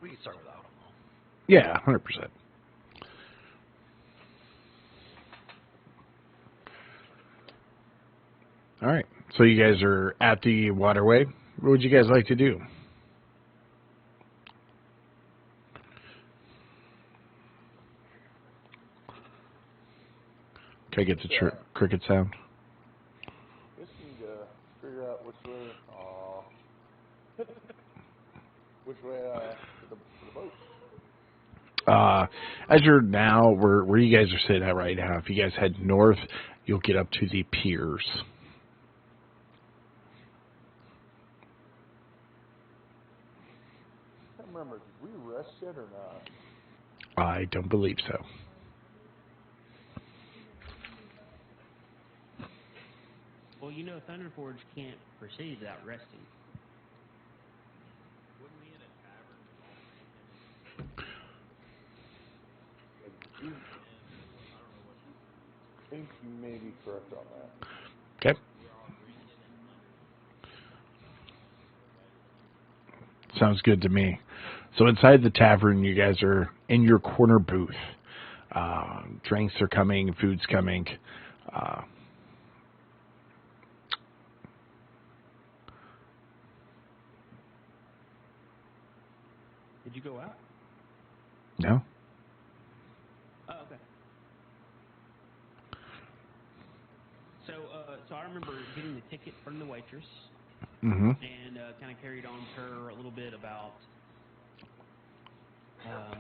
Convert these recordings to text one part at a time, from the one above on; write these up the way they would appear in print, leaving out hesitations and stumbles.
We can start without them, though. Yeah, 100%. All right. So you guys are at the waterway. What would you guys like to do? Can I get the cricket sound? Just need to figure out which way. Which way to the boat? As you're now, where you guys are sitting at right now, if you guys head north, you'll get up to the piers. I can't remember. Did we rest yet or not? I don't believe so. Well, you know, Thunderforge can't proceed without resting. Wouldn't we in a tavern? I think you may be correct on that. Okay. Sounds good to me. So inside the tavern, you guys are in your corner booth. Drinks are coming, food's coming. Did you go out? No? Oh, okay. So I remember getting the ticket from the waitress, Mm-hmm. and kind of carried on to her a little bit about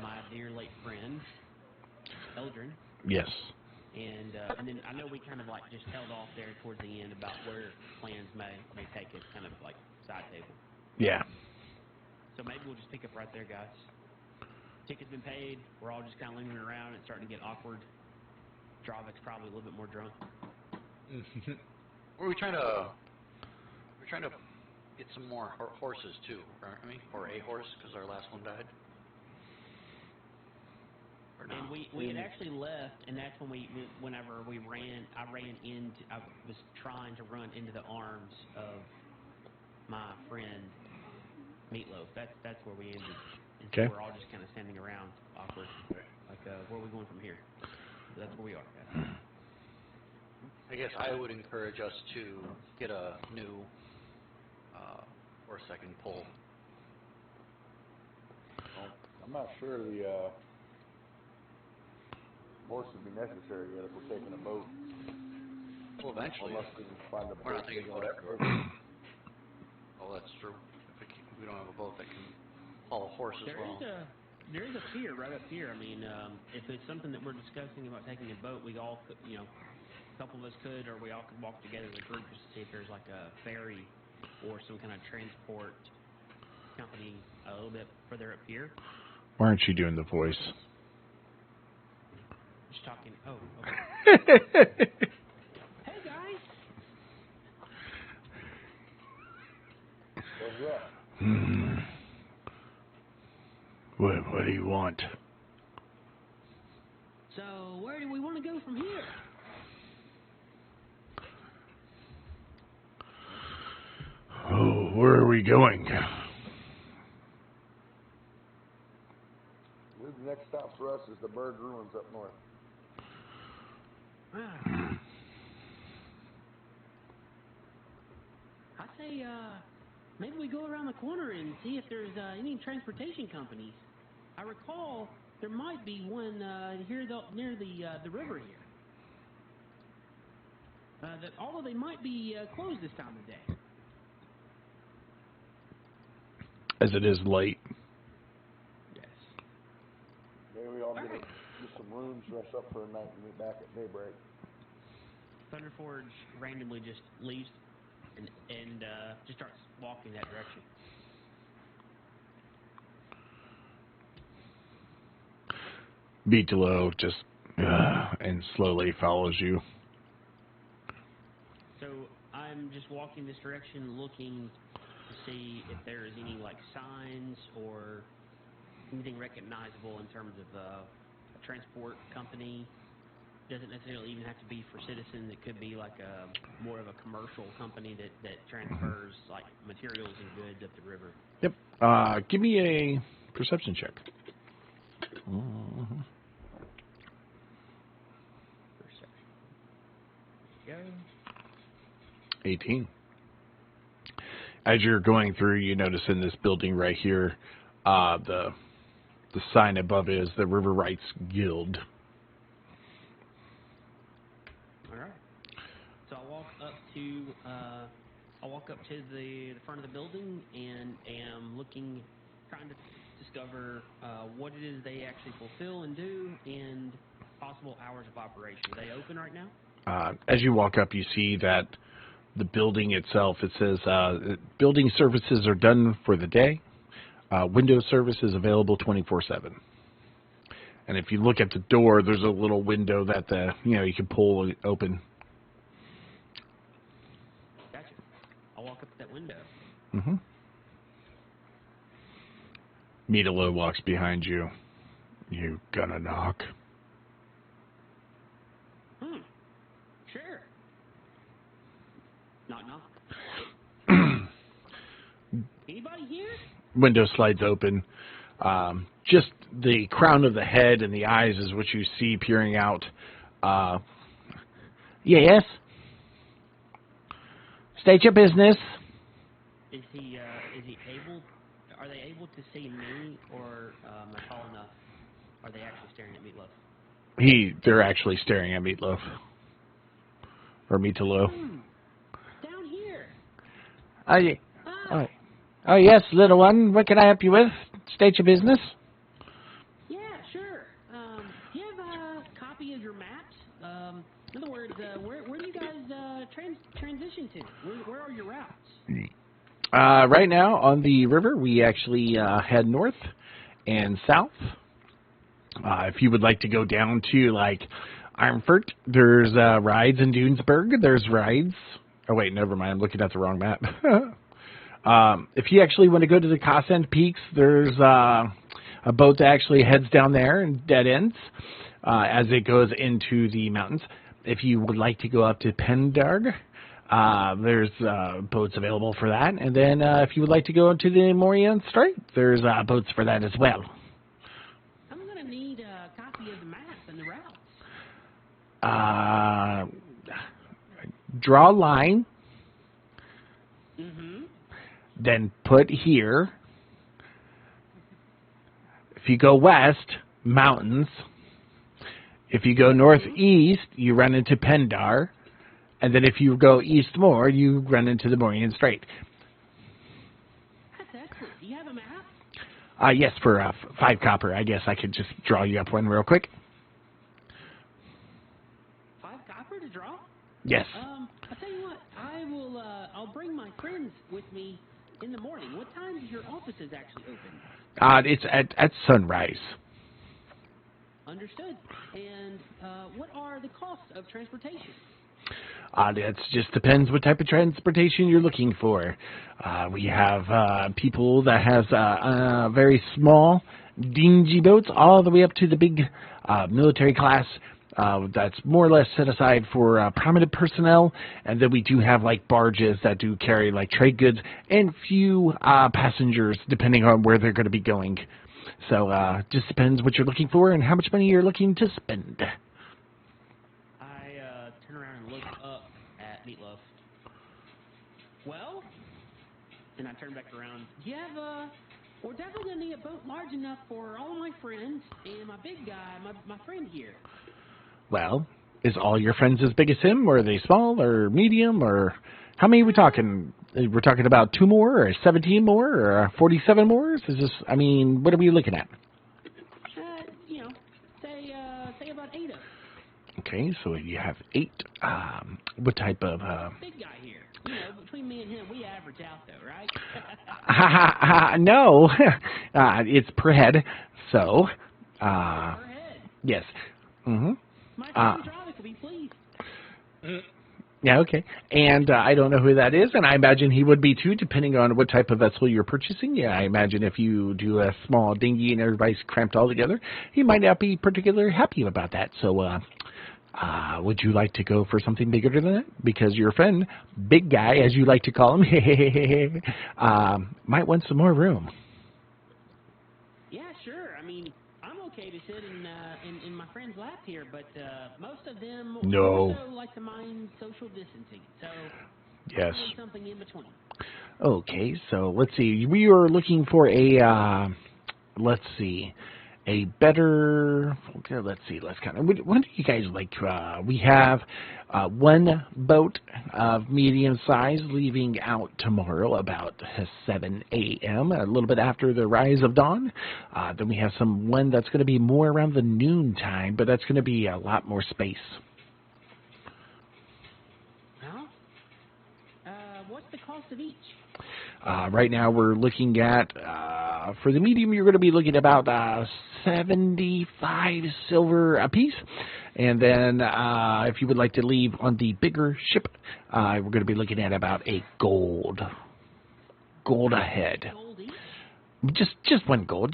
my dear late friend, Eldrin. Yes. And then I know we kind of like just held off there towards the end about where plans may take us, kind of like side table. Yeah. So maybe we'll just pick up right there, guys. Ticket's been paid. We're all just kind of lingering around. It's starting to get awkward. Dravic's probably a little bit more drunk. We're trying to get some more horses too, aren't we? Or a horse, because our last one died. And we had actually left, and that's when whenever I was trying to run into the arms of my friend Meatloaf. That's where we ended. And okay. So we're all just kind of standing around, awkward. Like, where are we going from here? So that's where we are, guys. I guess I would encourage us to get a new horse I can pull. Well, I'm not sure the horse would be necessary yet if we're taking a boat. Well, eventually. Unless we can find a boat. We're not taking a boat everywhere. Oh, that's true. If we don't have a boat that can haul a horse as well. There is a pier right up here. I mean, if it's something that we're discussing about taking a boat, we all could, a couple of us could, or we all could walk together as a group just to see if there's like a ferry or some kind of transport company a little bit further up here. Why aren't you doing the voice? Just talking. Oh, okay. Hey, guys. What's that? What do you want? So, where do we want to go from here? Oh, where are we going? I believe the next stop for us is the Bird Ruins up north. I say, maybe we go around the corner and see if there's any transportation companies. I recall there might be one here near the river here. That although they might be closed this time of day. As it is late. Yes. Maybe we all get some rooms, rest up for a night, and meet back at daybreak. Thunderforge randomly just leaves and just starts walking that direction. Beetalo just and slowly follows you. So I'm just walking this direction, looking to see if there is any like signs or anything recognizable in terms of a transport company. Doesn't necessarily even have to be for citizens. It could be like more of a commercial company that transfers like materials and goods up the river. Yep. Give me perception check. Mhm. Perception. There you go. 18. As you're going through, you notice in this building right here, the sign above it is the River Rights Guild. All right. So I'll walk up to the front of the building and am trying to discover what it is they actually fulfill and do, and possible hours of operation. Are they open right now? As you walk up, you see that the building itself, it says, building services are done for the day. Windows service is available 24/7. And if you look at the door, there's a little window that you can pull open. Gotcha. I'll walk up to that window. Mm-hmm. Meatalo walks behind you. You gonna knock? Sure. Knock, knock. Anybody here? Window slides open. Just the crown of the head and the eyes is what you see peering out. Yes? State your business. Is he able? Are they able to see me, or am I tall enough? Are they actually staring at Meatloaf? They're actually staring at Meatloaf. Or Meatalo. Down here. Oh, yes, little one. What can I help you with? State your business. Yeah, sure. Do you have a copy of your maps? In other words, where do you guys transition to? Where are your routes? Right now on the river, we actually head north and south. If you would like to go down to like Armfort, there's rides in Dunesburg. There's rides. Oh wait, never mind. I'm looking at the wrong map. If you actually want to go to the Cosend Peaks, there's a boat that actually heads down there and dead ends as it goes into the mountains. If you would like to go up to Pendarg, there's boats available for that. And then if you would like to go into the Morian Strait, there's boats for that as well. I'm going to need a copy of the map and the routes. Draw a line. Mm-hmm. Then put here. If you go west, mountains. If you go northeast, you run into Pendar. And then if you go east more, you run into the Morian Strait. That's excellent. Do you have a map? Yes, for 5 copper. I guess I could just draw you up one real quick. 5 copper to draw? Yes. I'll tell you what. I'll bring my friends with me in the morning. What time does your offices actually open? It's at sunrise. Understood. And what are the costs of transportation? It just depends what type of transportation you're looking for. We have people that has very small, dingy boats all the way up to the big military class that's more or less set aside for prominent personnel. And then we do have like barges that do carry like trade goods and few passengers depending on where they're going to be going. So just depends what you're looking for and how much money you're looking to spend. I turn around and look up at Meatloaf. Well, and I turn back around. Do you have we're definitely going to need a boat large enough for all of my friends and my big guy, my friend here. Well, is all your friends as big as him, or are they small, or medium, or how many are we talking? We're talking about 2 more, or 17 more, or 47 more? Is this, I mean, what are we looking at? Say about 8 of them. Okay, so you have 8. What type of? Big guy here. Between me and him, we average out though, right? No, it's per head. So, Per head. yes. Mm-hmm. My friend driver could be pleased. Yeah, okay. And I don't know who that is, and I imagine he would be too, depending on what type of vessel you're purchasing. Yeah, I imagine if you do a small dinghy and everybody's cramped all together, he might not be particularly happy about that. So, would you like to go for something bigger than that? Because your friend, big guy, as you like to call him, might want some more room. Yeah, sure. I mean, I'm okay to sit in my friend's lap here, but most of them No. also like to mind social distancing. So Yes. probably something in between. Okay, so let's see. We are looking for a, let's see, a better, okay, let's see, let's kind of, what do you guys like? We have one boat of medium size leaving out tomorrow about 7 a.m., a little bit after the rise of dawn. Then we have one that's going to be more around the noon time, but that's going to be a lot more space. Well, what's the cost of each? Right now we're looking at, for the medium, you're going to be looking at about 75 silver apiece. And then if you would like to leave on the bigger ship, we're going to be looking at about a gold a head. Gold each? Just one gold.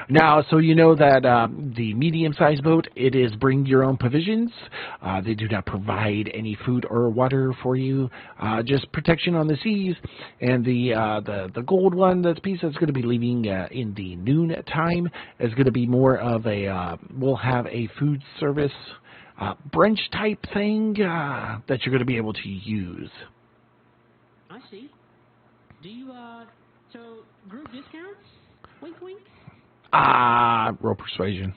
Now, so you know that the medium-sized boat, it is bring your own provisions. They do not provide any food or water for you, just protection on the seas. And the gold one, that's piece that's going to be leaving in the noon time, is going to be more of a, we'll have a food service brunch type thing that you're going to be able to use. I see. Do you, so group discounts? Wink, wink. Roll persuasion.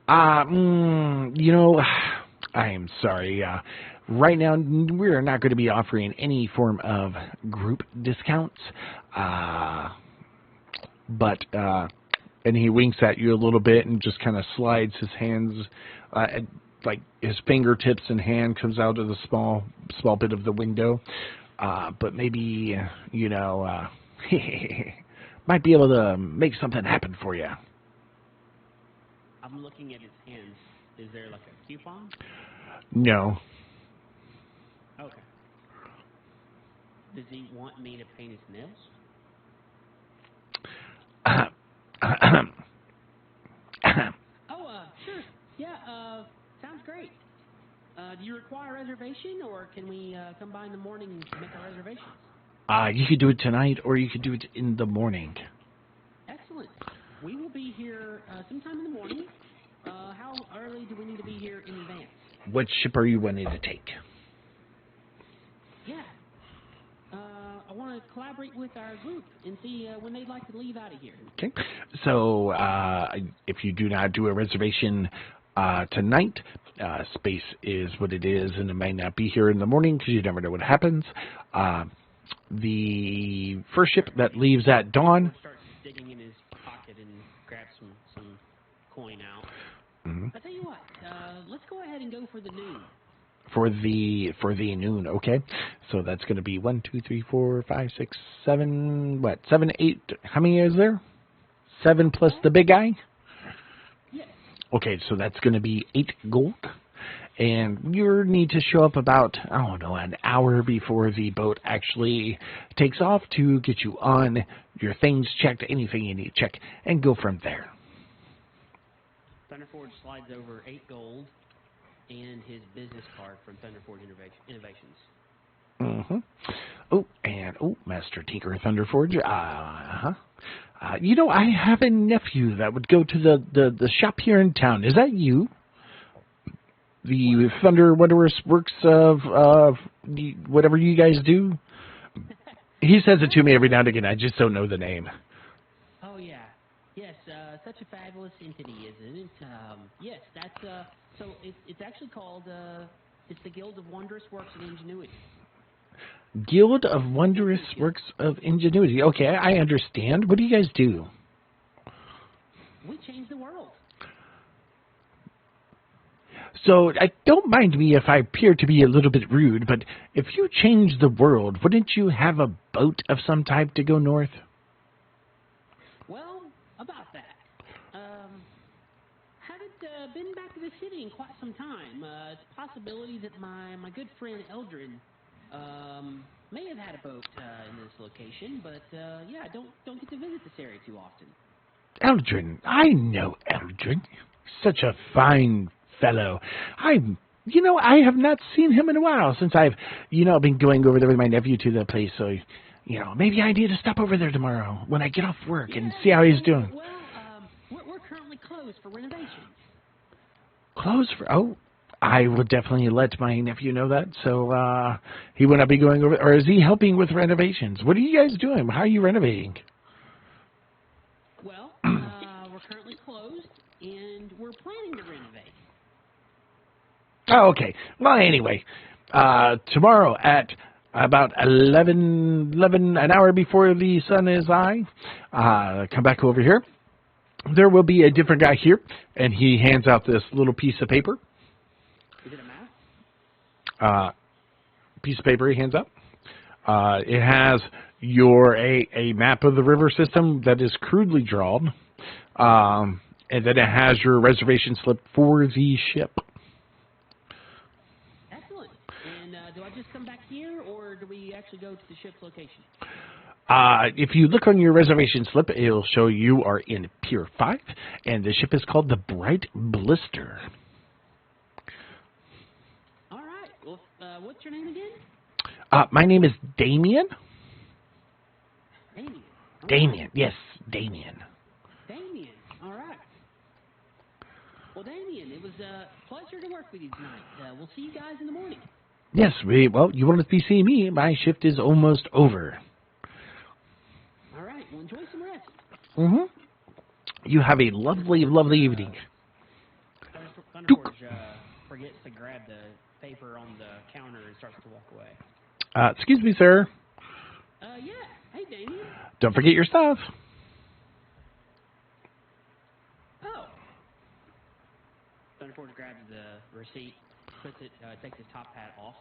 $10. You know, I am sorry. Right now, we are not going to be offering any form of group discounts. But and he winks at you a little bit and just kind of slides his hands, like his fingertips and hand comes out of the small bit of the window. But maybe, you know, might be able to make something happen for you. I'm looking at his hands. Is there like a coupon? No. Okay. Does he want me to paint his nails? Sure. Yeah, sounds great. Do you require a reservation, or can we come by in the morning and make our reservations? You could do it tonight, or you could do it in the morning. Excellent. We will be here sometime in the morning. How early do we need to be here in advance? What ship are you wanting to take? Yeah. I want to collaborate with our group and see when they'd like to leave out of here. Okay. So if you do not do a reservation tonight, space is what it is, and it might not be here in the morning because you never know what happens. The first ship that leaves at dawn. Starts digging in his pocket and grabs some coin out. Mm-hmm. I tell you what, let's go ahead and go for the noon. For the noon, okay. So that's going to be 1, 2, 3, 4, 5, 6, 7. What? 7, 8. How many is there? 7 plus the big guy. Yes. Okay, so that's going to be 8 gold, and you need to show up about, I don't know, an hour before the boat actually takes off to get you on, your things checked, anything you need to check, and go from there. Thunderforge slides over 8 gold and his business card from Thunderforge Innovations. Mm-hmm. Oh, and, Master Tinker Thunderforge, you know, I have a nephew that would go to the shop here in town. Is that you? The Thunder Wondrous Works of whatever you guys do? He says it to me every now and again. I just don't know the name. Oh, yeah. Yes, such a fabulous entity, isn't it? Yes, that's, so it's actually called, it's the Guild of Wondrous Works and Ingenuity. Guild of Wondrous Works of Ingenuity. Okay, I understand. What do you guys do? We change the world. So, don't mind me if I appear to be a little bit rude, but if you change the world, wouldn't you have a boat of some type to go north? Well, about that. Haven't been back to the city in quite some time. It's a possibility that my good friend Eldrin may have had a boat in this location, but yeah, don't get to visit this area too often. Eldrin. I know Eldrin. Such a fine fellow. I have not seen him in a while since I've, been going over there with my nephew to the place. So, maybe I need to stop over there tomorrow when I get off work and see how he's doing. Well, we're currently closed for renovations. Closed for? Oh, I will definitely let my nephew know that. So he will not be going over, or is he helping with renovations? What are you guys doing? How are you renovating? Well, we're currently closed, and we're planning to renovate. Oh, okay. Well, anyway, tomorrow at about 11, an hour before the sun is high, come back over here. There will be a different guy here, and he hands out this little piece of paper. Is it a map? Piece of paper he hands up. It has a map of the river system that is crudely drawn, and then it has your reservation slip for the ship. Excellent. And do I just come back here, or do we actually go to the ship's location? If you look on your reservation slip, it'll show you are in Pier 5, and the ship is called the Bright Blister. All right. Well, what's your name again? My name is Damien. Damien. All Damien, right. yes, Damien. Damien. All right. Well, Damien, it was a pleasure to work with you tonight. We'll see you guys in the morning. Yes, you won't be seeing me. My shift is almost over. All right. Well, enjoy some rest. Mm-hmm. You have a lovely, lovely evening. Thunderforge forgets to grab the paper on the counter and starts to walk away. Excuse me, sir. Yeah. Hey, Damien. Don't forget your stuff. Oh. Thunderforge grabs the receipt, puts it, takes his top hat off,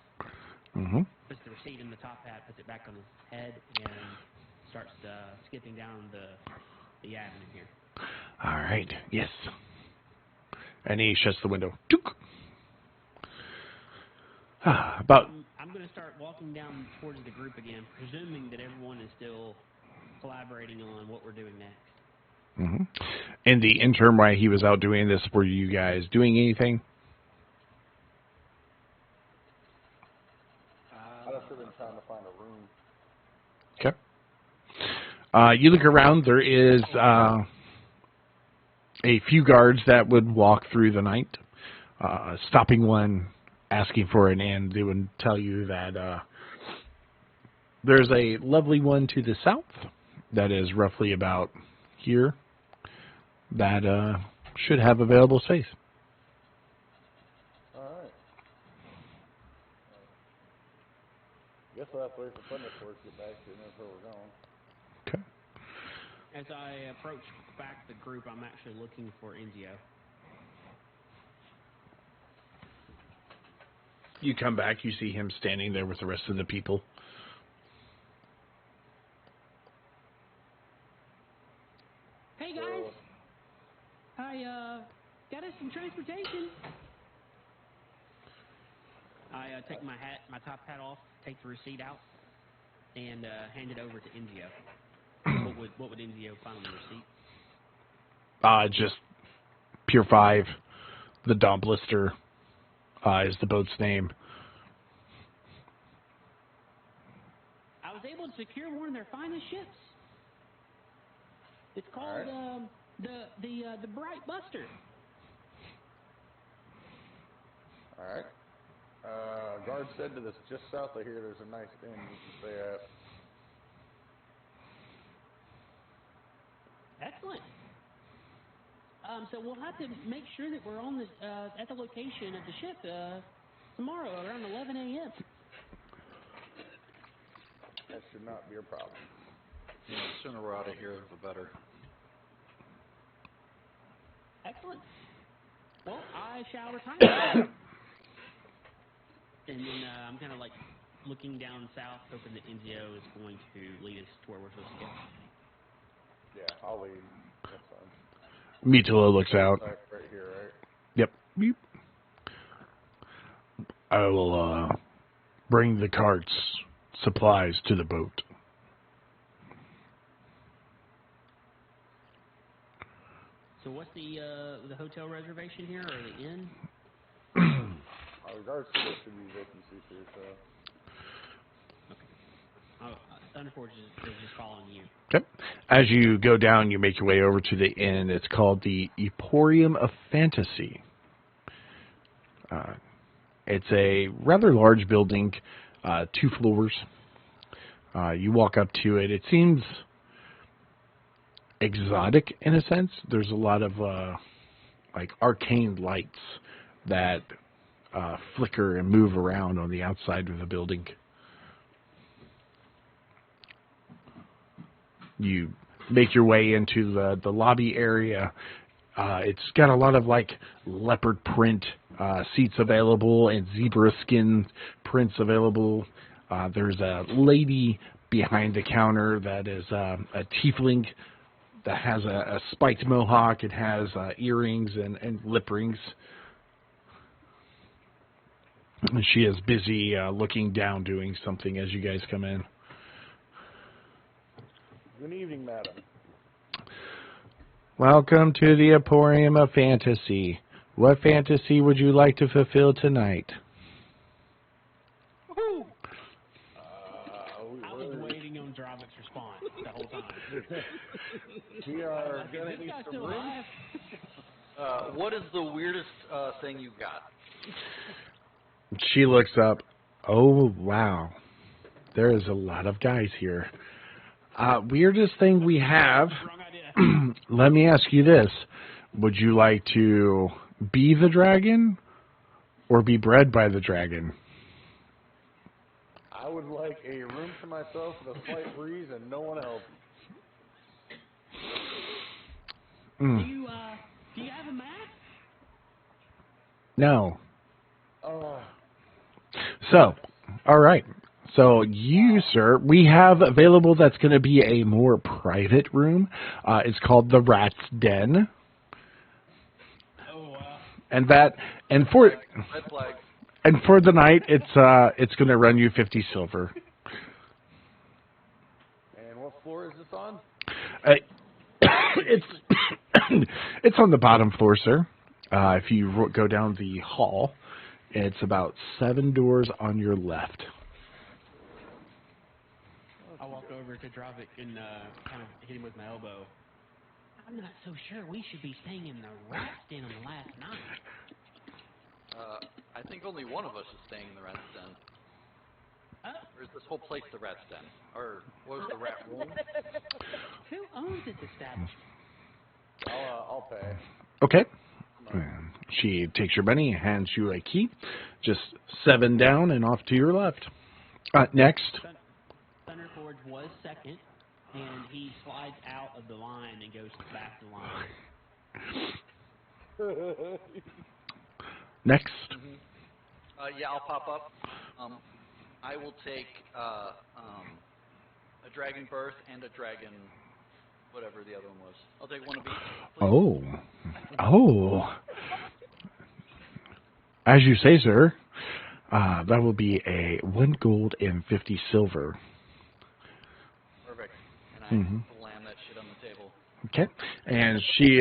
Mm-hmm. puts the receipt in the top hat, puts it back on his head, and starts skipping down the avenue here. All right. Yes. And he shuts the window. Took. About. I'm going to start walking down towards the group again, presuming that everyone is still collaborating on what we're doing next. Mm-hmm. In the interim, while he was out doing this, were you guys doing anything? I just have been trying to find a room. Okay. You look around. There is a few guards that would walk through the night, stopping one, asking for an inn. They would tell you that there's a lovely one to the south that is roughly about here that should have available space. Alright. Guess I'll have to wait for Thunderforce to get back to know where we're going. Okay. As I approach back the group, I'm actually looking for Enzio. You come back, you see him standing there with the rest of the people. Hey guys, I got us some transportation. I take my top hat off, take the receipt out, and hand it over to Enzio. What would Enzio find on the receipt? Just Pier 5, the Dawn Blister is the boat's name. I was able to secure one of their finest ships. It's called the Bright Buster. Alright. Guard said that it's just south of here there's a nice inn you can stay at. Excellent. So we'll have to make sure that we're on the at the location of the ship tomorrow around 11 a.m. That should not be a problem. The sooner we're out of here, the better. Excellent. Well, I shall retire. And then I'm kind of like looking down south, hoping that Enzio is going to lead us to where we're supposed to go. Yeah, I'll leave. That's fine. Mitula looks out. Back right here, right? Yep. Beep. I will bring the carts, supplies to the boat. So what's the hotel reservation here, or the inn? the guard said there should be vacancies here, so. Thunder Forge is just following you. Okay. As you go down, you make your way over to the inn. It's called the Emporium of Fantasy. It's a rather large building, 2 floors. You walk up to it. It seems exotic in a sense. There's a lot of like arcane lights that flicker and move around on the outside of the building. You make your way into the lobby area. It's got a lot of like leopard print seats available and zebra skin prints available. There's a lady behind the counter that is a tiefling that has a spiked mohawk. It has earrings and lip rings. And she is busy looking down doing something as you guys come in. Good evening, madam. Welcome to the Emporium of Fantasy. What fantasy would you like to fulfill tonight? I was waiting on Dravic's response the whole time. We are Is gonna this need guy some still room. alive? What is the weirdest thing you got? She looks up. Oh, wow. There is a lot of guys here. Weirdest thing we have, Wrong idea. let me ask you this. Would you like to be the dragon or be bred by the dragon? I would like a room to myself with a slight breeze and no one else. Mm, Do you have a map? no. Oh, So, all right. So you, sir, we have available that's going to be a more private room. It's called the Rat's Den. Oh, And for Red flag. the night, it's going to run you 50 silver. and what floor is this on? It's it's on the bottom floor, sir. If you go down the hall, it's about 7 doors on your left. I'll walk over to Dravic and kind of hit him with my elbow. I'm not so sure we should be staying in the Rat's Den on the last night. I think only one of us is staying in the Rat's Den. Or is this whole place the Rat's Den? Or what was the Rat Room? Who owns this establishment? I'll pay. Okay. She takes your money, hands you a key. Just 7 down and off to your left. Next. Thunder Forge was second, and he slides out of the line and goes back to the line. Next. Yeah, I'll pop up. I will take a dragon birth and a dragon, whatever the other one was. I'll take one of each. Please. Oh. As you say, sir. That will be a 1 gold and 50 silver. Perfect. And I slam that shit on the table. Okay. And she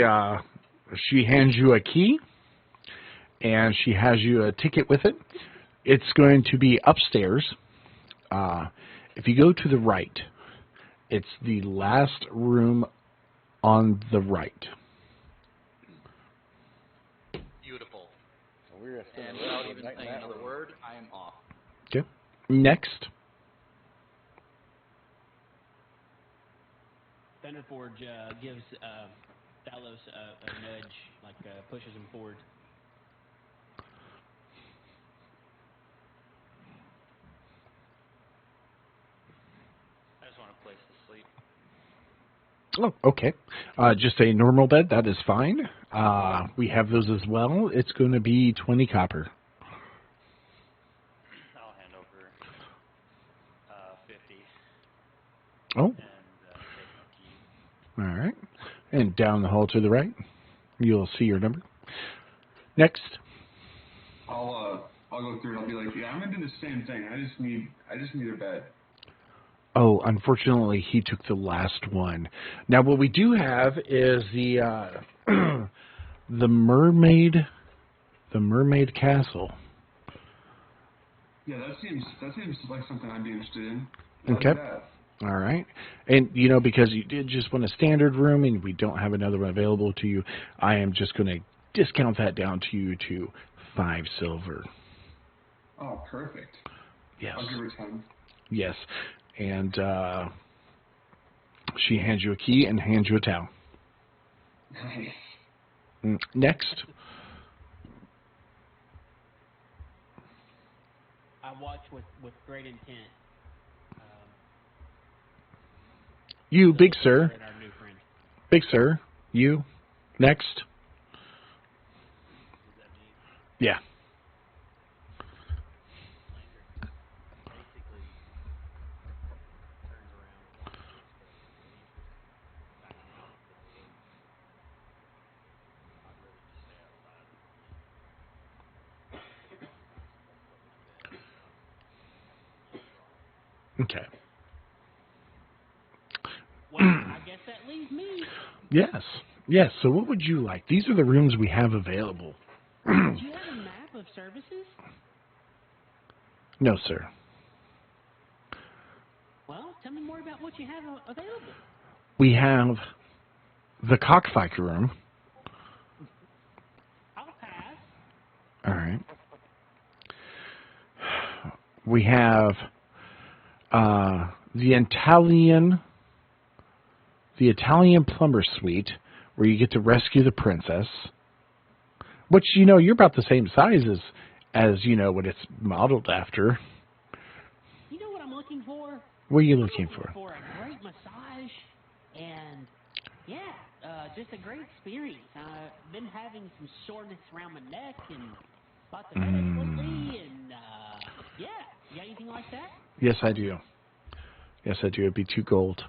hands you a key, and she has you a ticket with it. It's going to be upstairs. If you go to the right, it's the last room on the right. Beautiful. We're gonna spend And the rest without of the even night in saying that another room. word, I am off. Okay. Next. Thunder Forge gives Talos a nudge, like pushes him forward. I just want a place to sleep. Oh, okay. Just a normal bed. That is fine. We have those as well. It's going to be 20 copper. I'll hand over 50 Oh, and take my key. all right. And down the hall to the right, you'll see your number. Next. I'll go through and I'll be like, yeah, I'm gonna do the same thing. I just need a bed. Oh, unfortunately, he took the last one. Now, what we do have is the the mermaid castle. Yeah, that seems like something I'd be interested in. Okay. Like that. All right. And, you know, because you did just want a standard room and we don't have another one available to you, I am just going to discount that down to you to 5 silver. Oh, perfect. Yes. I'll give her 10. Yes. And she hands you a key and hands you a towel. Nice. Next. I watch with great intent. You, big sir. At our new friend. Big sir. You. Next. Yeah. Okay. Well, I guess that leaves me. Yes. Yes. So what would you like? These are the rooms we have available. Do you have a map of services? No, sir. Well, tell me more about what you have available. We have the cockfighter room. I'll pass. All right. We have the Italian plumber suite, where you get to rescue the princess. Which, you know, you're about the same size as you know what it's modeled after. You know what I'm looking for? What are you looking for? For a great massage and, yeah, just a great experience. I've been having some soreness around my neck and lots of headaches lately, and, yeah. You got anything like that? Yes, I do. Yes, I do. It'd be 2 gold.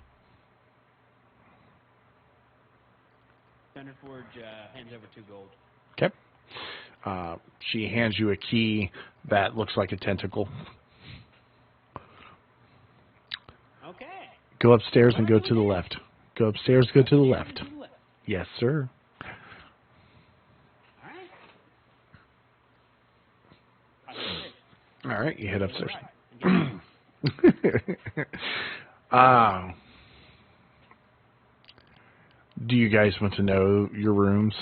Thunderforge hands over 2 gold. Okay. She hands you a key that looks like a tentacle. Okay. Go upstairs and go to the left. Go upstairs, go to the left. Yes, sir. All right. All right, you head upstairs. Do you guys want to know your rooms?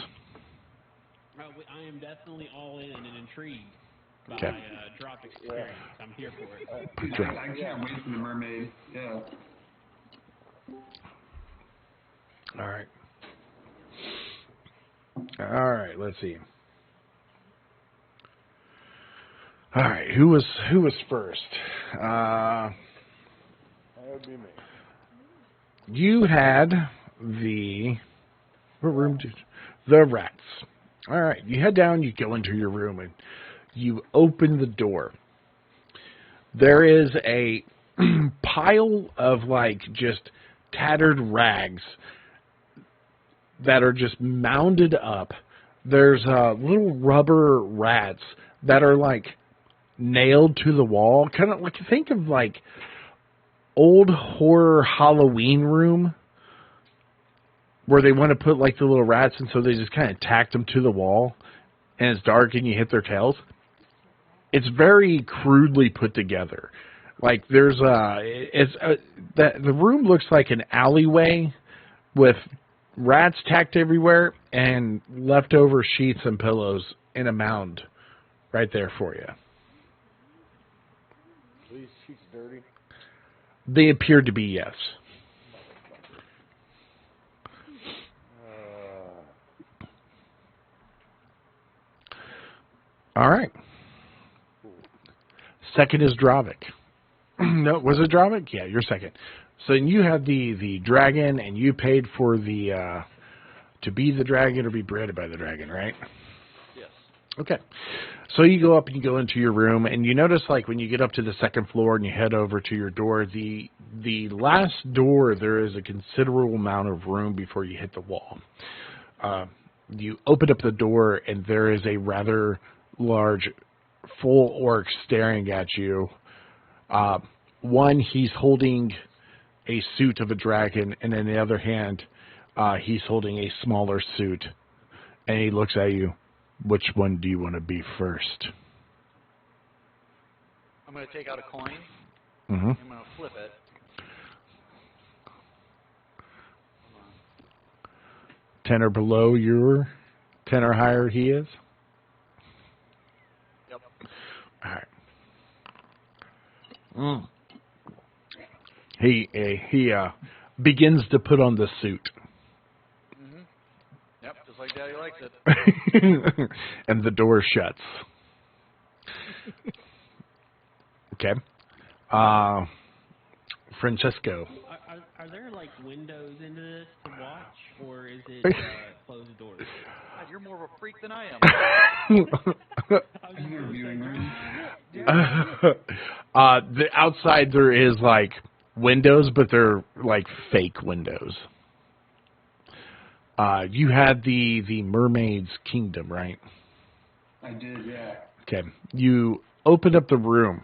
I am definitely all in and intrigued by Okay. drop experience. I'm here for it. I can't wait for the mermaid. Yeah. All right. All right, let's see. All right, who was first? That would be me. You had what room did the rats. All right, you head down, you go into your room, and you open the door. There is a pile of, like, just tattered rags that are just mounded up. There's little rubber rats that are, like, nailed to the wall. Kind of like, think of, like, old horror Halloween room where they want to put, like, the little rats, and so they just kind of tacked them to the wall, and it's dark and you hit their tails. It's very crudely put together. Like, there's the room looks like an alleyway with rats tacked everywhere and leftover sheets and pillows in a mound right there for you. These sheets dirty? They appear to be, yes. All right. Second is Dravik. No, was it Dravik? Yeah, you're second. So you have the dragon, and you paid for the to be the dragon or be bred by the dragon, right? Yes. Okay. So you go up and you go into your room, and you notice, like, when you get up to the second floor and you head over to your door, the last door, there is a considerable amount of room before you hit the wall. You open up the door, and there is a rather large full orc staring at you. One, he's holding a suit of a dragon, and in the other hand, he's holding a smaller suit. And he looks at you. Which one do you want to be first? I'm going to take out a coin. Mm-hmm. I'm going to flip it. 10 or below your 10 or higher he is? Yep. All right. He begins to put on the suit. Mm-hmm. Yep, just like Daddy likes it. And the door shuts. Okay. Francesco. Are there like windows into this to watch, or is it closed doors? God, you're more of a freak than I am. Is there a viewing room? The outside there is like windows, but they're like fake windows. You had the Mermaid's Kingdom, right? I did, yeah. Okay. You open up the room,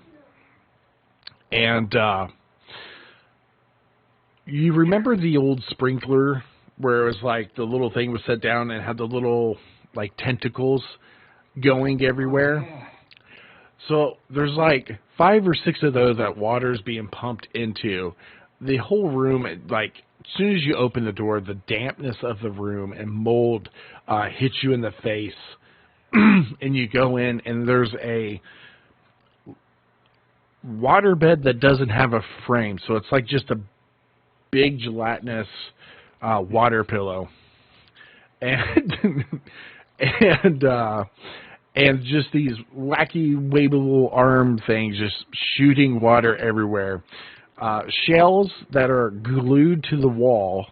and you remember the old sprinkler where it was like the little thing was set down and had the little like tentacles going everywhere? Yeah. So there's like 5 or 6 of those that water's being pumped into. The whole room, like as soon as you open the door, the dampness of the room and mold hits you in the face. And you go in, and there's a waterbed that doesn't have a frame. So it's like just a big gelatinous water pillow. And and just these wacky waveable arm things just shooting water everywhere. Shells that are glued to the wall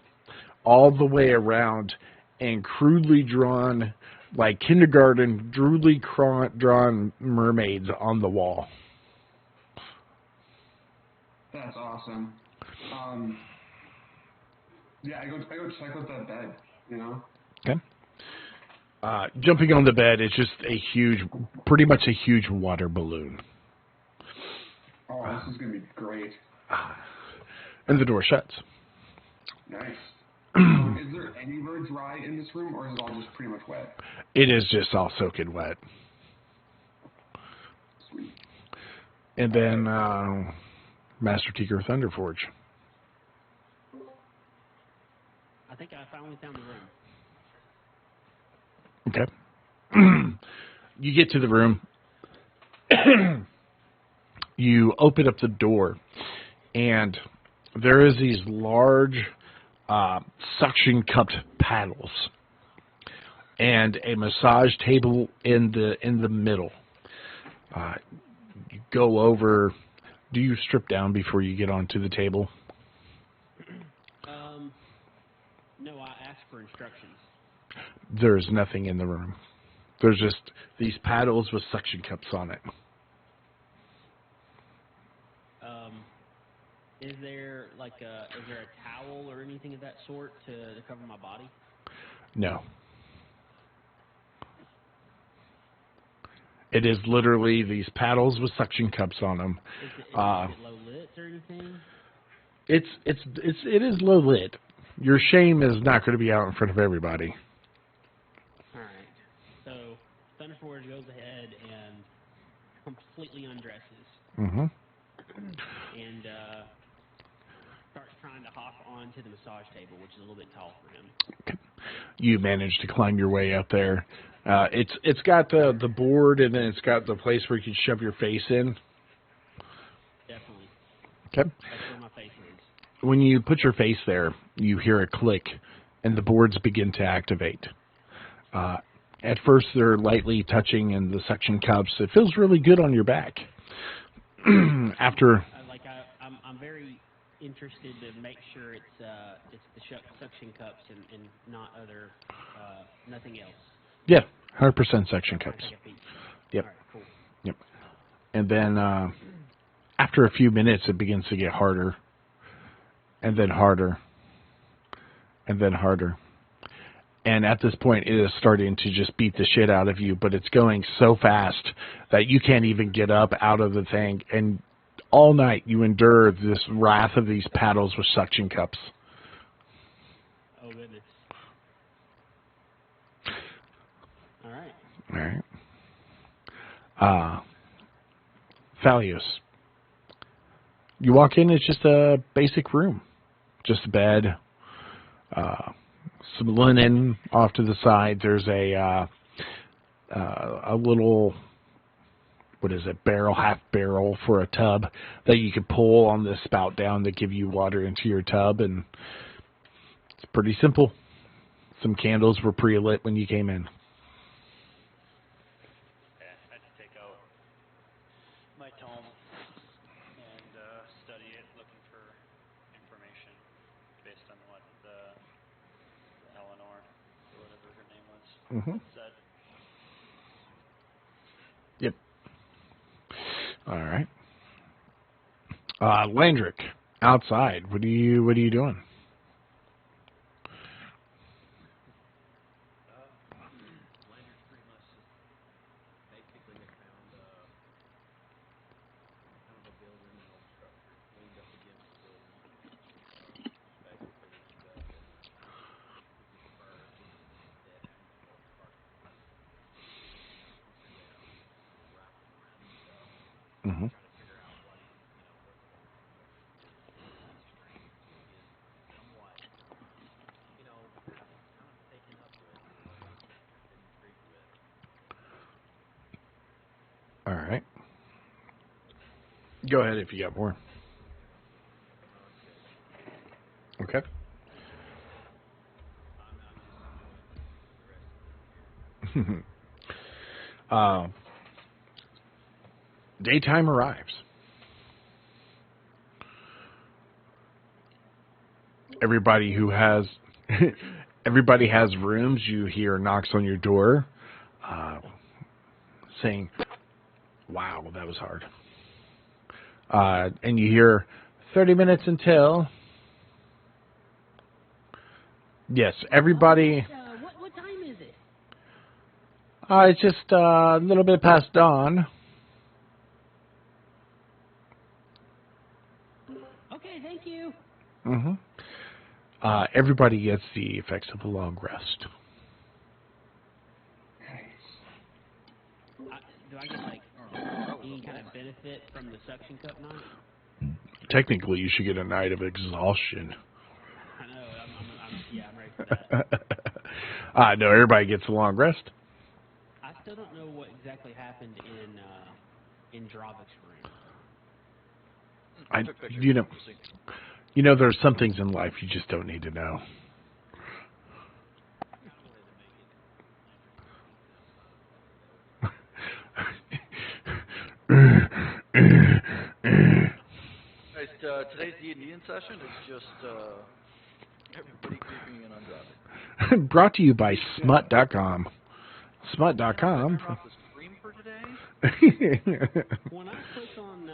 all the way around, and crudely drawn, like kindergarten, crudely drawn mermaids on the wall. That's awesome. Yeah, I go check out that bed, you know? Okay. Jumping on the bed is just pretty much a huge water balloon. Oh, this is going to be great. And the door shuts. Nice. Is there anywhere dry in this room, or is it all just pretty much wet? It is just all soaking wet. Sweet. And then Master Tinker Thunderforge. I think I finally found the room. Okay. You get to the room. You open up the door, and there is these large suction cupped paddles and a massage table in the middle. You go over. Do you strip down before you get onto the table? No, I asked for instructions. There's nothing in the room. There's just these paddles with suction cups on it. Is there a towel or anything of that sort to cover my body? No. It is literally these paddles with suction cups on them. Is it low lit or anything? It is low lit. Your shame is not going to be out in front of everybody. All right. So Thunderforge goes ahead and completely undresses Mm-hmm. and starts trying to hop onto the massage table, which is a little bit tall for him. You manage to climb your way up there. It's got the board, and then it's got the place where you can shove your face in. Definitely. Okay. That's where my face is. When you put your face there, you hear a click, and the boards begin to activate. At first, they're lightly touching in the suction cups. It feels really good on your back. After, I'm very interested to make sure it's the suction cups and not nothing else. yeah, 100% suction cups. Take a peek. Yep. All right, cool. Yep. And then after a few minutes, it begins to get harder, and then harder, and then harder. And at this point, it is starting to just beat the shit out of you, but it's going so fast that you can't even get up out of the thing. And all night, you endure this wrath of these paddles with suction cups. Oh, goodness. All right. All right. Phalios. You walk in, it's just a basic room. Just a bed, some linen off to the side. There's a little, what is it, half barrel for a tub that you could pull on the spout down to give you water into your tub, and it's pretty simple. Some candles were pre-lit when you came in. Yeah, I had to take out my tome and study it, looking for information based on what Eleanor, or whatever her name was, said. Yep. All right. Landrick, outside. What are you doing? Landers pretty much just basically had found kind of a building, an old structure, leaned up against the building. Basically, it's up and this is first, and dead animal carcass. Wrapping around himself, Mm-hmm. trying to figure out what's going on with it. It's strange. He is somewhat, kind of taken up with, been intrigued with. All right. Go ahead if you got more. Okay. Daytime arrives. Everybody has rooms. You hear knocks on your door, saying, "Wow, that was hard." And you hear 30 minutes until. Yes, everybody. What time is it? It's just a little bit past dawn. Okay, thank you. Mm-hmm. Everybody gets the effects of a long rest. Do I get any kind of benefit from the suction cup night? Technically, you should get a night of exhaustion. I know. I'm ready for that. No, everybody gets a long rest. I still don't know what exactly happened in Dravic's room. There's some things in life you just don't need to know. Guys, today's D&D session is just everybody creeping in on Dravik. Brought to you by Smut.com. Smut.com. Turn off the stream for today. When I click on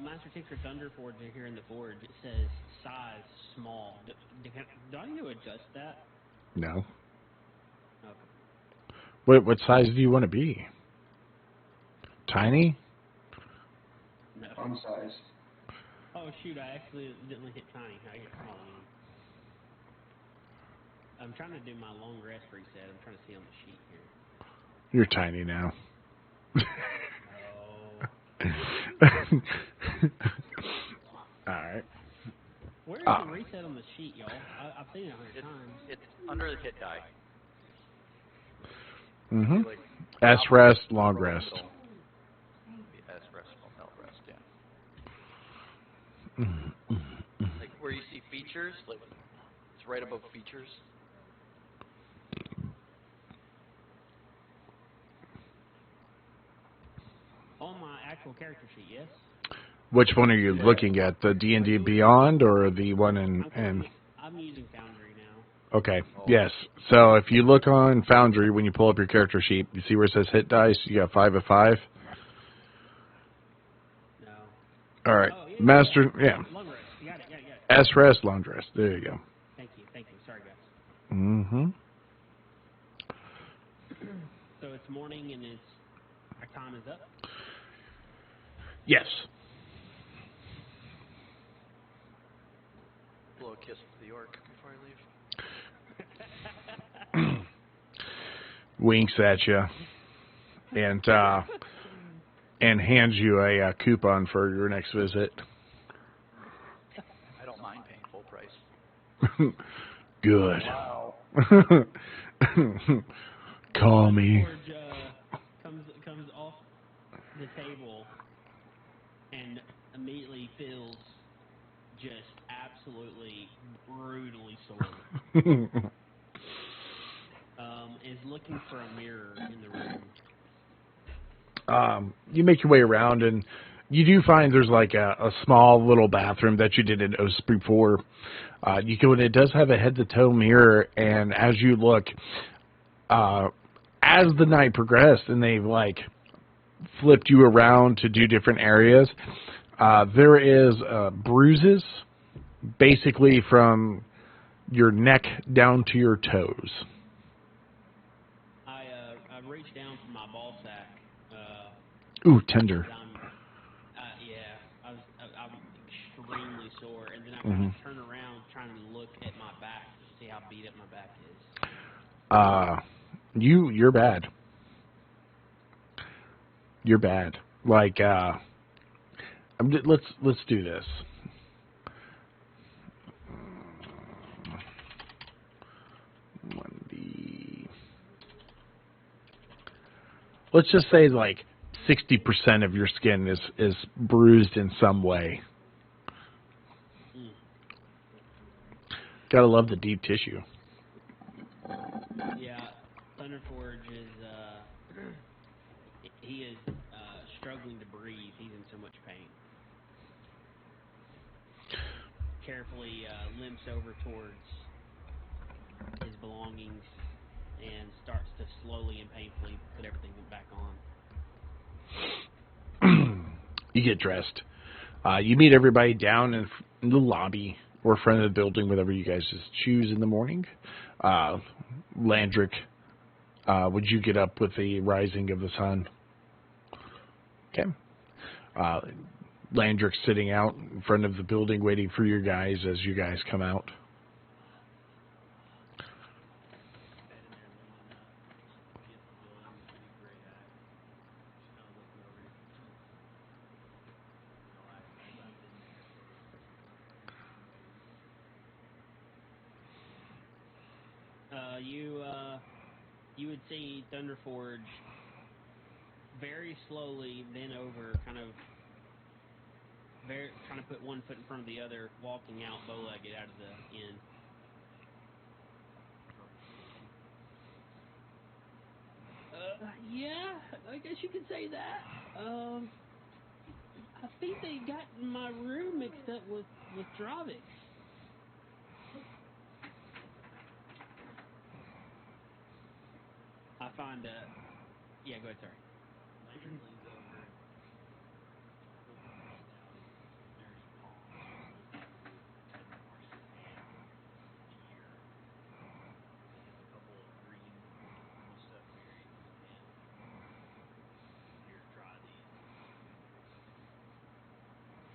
Master Tinker Thunderforge here in the forge, it says size small. Do I need to adjust that? No. Okay. What size do you want to be? Tiny? No. Fun size. Oh shoot! I actually didn't hit tiny. I hit small. I'm trying to do my long rest reset. I'm trying to see on the sheet here. You're tiny now. All right. Where is the reset on the sheet, y'all? I've seen it 100 times. It's under the hit die. Mm-hmm. Like, S rest, long rest. S rest, L rest, yeah. Like where you see features, like it's right above features. On my actual character sheet, yes? Which one are you looking at? The D&D Beyond or the one in... I'm using Foundry now. Okay, yes. So if you look on Foundry, when you pull up your character sheet, you see where it says hit dice? You got 5 of 5? No. All right. Oh, yeah, Master, yeah. yeah. Long rest. You got it. S rest, long rest. There you go. Thank you. Sorry, guys. Mm-hmm. So it's morning and our time is up? Yes. Blow a kiss to the orc before I leave. Winks at you. And and hands you a coupon for your next visit. I don't mind paying full price. Good. Wow. Call me. George comes off the table and immediately feels just absolutely brutally sore. Is looking for a mirror in the room. You make your way around, and you do find there's like a small little bathroom that you didn't notice before. You go in, it does have a head-to-toe mirror, and as you look, as the night progressed and they've like flipped you around to do different areas, there is bruises basically from your neck down to your toes. I reached down for my ball sack. Ooh, tender. I'm extremely sore, and then I kind of turn around trying to look at my back to see how beat up my back is. You're bad. You're bad. Like, let's do this. Let's just say like 60% of your skin is bruised in some way. Gotta love the deep tissue. Yeah, Thunderforge is he is struggling to breathe. He's in so much pain. Carefully limps over towards his belongings and starts to slowly and painfully put everything back on. You get dressed. You meet everybody down in the lobby or front of the building, whatever you guys just choose in the morning. Landrick, would you get up with the rising of the sun? Okay. Landrick's sitting out in front of the building waiting for you guys as you guys come out. You would see Thunderforge very slowly bend over, kind of put one foot in front of the other, walking out bow-legged out of the inn. Yeah, I guess you could say that. I think they got my room mixed up with Dravix. I find yeah, go ahead, sorry.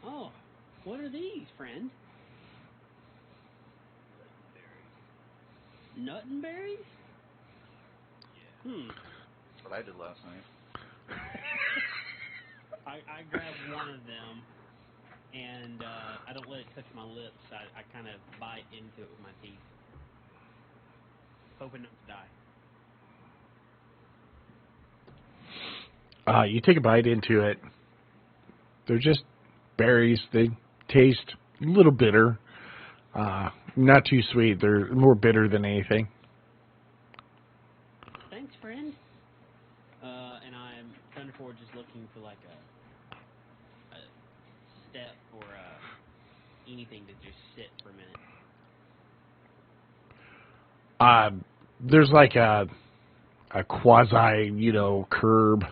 Oh, what are these, friend? Nut and berries? That's what I did last night. I grab one of them, and I don't let it touch my lips. I kind of bite into it with my teeth, hoping not to die. You take a bite into it. They're just berries. They taste a little bitter. Not too sweet. They're more bitter than anything. Thanks, friend. And Thunderforge is looking for like a step or anything to just sit for a minute. There's like a quasi, curb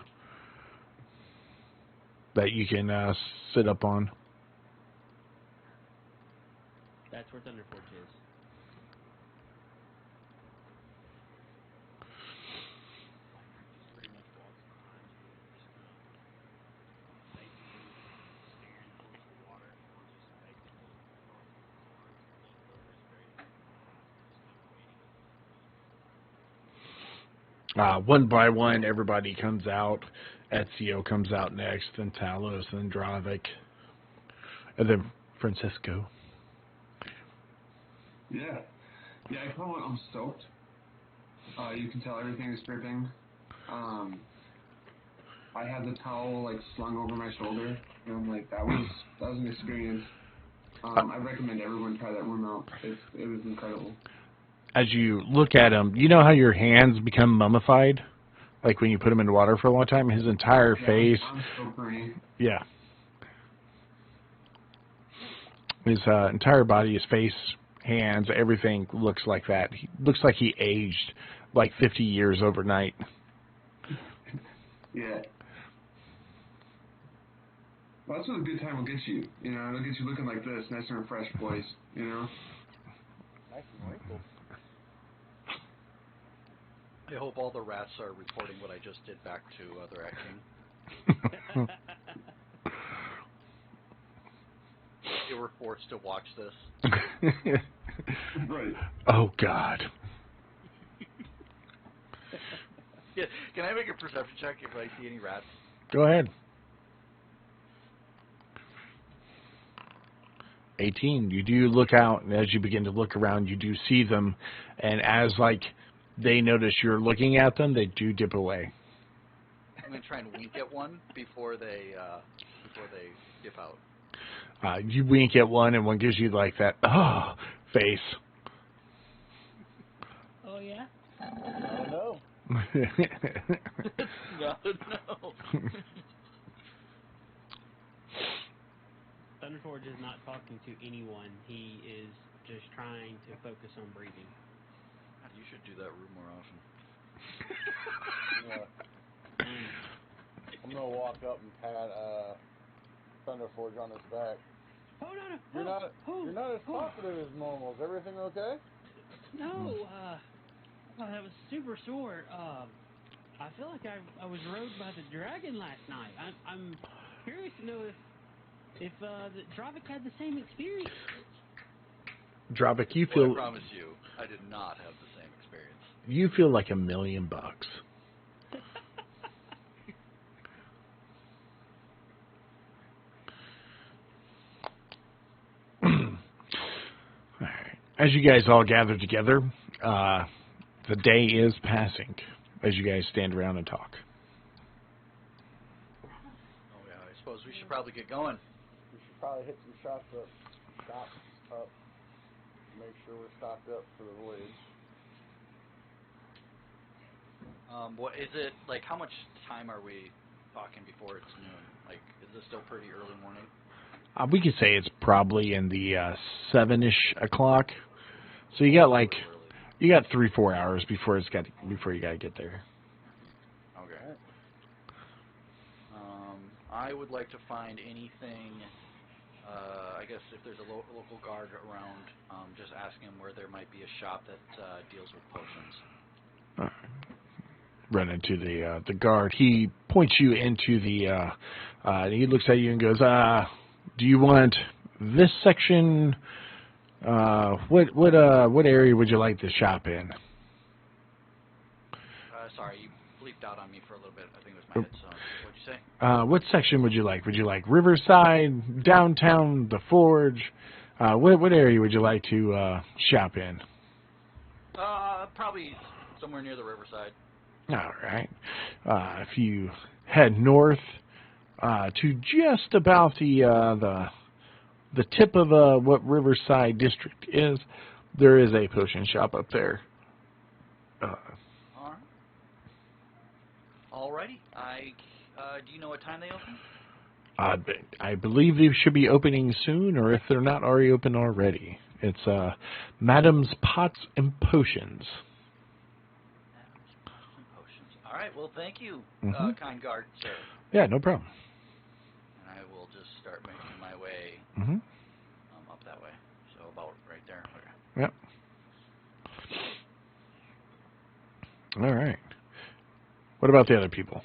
that you can sit up on. That's where Thunderforge is. One by one, everybody comes out. Ezio comes out next, then Talos, then Dravik, and then Francisco. Yeah. Yeah, I'm stoked. You can tell everything is dripping. I had the towel like slung over my shoulder, and I'm like, that was an experience. I recommend everyone try that room out. It was incredible. As you look at him, you know how your hands become mummified? Like when you put him in water for a long time? His entire face. I'm so pretty. Yeah. His entire body, his face, hands, everything looks like that. He looks like he aged like 50 years overnight. Yeah. Well, that's what a good time will get you. You know, it'll get you looking like this, nice and fresh, boys. You know? Nice and wrinkled. I hope all the rats are reporting what I just did back to their action. They were forced to watch this. Right. Oh, God. Yeah, can I make a perception check if I see any rats? Go ahead. 18. You do look out, and as you begin to look around, you do see them, and as, like, they notice you're looking at them, they do dip away. I'm going to try and wink at one before they dip out. You wink at one, and one gives you, like, that, face. Oh, yeah? No. No. Thunderforge is not talking to anyone. He is just trying to focus on breathing. You should do that room more often. I'm gonna walk up and pat Thunderforge on his back. Oh, no. You're not as talkative as normal. Is everything okay? No, that was super sore. I feel like I was rode by the dragon last night. I'm curious to know if the Dravik had the same experience. Dravik, you Well, feel... I promise you, I did not have the same experience. You feel like $1 million. As you guys all gather together, the day is passing as you guys stand around and talk. Oh yeah, I suppose we should probably get going. We should probably hit some shops up. Make sure we're stocked up for the voyage. What is it, like, how much time are we talking before it's noon? Like, is this still pretty early morning? We could say it's probably in the 7-ish o'clock. So you got like, you got 3-4 hours before you gotta get there. Okay. I would like to find anything. I guess if there's a local guard around, just asking him where there might be a shop that deals with potions. All right. Run into the guard. He points you into the. He looks at you and goes, "Do you want this section? What area would you like to shop in?" Sorry, you bleeped out on me for a little bit. I think it was my headset. What'd you say? What section would you like? Would you like Riverside, downtown, the Forge? What area would you like to shop in? Probably somewhere near the riverside. All right. If you head north to just about the tip of what Riverside District is, there is a potion shop up there. Alrighty. Do you know what time they open? I believe they should be opening soon, or if they're not already open already. It's Madam's Pots and Potions. All right. Well, thank you, kind guard, sir. Yeah, no problem. And I will just start making my way up that way. So about right there. Okay. Yep. All right. What about the other people?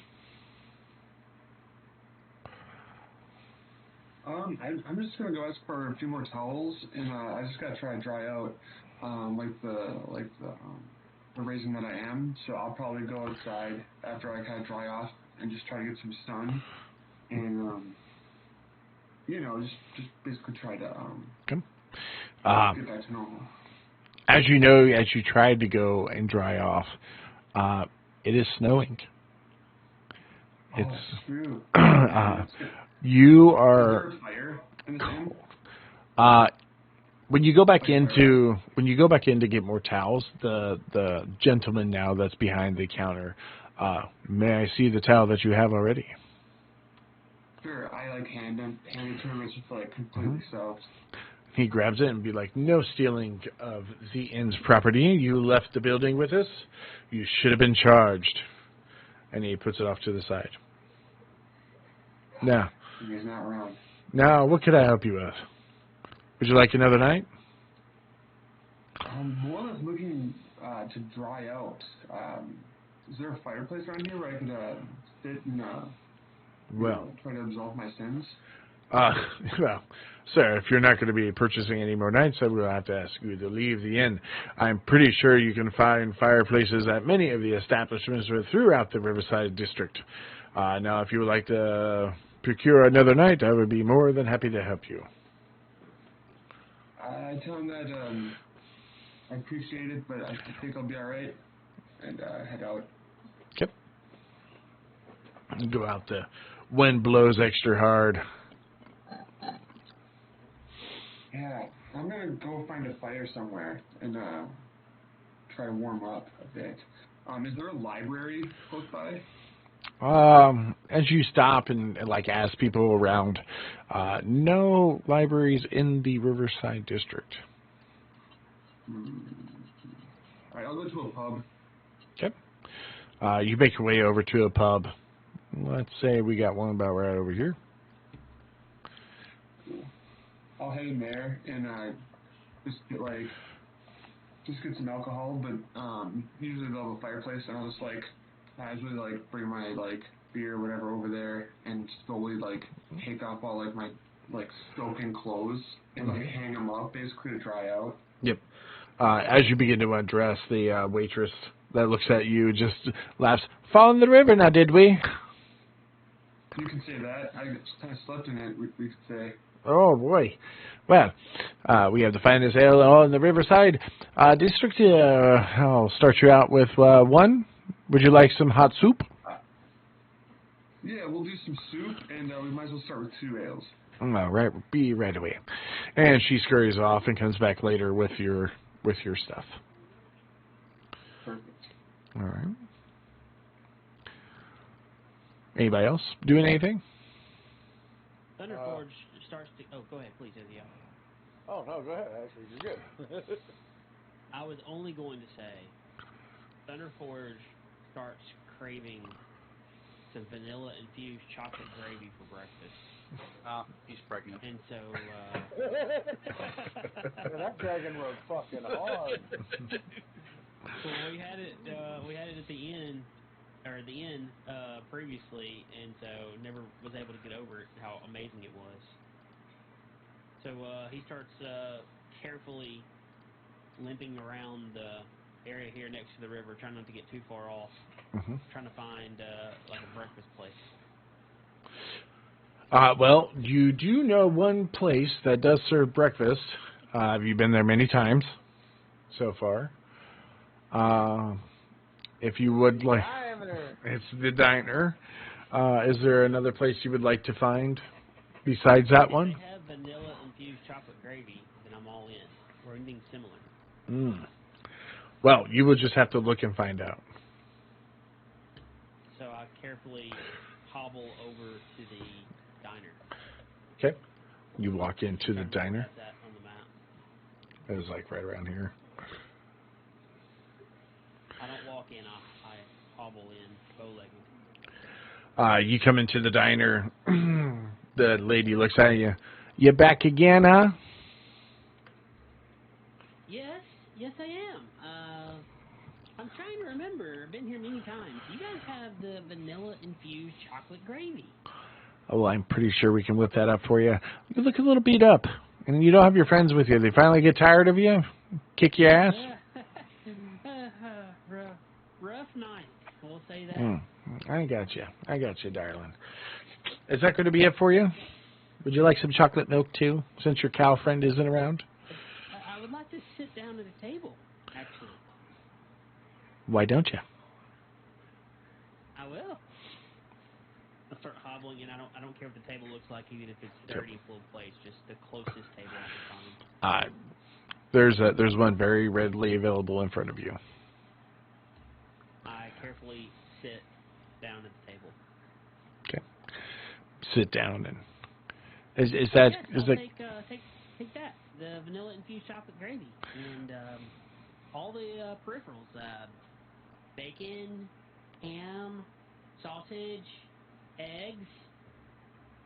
I'm just gonna go ask for a few more towels, and I just gotta try to dry out, like the the raisin that I am. So I'll probably go outside after I kind of dry off and just try to get some sun, and just basically try to Okay. get back to normal. As you know, as you tried to go and dry off, it is snowing. It's true. you Is are. there a fire in this inn? When you go back in to get more towels, the gentleman now that's behind the counter, may I see the towel that you have already? Sure, I hand it to him. It's just completely soaked. He grabs it and be like, "No stealing of the inn's property. You left the building with us. You should have been charged." And he puts it off to the side. He's not around. Now, what could I help you with? Would you like another night? More or less looking to dry out. Is there a fireplace around here where I could sit and try to absolve my sins? Well, sir, if you're not going to be purchasing any more nights, I will have to ask you to leave the inn. I'm pretty sure you can find fireplaces at many of the establishments throughout the Riverside district. Now, if you would like to procure another night, I would be more than happy to help you. I tell him that I appreciate it, but I think I'll be all right, and head out. Yep. Go out. The wind blows extra hard. Yeah, I'm gonna go find a fire somewhere and try to warm up a bit. Is there a library close by? As you stop and ask people around, no libraries in the Riverside district. Alright, I'll go to a pub. Okay. You make your way over to a pub. Let's say we got one about right over here. I'll head in there and just get some alcohol, but usually they'll have a fireplace, and I'll just casually bring my beer or whatever over there and slowly take off all my soaking clothes and hang them up basically to dry out. Yep. As you begin to undress, the waitress that looks at you just laughs. "Fall in the river now, did we?" You can say that. I just kind of slept in it, we could say. Oh, boy. Well, we have the finest ale in the Riverside district. I'll start you out with one. Would you like some hot soup? Yeah, we'll do some soup, and we might as well start with 2 ales. All right, be right away. And she scurries off and comes back later with your stuff. Perfect. All right. Anybody else doing anything? Thunderforge starts to... Oh, go ahead, please, Izzy. Oh, no, go ahead. Actually, you're good. I was only going to say, Thunderforge starts craving some vanilla-infused chocolate gravy for breakfast. He's pregnant. And so, That dragon rode fucking hard. so we had it at the inn, previously, and so never was able to get over it, how amazing it was. So he starts carefully limping around the area here next to the river, trying not to get too far off, trying to find a breakfast place. Well, you do know one place that does serve breakfast. Have you been there many times so far? If you would like, it's the diner. Is there another place you would like to find besides that one? If they have vanilla-infused chocolate gravy, then I'm all in, or anything similar. Well, you will just have to look and find out. So I carefully hobble over to the diner. Okay. You walk into the diner. That's that on the map. It was right around here. I don't walk in, I hobble in, bow-legged. You come into the diner. The lady looks at you. You back again, huh? Yes, I am. I'm trying to remember. I've been here many times. You guys have the vanilla-infused chocolate gravy. Oh, I'm pretty sure we can whip that up for you. You look a little beat up, and you don't have your friends with you. They finally get tired of you, kick your ass. I got you, darling. Is that going to be it for you? Would you like some chocolate milk too, since your cow friend isn't around? I would like to sit down at a table, actually. Why don't you? I will. I'll start hobbling, and I don't care what the table looks like, even if it's dirty, full of plates. Just the closest table I can find. There's one very readily available in front of you. I carefully sit down at the table. Okay. Sit down and is that Yes, is I'll that take that, the vanilla infused chocolate gravy, and all the peripherals, bacon, ham, sausage, eggs.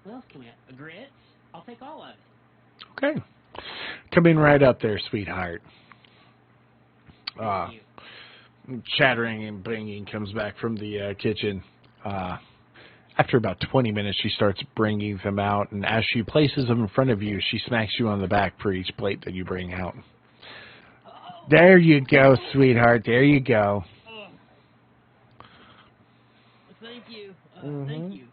What else can we have? Grits. I'll take all of it. okay? Coming right up there, sweetheart. Thank you. Chattering and banging comes back from the kitchen. After about 20 minutes, she starts bringing them out, and as she places them in front of you, she smacks you on the back for each plate that you bring out. There you go, sweetheart. There you go. Thank you. Thank you.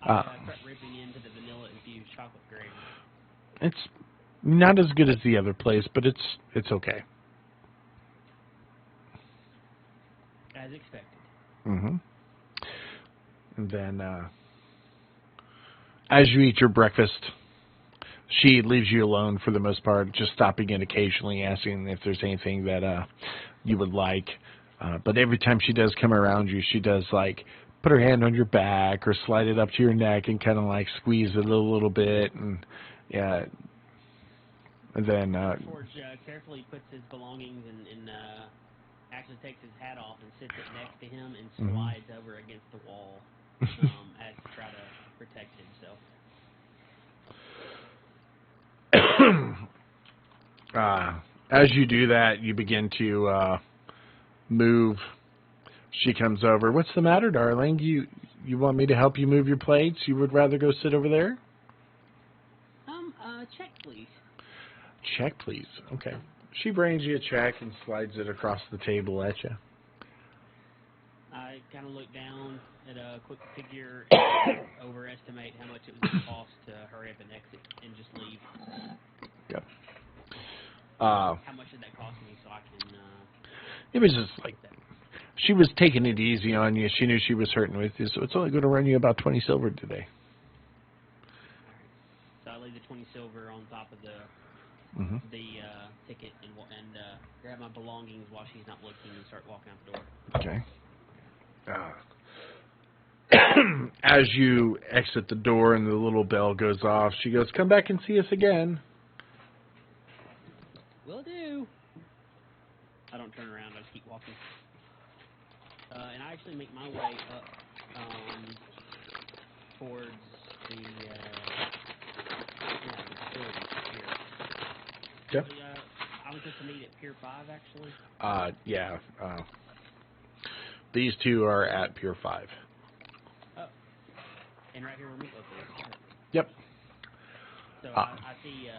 I start ripping into the vanilla infused chocolate gravy. It's not as good as the other place, but it's okay. As expected. And then, as you eat your breakfast, she leaves you alone for the most part, just stopping in occasionally, asking if there's anything that you would like. But every time she does come around you, she does like put her hand on your back or slide it up to your neck and kind of like squeeze it a little bit, and yeah. And then George carefully puts his belongings and actually takes his hat off and sits it next to him and slides over against the wall as to try to protect himself. As you do that, you begin to move. She comes over. What's the matter, darling? You want me to help you move your plates? You would rather go sit over there? Check, please. Check, please. Okay. She brings you a check and slides it across the table at you. I kind of look down at a quick figure and overestimate how much it was going to cost to hurry up and exit and just leave. Yep. How much did that cost me so I can... It was just like that. She was taking it easy on you. She knew she was hurting with you, so it's only going to run you about 20 silver today. So I leave the 20 silver on top of the ticket and grab my belongings while she's not looking and start walking out the door. Okay. As you exit the door and the little bell goes off, she goes, "Come back and see us again." Will do. I don't turn around. I just keep walking. And I actually make my way up towards the pier. Yep. I was just to meet at Pier 5, actually. Yeah. These two are at Pier 5. Oh. And right here where Meatloaf is. Yep. So I see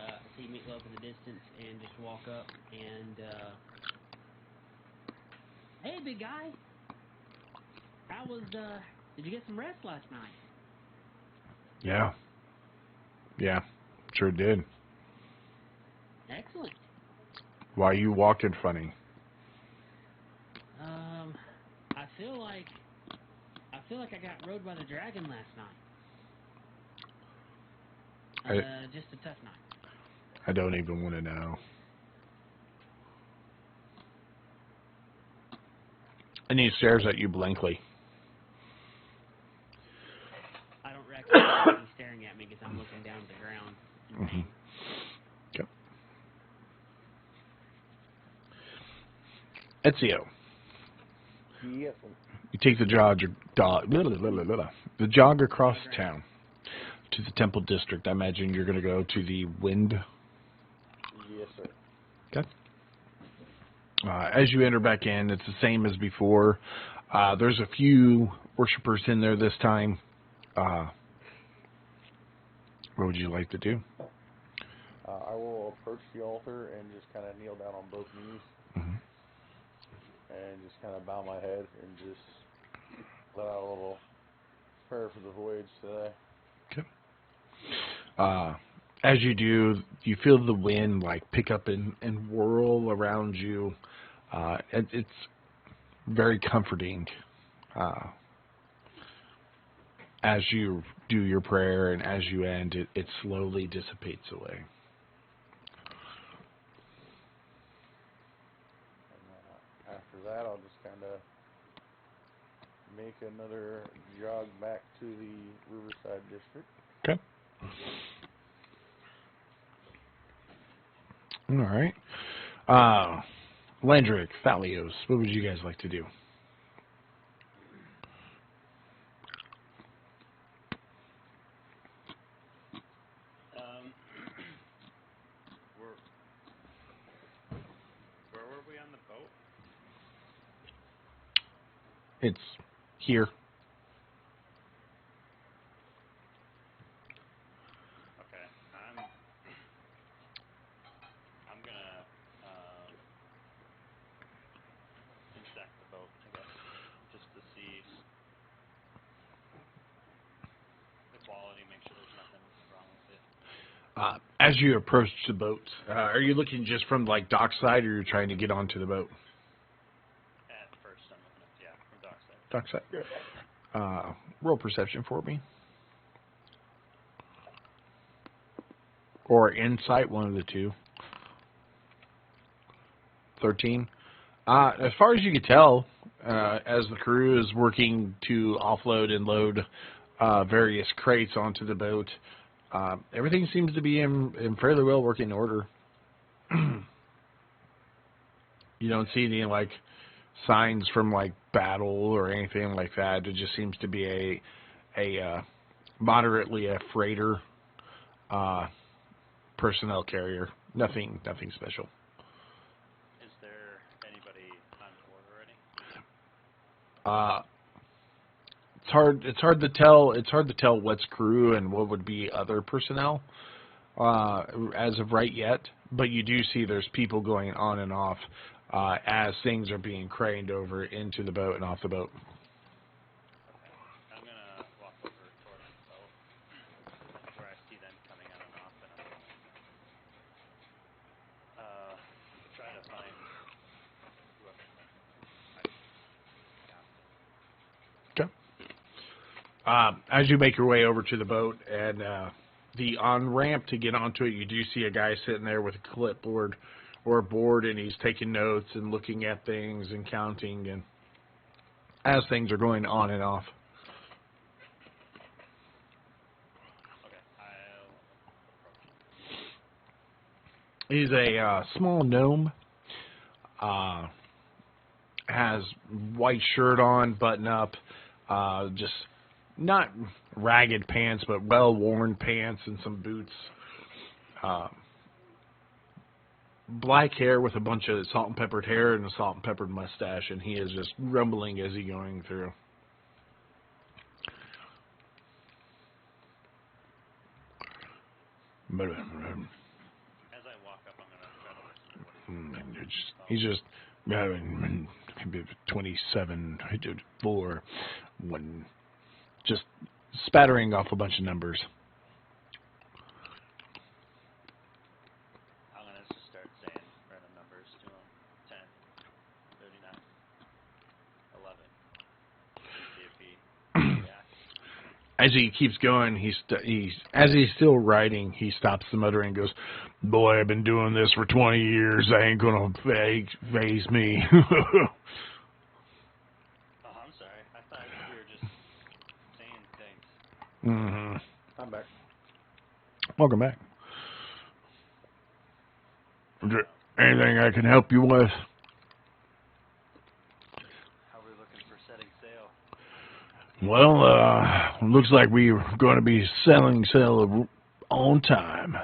Meatloaf in the distance and just walk up and, hey, big guy. How was, did you get some rest last night? Yeah. Yeah. Sure did. Excellent. Why are you walking funny? I feel like I got rode by the dragon last night. Just a tough night. I don't even want to know. And he stares at you blankly. I don't recognize he's staring at me because I'm looking down at the ground. Mm-hmm. Yep. Ezio. Yes. You take the jog across town to the Temple District. I imagine you're going to go to the Wind. Yes, sir. Okay. As you enter back in, it's the same as before. There's a few worshipers in there this time. What would you like to do? I will approach the altar and just kind of kneel down on both knees. and just kind of bow my head and just let out a little prayer for the voyage today. Okay. As you do, you feel the wind like pick up and whirl around you. It's very comforting as you do your prayer, and as you end, it slowly dissipates away. And after that, I'll just kind of make another jog back to the Riverside District. Okay. All right. Landrick, Thalios, what would you guys like to do? Where were we on the boat? It's here. Okay, I'm gonna inspect the boat, I guess, just to see the quality, make sure there's nothing wrong with it. As you approach the boat, are you looking just from like dockside, or you're trying to get onto the boat? At first, I'm looking at, from dockside. Dockside. Roll perception for me. Or insight, one of the two. 13. As far as you can tell, as the crew is working to offload and load various crates onto the boat, everything seems to be in fairly well working order. You don't see any like signs from like battle or anything like that. It just seems to be a moderately a freighter personnel carrier. Nothing special. Is there anybody on board already? It's hard to tell. It's hard to tell what's crew and what would be other personnel as of right yet. But you do see there's people going on and off as things are being craned over into the boat and off the boat. Okay. I'm gonna walk over towards the boat where I see them coming on and off, and I'm gonna try to find whoever I got. Okay. As you make your way over to the boat and the on-ramp to get onto it, you do see a guy sitting there with a clipboard or a board, and he's taking notes and looking at things and counting, and as things are going on and off. Okay, I'll approach him. He's a small gnome. Has white shirt on, button up, just not ragged pants, but well-worn pants and some boots. Black hair with a bunch of salt and peppered hair and a salt and peppered mustache, and he is just rumbling as he's going through. As I walk up, I'm gonna try to listen to what He's just 27, 4, 1, just spattering off a bunch of numbers. I'm gonna just start saying random numbers to him. 10, 39, 11. See if he reacts. As he keeps going, as he's still writing, he stops the motor and goes, "Boy, I've been doing this for 20 years. I ain't gonna phase me." Oh, I'm sorry. I thought we were just saying things. Mm-hmm. I'm back. Welcome back. Is there anything I can help you with? How are we looking for setting sail? Well, looks like we're going to be selling sail on time. When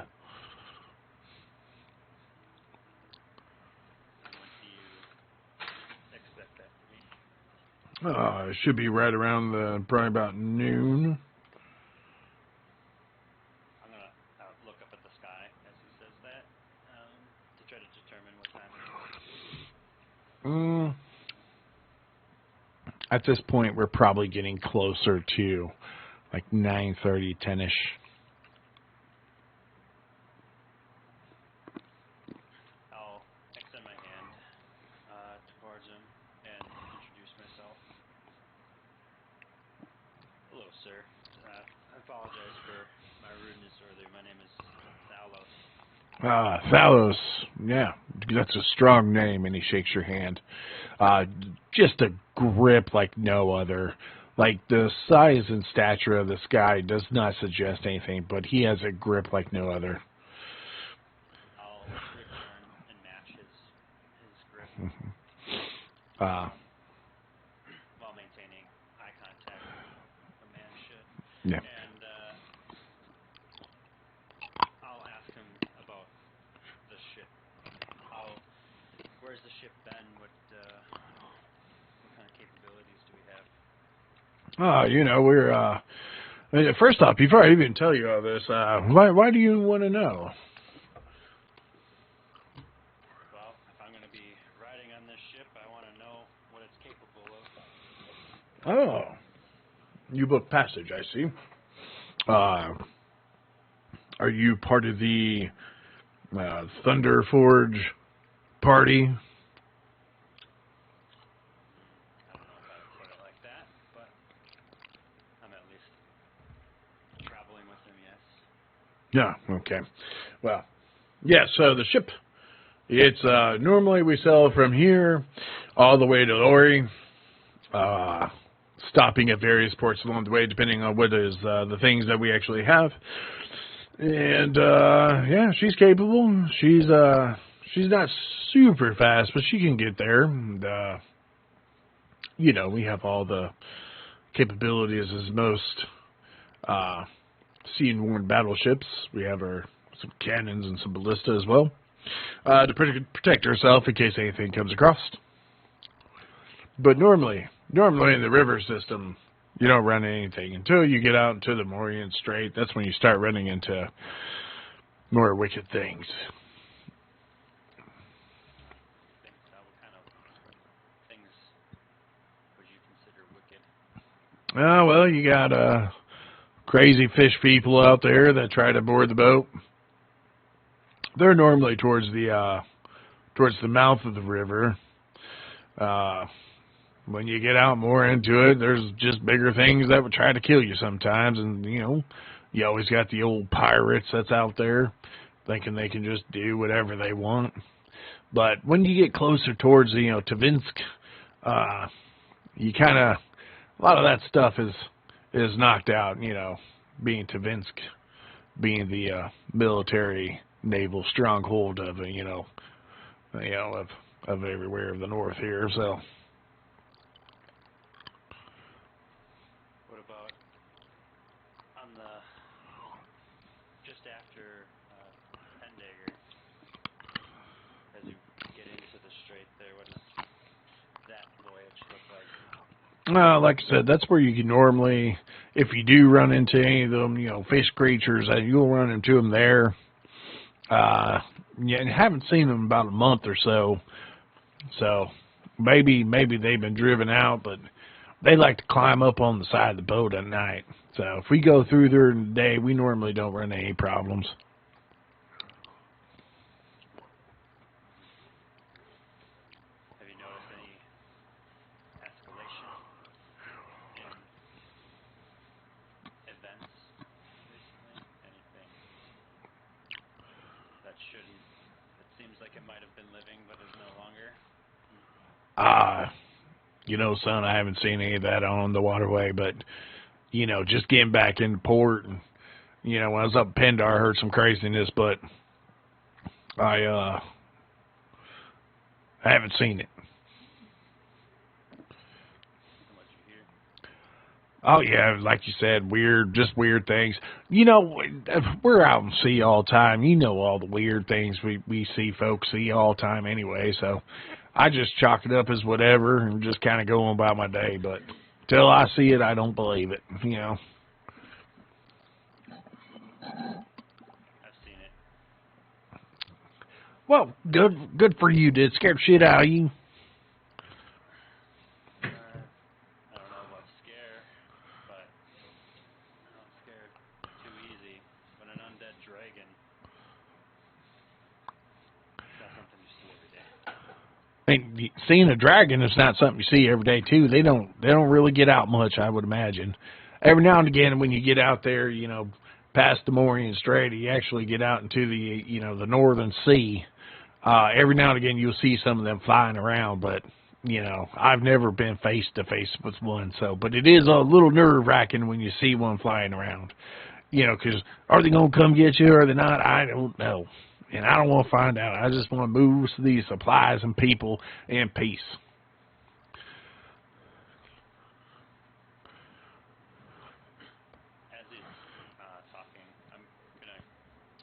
do you expect that to be? It should be right around probably about noon. I'm gonna look up at the sky as he says that to try to determine what time it is. at this point, we're probably getting closer to like 9:30, 10-ish. I'll extend my hand towards him and introduce myself. Hello, sir. I apologize for my rudeness earlier. My name is Thalos. Thalos, yeah, that's a strong name, and he shakes your hand. Just a grip like no other. Like, the size and stature of this guy does not suggest anything, but he has a grip like no other. I'll return and match his grip Uh, while maintaining eye contact. A man should. yeah. And I'll ask him about the ship. Where's the ship been? What kind of capabilities do we have? We're, first off, before I even tell you all this, why do you want to know? Well, if I'm going to be riding on this ship, I want to know what it's capable of. Oh, you booked passage, I see. Are you part of the Thunder Forge party? I don't know if I would put it like that, but I'm at least traveling with him, yes. Yeah, okay. Well, yeah, so the ship, it's normally we sail from here all the way to Lori, stopping at various ports along the way depending on what is the things that we actually have. And yeah, she's capable. She's not super fast, but she can get there. And we have all the capabilities as most sea and worn battleships. We have some cannons and some ballista as well to protect herself in case anything comes across. But normally in the river system, you don't run anything until you get out into the Morian Strait. That's when you start running into more wicked things. What kind of things would you consider wicked? Well, you got crazy fish people out there that try to board the boat. They're normally towards the mouth of the river. When you get out more into it, there's just bigger things that would try to kill you sometimes, and you always got the old pirates that's out there thinking they can just do whatever they want. But when you get closer towards Tvinsk, you kind of, a lot of that stuff is knocked out. Being Tvinsk, being the military naval stronghold of of everywhere of the north here. So. What about on the just after Pendagger, as you get into the strait there? What does that voyage look like? Like I said, that's where you can normally, if you do run into any of them, fish creatures, you'll run into them there. Yeah, and haven't seen them in about a month or so. So maybe they've been driven out, but they like to climb up on the side of the boat at night. So if we go through there in the day, we normally don't run any problems. Have you noticed any escalation in events recently? Anything that shouldn't? It seems like it might have been living, but is no longer. Son, I haven't seen any of that on the waterway, but, just getting back into port and, when I was up in Pendar, I heard some craziness, but I haven't seen it. What you hear? Oh, yeah, like you said, weird things. We're out in sea all the time. All the weird things we see folks see all the time anyway, so I just chalk it up as whatever and just kind of go on about my day. But till I see it, I don't believe it, I've seen it. Well, good for you. Did it scare the shit out of you? mean, seeing a dragon is not something you see every day too. They don't really get out much, I would imagine. Every now and again, when you get out there, you know, past the Morean Strait, you actually get out into the, you know, the northern sea. Every now and again, you'll see some of them flying around, but you know, I've never been face to face with one. So, but it is a little nerve wracking when you see one flying around. You know, because are they gonna come get you or are they not? I don't know. And I don't want to find out. I just want to move these supplies and people in peace. As he's talking, I'm going to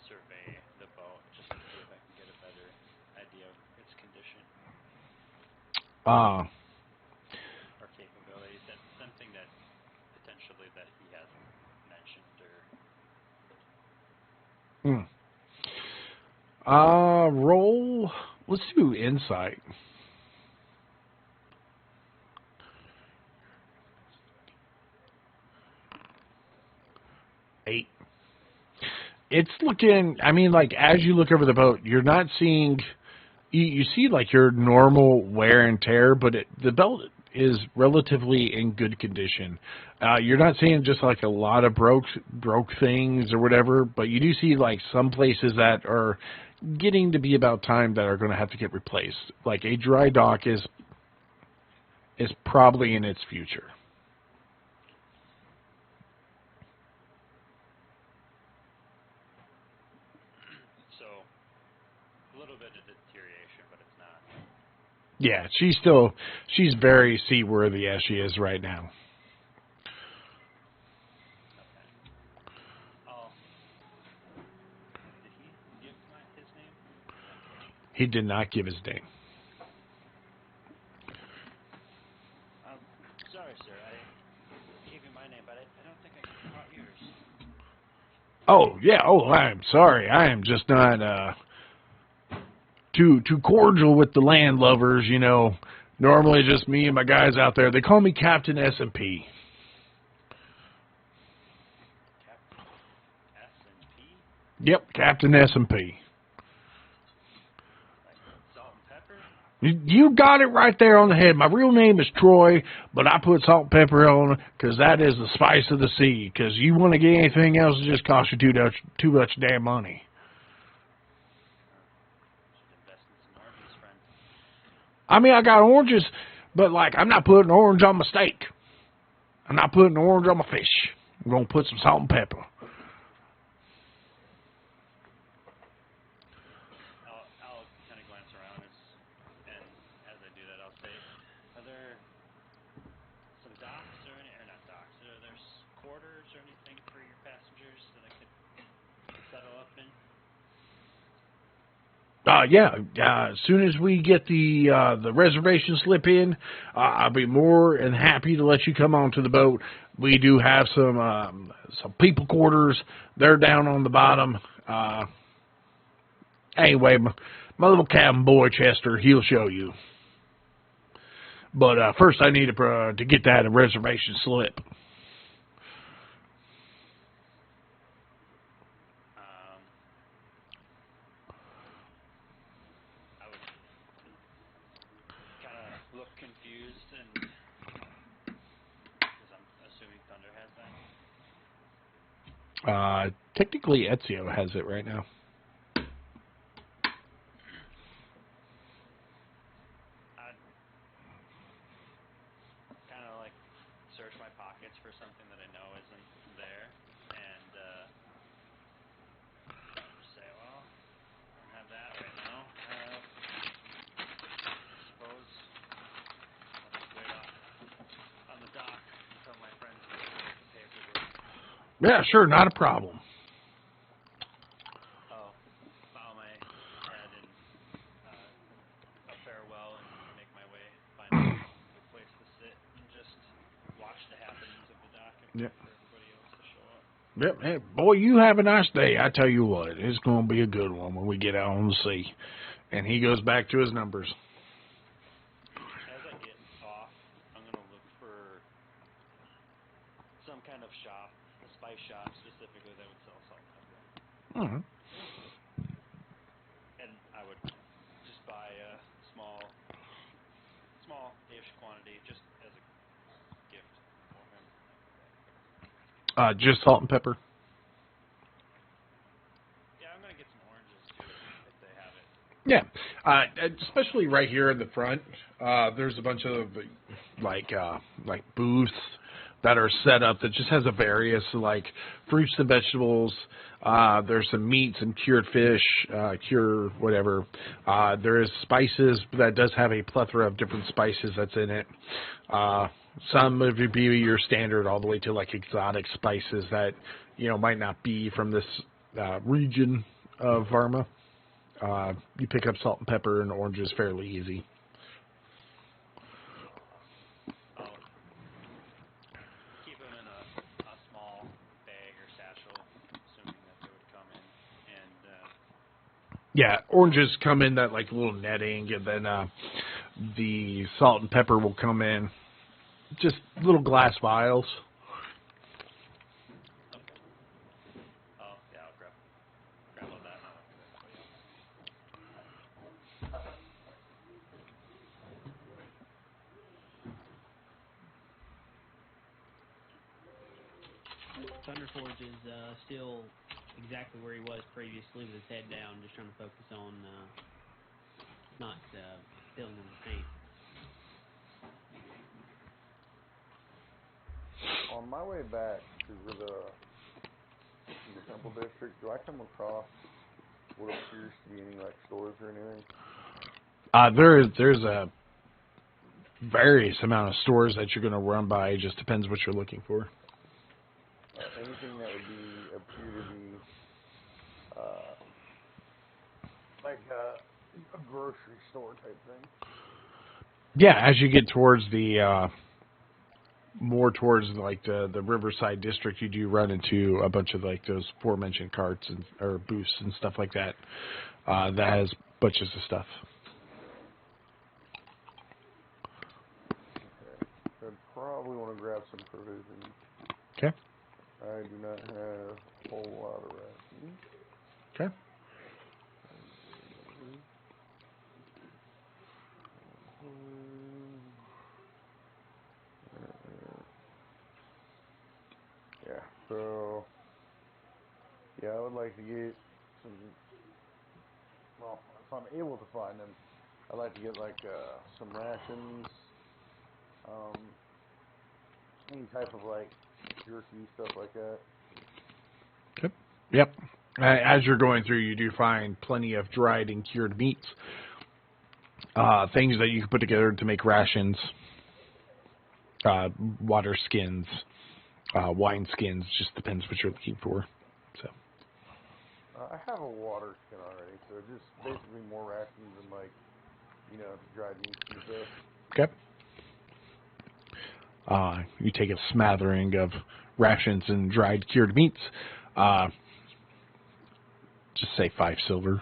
survey the boat just to see if I can get a better idea of its condition or capabilities. That's something that potentially that he hasn't mentioned or... Roll. Let's do insight. 8. It's looking, I mean, like, as you look over the boat, you're not seeing, you see, like, your normal wear and tear, but the boat is relatively in good condition. You're not seeing just, like, a lot of broke things or whatever, but you do see, like, some places that are getting to be about time that are going to have to get replaced. Like, a dry dock is probably in its future. So, a little bit of deterioration, but it's not. Yeah, she's very seaworthy as she is right now. Did he give his name? He did not give his name. Sorry, sir. I gave you my name, but I don't think I caught yours. Oh, yeah. Oh, I'm sorry. I am just not too cordial with the land lovers, you know. Normally just me and my guys out there. They call me Captain S&P. Captain S&P? Yep, Captain S&P. Like salt and pepper? You got it right there on the head. My real name is Troy, but I put salt and pepper on it because that is the spice of the sea. Because you want to get anything else, it just costs you too much damn money. Should invest in some oranges, friend. I mean, I got oranges, but, like, I'm not putting orange on my steak. I'm not putting orange on my fish. I'm going to put some salt and pepper. I'll kind of glance around and as I do that, I'll say, are there some docks or not docks, are there quarters or anything for your passengers that I could settle up in? Yeah. As soon as we get the reservation slip in, I'll be more than happy to let you come onto the boat. We do have some people quarters. They're down on the bottom. Anyway, my little cabin boy Chester, he'll show you. But first, I need to get that reservation slip. I would kind of look confused, and because I'm assuming Thunder has that. Technically, Ezio has it right now. I'd kind of like search my pockets for something that I know isn't there, and say, well, I don't have that right now. I suppose I'll just wait on the dock until my friends get the paperwork. Yeah, sure, not a problem. I'll bow my head and a farewell and make my way, find a good place to sit and just watch the happenings of the dock and wait for everybody else to show up. Yep. Hey, boy, you have a nice day. I tell you what, it's going to be a good one when we get out on the sea. And he goes back to his numbers. As I get off, I'm going to look for some kind of shop, a spice shop specifically that would sell salt and pepper. Mm-hmm. And I would just buy a small small-ish quantity, just as a gift for him. Just salt and pepper. Yeah, I'm gonna get some oranges too, if they have it. Yeah, especially right here in the front. There's a bunch of like booths that are set up that just has a various like fruits and vegetables. There's some meats and cured fish, cured whatever. There is spices that does have a plethora of different spices that's in it. Some would be your standard all the way to like exotic spices that might not be from this region of Varma. You pick up salt and pepper and oranges fairly easy. Keep them in a small bag or satchel, assuming that they would come in. And Yeah, oranges come in that like little netting, and then the salt and pepper will come in just little glass vials. oh yeah, I'll grab all that. And I'll look at everybody else. Thunder Forge is still exactly where he was previously with his head down, just trying to focus on not filling in the paint. On my way back to the Temple District, do I come across what appears to be any like stores or anything? There's a various amount of stores that you're going to run by. It just depends what you're looking for. Anything that would appear to be like a grocery store type thing. Yeah, as you get towards the more towards like the Riverside district, you do run into a bunch of like those aforementioned carts or booths and stuff like that. That has bunches of stuff. Okay. I'd probably want to grab some provisions. Okay. I do not have a whole lot of rations. Okay. Yeah, so I would like to get some. Well, if I'm able to find them, I'd like to get like some rations, any type of like jerky stuff like that. Okay. Yep. As you're going through, you do find plenty of dried and cured meats, things that you can put together to make rations, water skins, wine skins. Just depends what you're looking for. So. I have a water skin already, so just basically more rations and like, dried meats and stuff. Okay. You take a smattering of rations and dried cured meats. Just say 5 silver.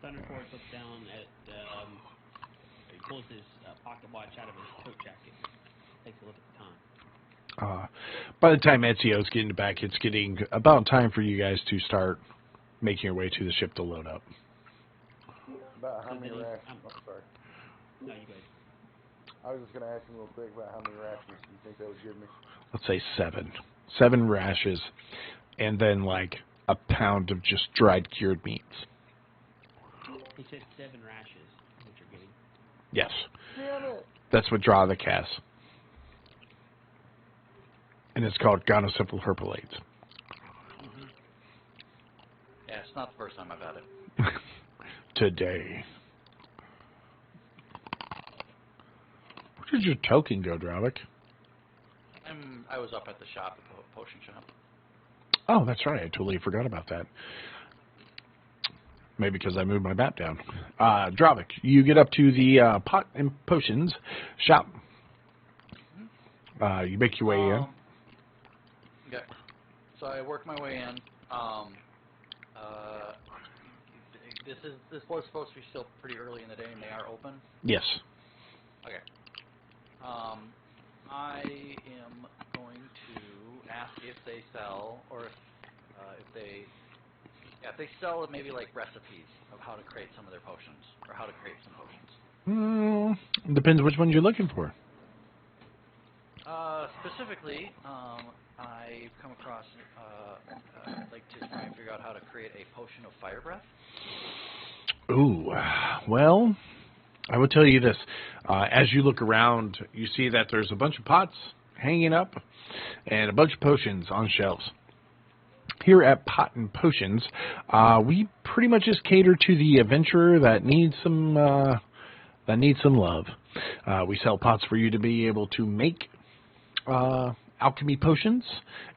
Thunder Forge looks down at, he pulls his pocket watch out of his coat jacket, takes a look at the time. By the time Ezio's getting back, it's getting about time for you guys to start making your way to the ship to load up. About how many rations? Oh, sorry. No, you go ahead. I was just going to ask you real quick about how many rations do you think that would give me? Let's say 7. 7 rashes, and then like a pound of just dried cured meats. He said 7 rashes is what you're getting. Yes. Damn it! That's what Dravik has. And it's called Gonosyphil herpalates. Yeah, it's not the first time I've had it. Today. Where did your token go, Dravik? I was up at the shop, at the potion shop. Oh, that's right. I totally forgot about that. Maybe because I moved my map down. Dravik, you get up to the pot and potions shop. You make your way in. Okay. So I work my way in. This was supposed to be still pretty early in the day, and they are open. Yes. Okay. I am going to ask if they sell, or if they sell maybe like recipes of how to create some of their potions, or how to create some potions. Depends which ones you're looking for. Specifically, I've come across, like to try and figure out how to create a potion of fire breath. Ooh, well, I will tell you this. As you look around, you see that there's a bunch of pots hanging up and a bunch of potions on shelves. Here at Pot and Potions, we pretty much just cater to the adventurer that needs some love. We sell pots for you to be able to make alchemy potions,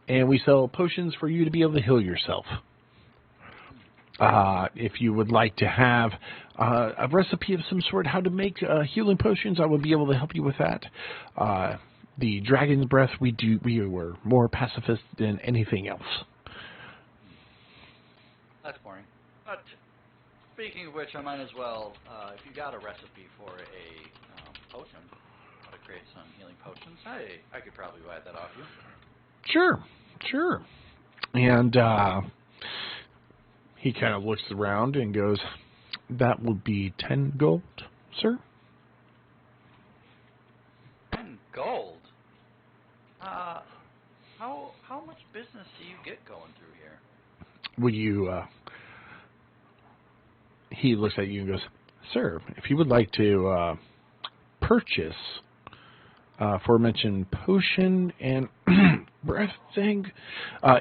and we sell potions for you to be able to heal yourself. If you would like to have a recipe of some sort how to make healing potions, I would be able to help you with that. The Dragon's Breath, we were more pacifist than anything else. That's boring. But speaking of which, I might as well, if you got a recipe for a potion, how to create some healing potions, I could probably buy that off you. Sure. And he kind of looks around and goes, that would be 10 gold, sir. 10 gold? How much business do you get going through here? Will you, he looks at you and goes, sir, if you would like to purchase aforementioned potion and breath thing,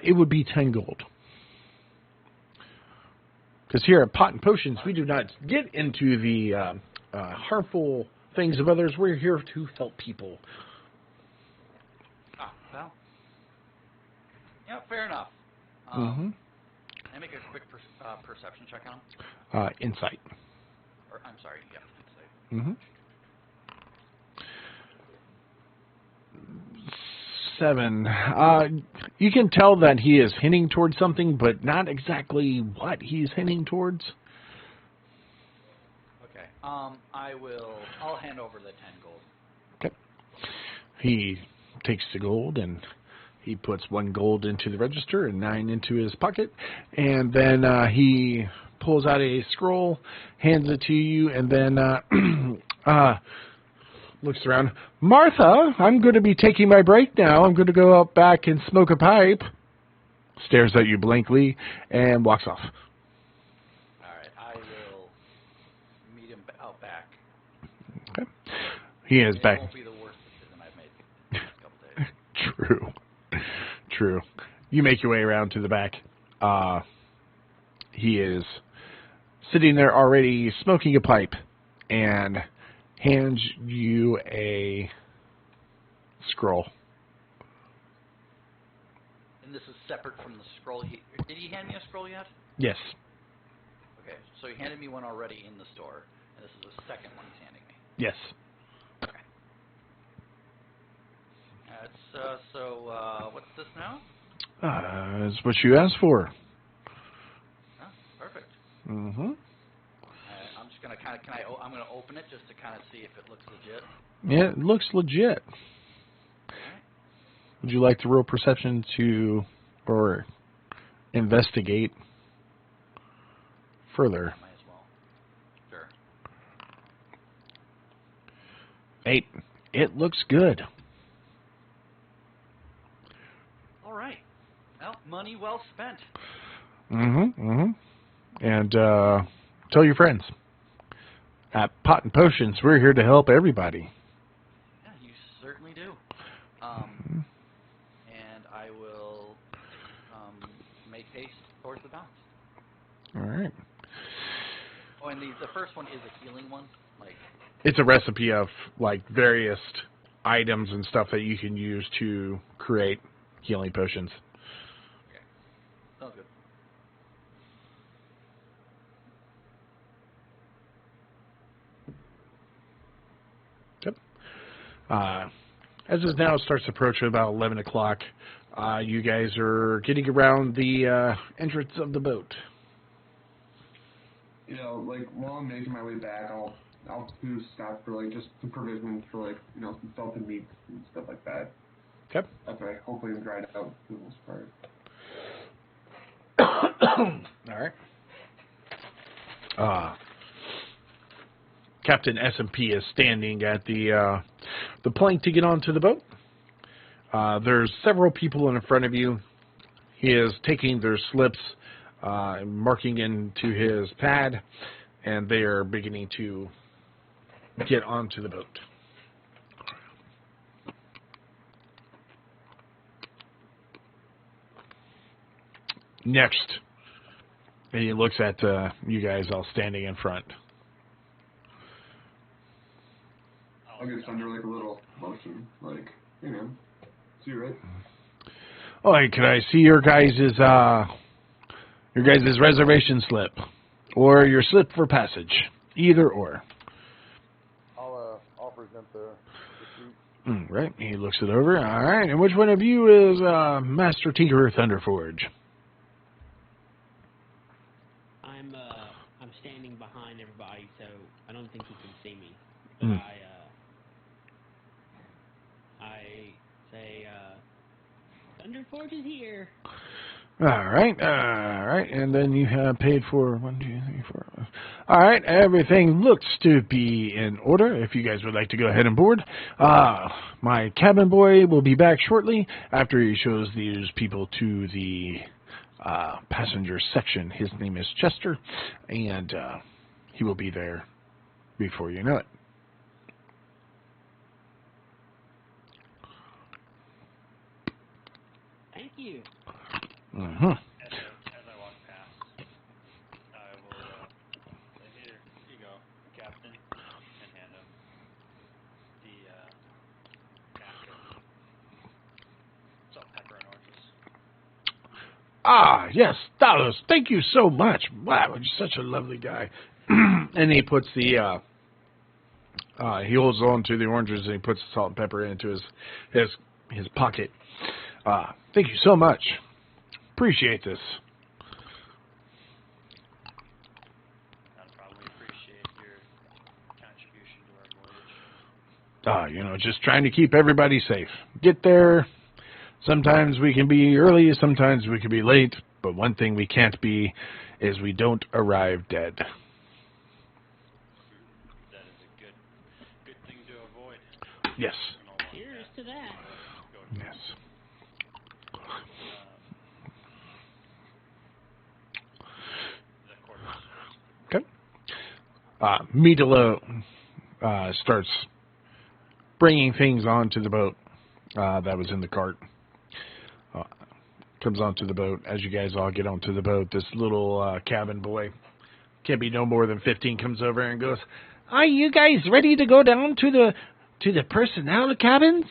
it would be 10 gold. Because here at Pot and Potions, we do not get into the harmful things of others. We're here to help people. Well, yeah, fair enough. Can I make a quick perception check on him? Insight. Or, I'm sorry, yeah, insight. 7. You can tell that he is hinting towards something, but not exactly what he's hinting towards. Okay. I'll hand over the 10 gold. Okay. He takes the gold and he puts 1 gold into the register and 9 into his pocket, and then he pulls out a scroll, hands it to you, and then looks around. Martha, I'm going to be taking my break now. I'm going to go out back and smoke a pipe. Stares at you blankly and walks off. All right, I will meet him out back. Okay. He is back. It won't be the worst decision I've made the last couple days. True. You make your way around to the back. He is sitting there already smoking a pipe and hands you a scroll. And this is separate from the scroll. Did he hand me a scroll yet? Yes. Okay, so he handed me one already in the store, and this is the second one he's handing me. Yes. Okay. What's this now? That's what you asked for. Oh, perfect. Mm-hmm. I'm just gonna I'm gonna open it just to kind of see if it looks legit. Yeah, it looks legit. Alright. Would you like to roll perception or investigate further? Might as well. Sure. 8. It looks good. All right. Well, money well spent. And tell your friends. At Pot and Potions, we're here to help everybody. Yeah, you certainly do. And I will make haste towards the bounce. All right. Oh, and the first one is a healing one? Like, It's a recipe of like various items and stuff that you can use to create healing potions. okay. Sounds good. Yep. As it now starts to approach about 11 o'clock, you guys are getting around the entrance of the boat. you know, like while I'm making my way back, I'll do stop for like just some provisions for like, you know, some salted meats and stuff like that. Okay. After I hopefully am dried out for the most part. All right. Captain S&P is standing at the plank to get onto the boat. There's several people in front of you. He is taking their slips, marking into his pad, and they are beginning to get onto the boat. Next, and he looks at you guys all standing in front. I'll get under like a little motion, like, you know, see you right. All right, could I see your guys' reservation slip, or your slip for passage, either or? I'll present the receipt. Right, he looks it over. All right, and which one of you is Master Tinkerer Thunderforge? I'm standing behind everybody, so I don't think he can see me. But I say, Thunderforge is here. All right, and then you have paid for 1, 2, 3, 4. All right, everything looks to be in order. If you guys would like to go ahead and board, my cabin boy will be back shortly after he shows these people to the passenger section. His name is Chester, and he will be there before you know it. Thank you. Mm-hmm. As I walk past, I will say, here you go, Captain, and hand him the packet of salt, pepper, and oranges. Yes, Talos, thank you so much. Wow, you're such a lovely guy. And he puts the, he holds on to the oranges and he puts the salt and pepper into his pocket. Thank you so much. Appreciate this. Not a problem. We appreciate your contribution to our voyage. Just trying to keep everybody safe. Get there. Sometimes we can be early, sometimes we can be late, but one thing we can't be is we don't arrive dead. That is a good thing to avoid. Yes. Cheers to that. Yes. Okay. Midolo starts bringing things onto the boat that was in the cart. Comes onto the boat. As you guys all get onto the boat, this little cabin boy, can't be no more than 15, comes over and goes, "Are you guys ready to go down to the personnel cabins?"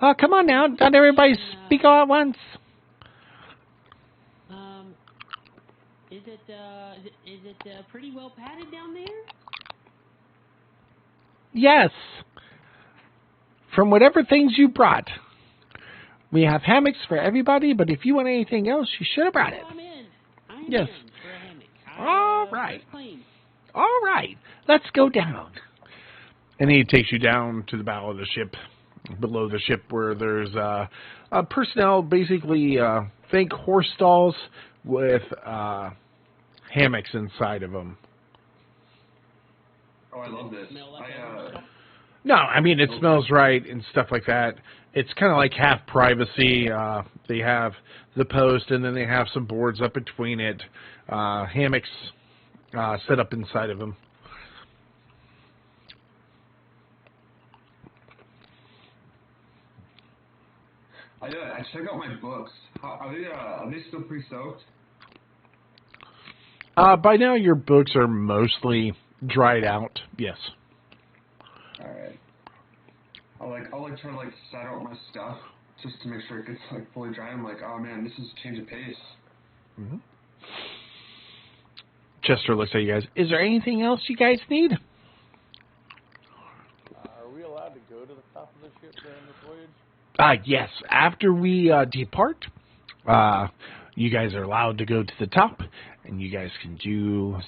Oh, come on now. Not everybody speak all at once. Is it pretty well padded down there? Yes. From whatever things you brought. We have hammocks for everybody, but if you want anything else, you should have brought it. I'm in. Yes. In for a hammock. All right. First claim. All right. Let's go down. And he takes you down to the bow of the ship, below the ship, where there's personnel, basically, think horse stalls with hammocks inside of them. Oh, I love this. Smell like No, I mean, it smells right and stuff like that. It's kind of like half privacy. They have the post, and then they have some boards up between it. Hammocks set up inside of them. I check out my books. Are they still pre-soaked? By now, your books are mostly dried out. Yes. All right. I'll try to set out my stuff just to make sure it gets fully dry. I'm like, oh man, this is a change of pace. Mm-hmm. Chester looks at you guys. Is there anything else you guys need? Are we allowed to go to the top of the ship during this voyage? Yes. After we depart, you guys are allowed to go to the top, and you guys can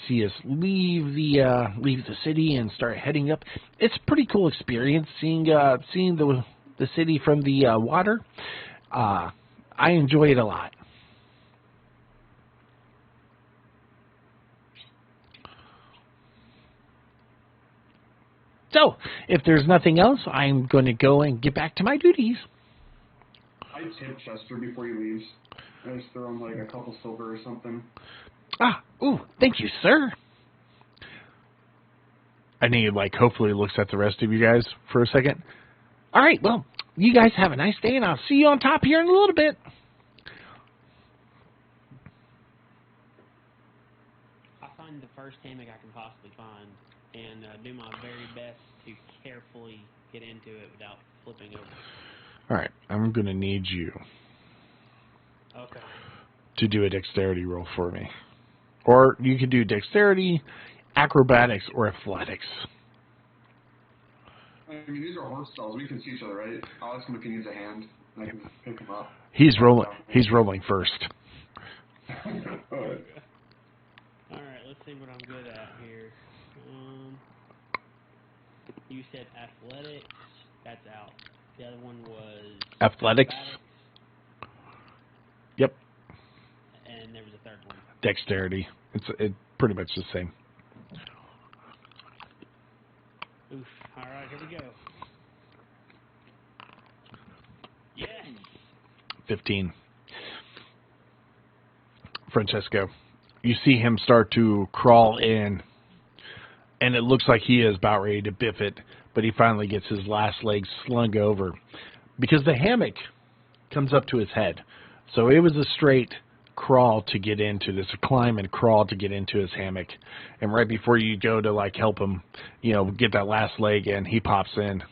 see us leave the city and start heading up. It's a pretty cool experience seeing the city from the water. I enjoy it a lot. So, if there's nothing else, I'm going to go and get back to my duties. I tip Chester before he leaves. I just throw him like a couple silver or something. Thank you, sir. And he hopefully looks at the rest of you guys for a second. All right, well, you guys have a nice day, and I'll see you on top here in a little bit. I find the first hammock I can possibly find and do my very best to carefully get into it without flipping over. All right, I'm going to need you Okay. to do a dexterity roll for me. Or you can do dexterity, acrobatics, or athletics. I mean, these are horse stalls. We can see each other, right? I'll ask him if he needs a hand. I can pick him up. He's rolling first. Alright, let's see what I'm good at here. You said athletics. That's out. The other one was... Athletics. Yep. And there was a third one. Dexterity. It's pretty much the same. Oof. Alright, here we go. Yes! 15. Francesco, you see him start to crawl in, and it looks like he is about ready to biff it, but he finally gets his last leg slung over because the hammock comes up to his head. So it was a straight crawl to get into this, a climb and crawl to get into his hammock. And right before you go to help him, get that last leg in, he pops in.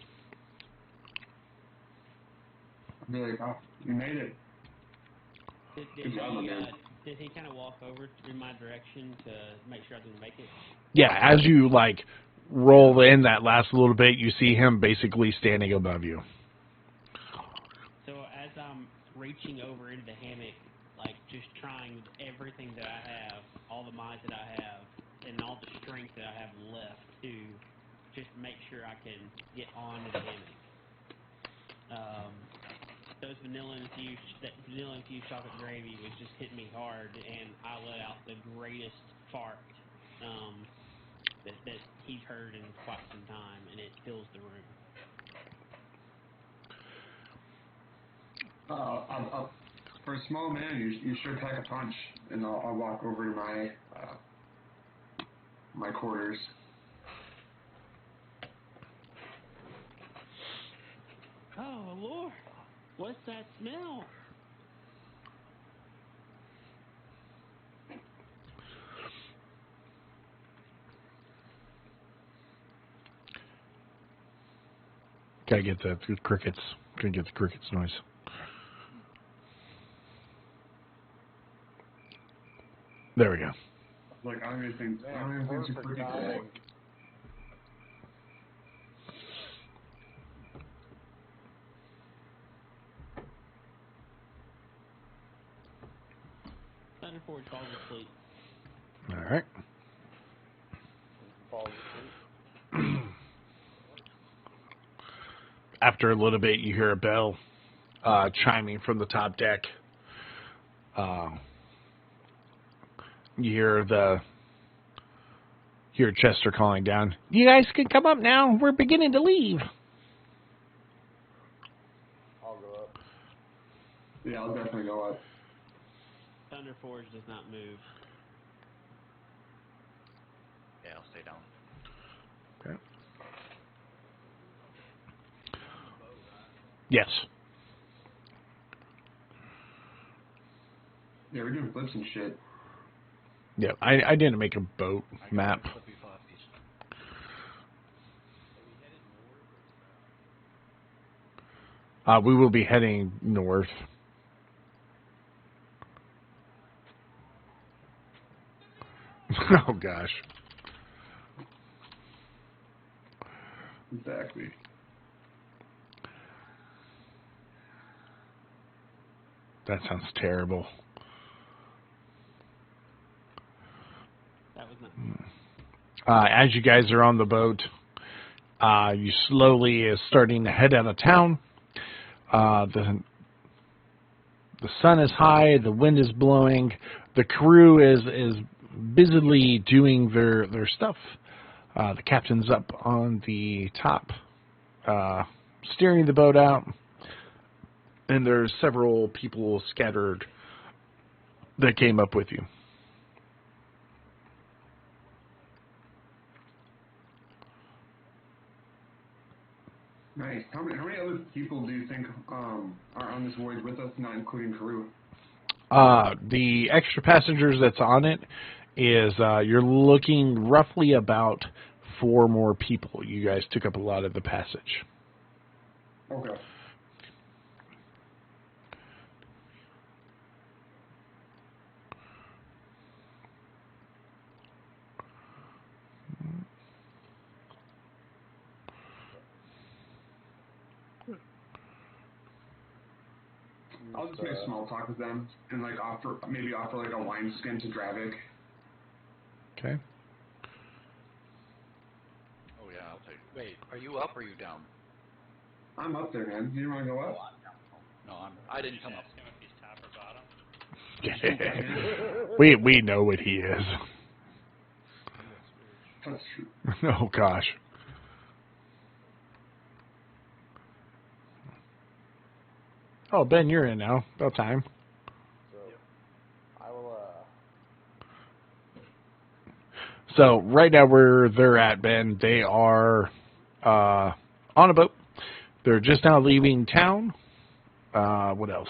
I'll be like, oh, you made it. Did he kind of walk over in my direction to make sure I didn't make it? Yeah, as you roll in that last little bit, you see him basically standing above you. So as I'm reaching over into the hammock, just trying with everything that I have, all the might that I have, and all the strength that I have left to just make sure I can get onto the hammock. Those vanilla infused chocolate gravy was just hitting me hard, and I let out the greatest fart that he's heard in quite some time, and it fills the room. For a small man, you sure pack a punch, and I'll walk over to my quarters. Oh, Lord. What's that smell? Gotta get the crickets. Gotta get the crickets noise. There we go. I don't even think super cricket today. Thunderforge falls asleep. All right. After a little bit, you hear a bell chiming from the top deck. You hear Chester calling down. You guys can come up now. We're beginning to leave. I'll go up. Yeah, I'll definitely go up. Thunderforge does not move. Yeah, I'll stay down. Okay. Yes. Yeah, we're doing flips and shit. Yeah, I didn't make a boat map. We will be heading north. Oh, gosh. Exactly. That sounds terrible. That was not. As you guys are on the boat, you slowly is starting to head out of town. The sun is high, the wind is blowing, the crew is busily doing their stuff. The captain's up on the top, steering the boat out, and there's several people scattered that came up with you. Nice. How many other people do you think are on this voyage with us, not including crew? The extra passengers that's on it is you're looking roughly about 4 more people. You guys took up a lot of the passage. Okay. I'll just make small talk with them and like offer like a wineskin to Dravik. Okay. Oh yeah, I'll take. Wait, are you up or are you down? I'm up there, man. You want to go up? No, I didn't come up. Ask him if he's top or bottom. we know what he is. That's true. Oh gosh. Oh, Ben, you're in now. About time. So, I will, So right now where they're at, Ben, they are on a boat. They're just now leaving town. What else?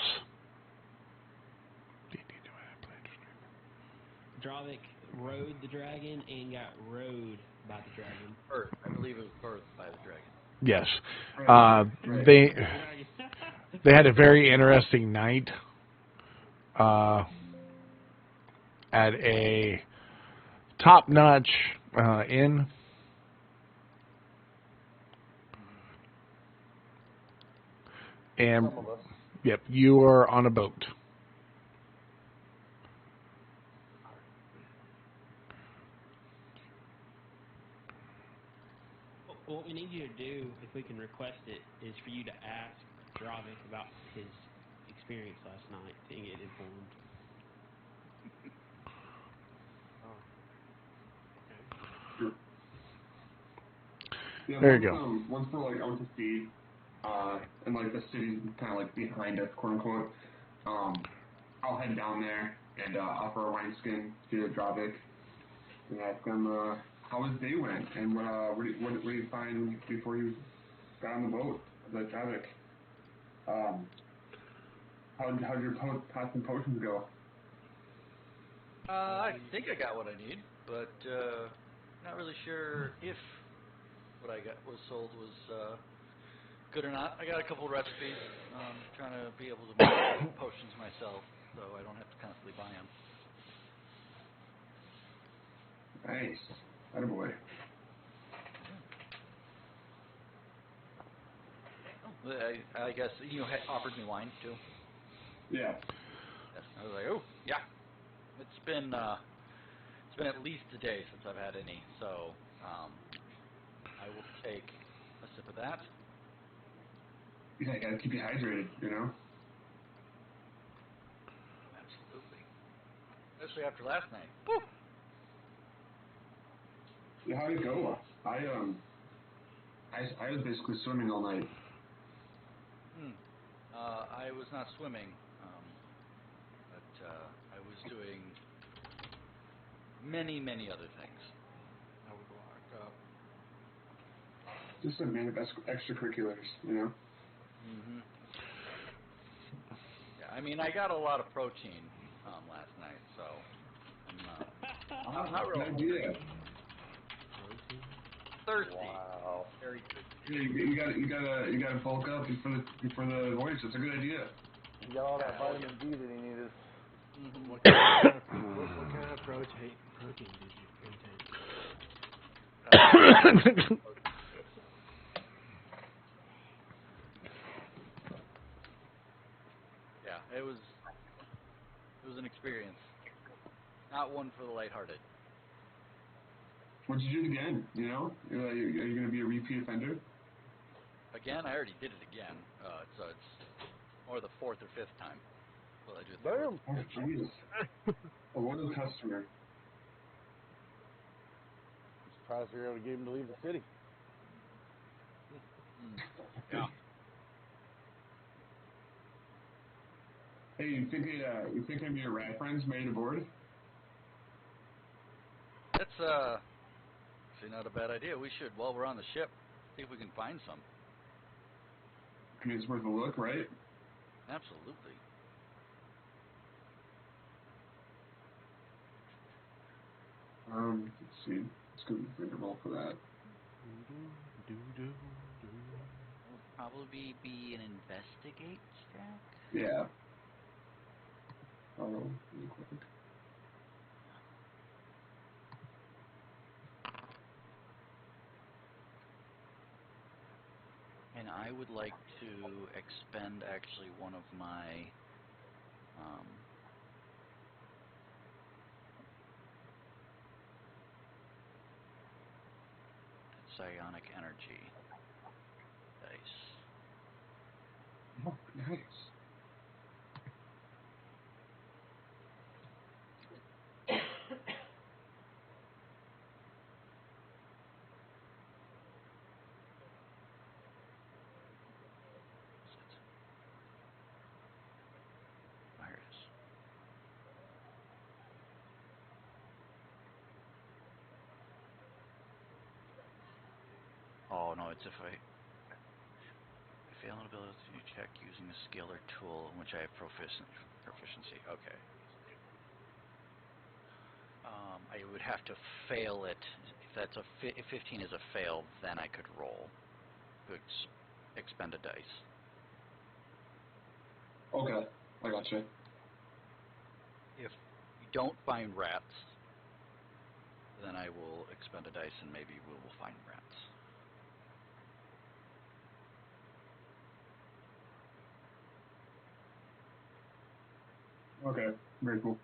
Dravik rode the dragon and got rode by the dragon. Birth. I believe it was birthed by the dragon. Yes. Right. They had a very interesting night at a top-notch inn. And some of us. yep, you are on a boat. What we need you to do, if we can request it, is for you to ask Dravik about his experience last night to get informed. Yeah, There you once, go. Once we're like out to sea, and like the city's kind of like behind us, quote unquote, I'll head down there and offer a wineskin to Dravik and ask him how his day went and what did you find before you got on the boat, the Dravik. How'd your pots and potions go? I think I got what I need, but not really sure if what I got was sold was good or not. I got a couple recipes. Trying to be able to make potions myself, so I don't have to constantly buy them. Nice. Attaboy. I guess you offered me wine too. Yeah. Yes. I was like, oh yeah. It's been at least a day since I've had any, so I will take a sip of that. Yeah, gotta keep you hydrated, you know? Absolutely. Especially after last night. Woo! Yeah, how'd it go? I was basically swimming all night. I was not swimming, but I was doing many, many other things. I would walk up. Just a man of extracurriculars, you know? Mm-hmm. Yeah, I mean, I got a lot of protein last night, so I'm not Good real idea. thirsty. Wow. Very good. You gotta bulk up before the voyage. That's a good idea. He got all that vitamin D that he needed. Mm-hmm. What kind of protein did you intake? Yeah, it was an experience. Not one for the lighthearted. What'd you do again? You know, are you going to be a repeat offender? Again, I already did it again. So it's or the fourth or fifth time. Well, I do it the Damn. fourth. Oh, jeez. A loyal customer. Surprised you're able to get him to leave the city. Yeah. Hey, you think any of your rat friends made it aboard? That's actually not a bad idea. We should, while we're on the ship, see if we can find some. I mean, it's worth a look, right? Absolutely. Let's see. Let's go bring a roll for that. It'll probably be an investigate check. Yeah. Really quick. And I would like to expend actually one of my psionic energy dice. Oh, nice. Where it is. Oh no, it's if I fail an ability to check using a skill or tool in which I have proficiency. Okay. I would have to fail it. If that's if 15 is a fail, then I could roll to expend a dice. Okay, I gotcha. If you don't find rats, then I will expend a dice and maybe we will find rats. Okay, very cool.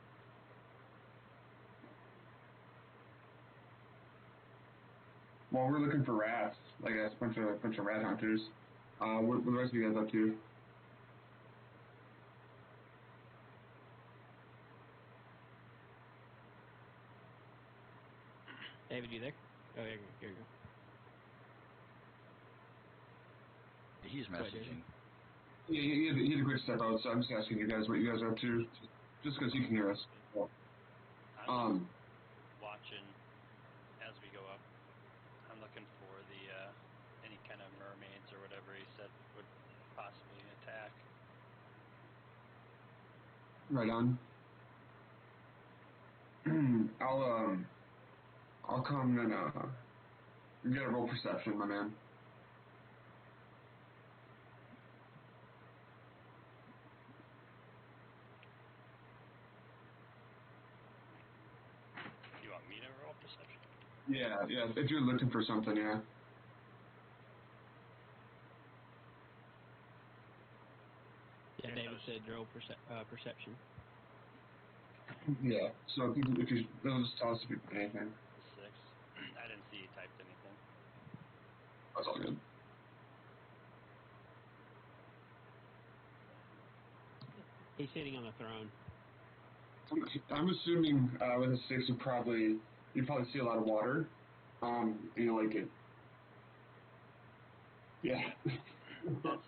While we're looking for rats, I guess, bunch of rat hunters. What the rest of you guys up to? David, you there? Oh, here you go. He's messaging. Yeah, he had a quick step out, so I'm just asking you guys what you guys are up to, just because you can hear us. I'm watching as we go up. I'm looking for the any kind of mermaids or whatever he said would possibly attack. Right on. I'll come and get a roll perception, my man. You want me to roll perception? Yeah, if you're looking for something, yeah. Yeah, David said roll perception. Yeah, so if you they'll just tell us if you anything. 6. I didn't see he typed anything. That's all good. He's sitting on the throne. I'm assuming with a 6 you'd probably see a lot of water. You like it. Yeah. That's what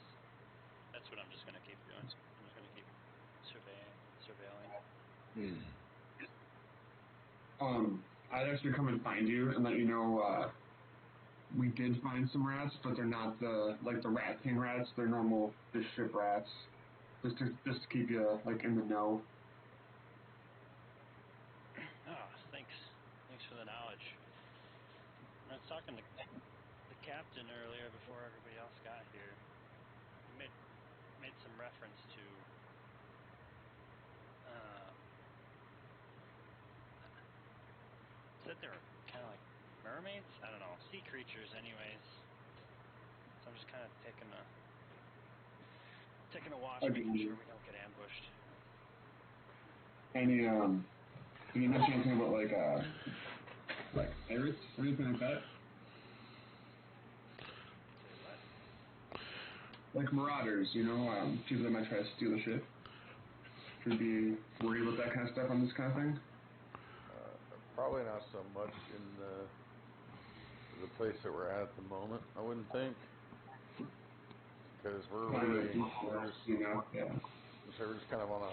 I'm just gonna keep doing. I'm just gonna keep surveilling. I'd actually come and find you and let you know we did find some rats, but they're not the Rat King rats. They're normal fish ship rats. Just to keep you in the know. Oh, thanks for the knowledge. I was talking to the captain earlier before everybody else got here. He made some reference to said they were kind of like mermaids. I don't know, sea creatures, anyways. So I'm just kind of taking a watch, making sure we don't get ambushed. Any did you mention anything about like iris pirates, anything like that? Like marauders, you know, people that might try to steal the ship. Should be worried about that kind of stuff on this kind of thing. Probably not so much in the place that we're at the moment. I wouldn't think, because we're just kind of on a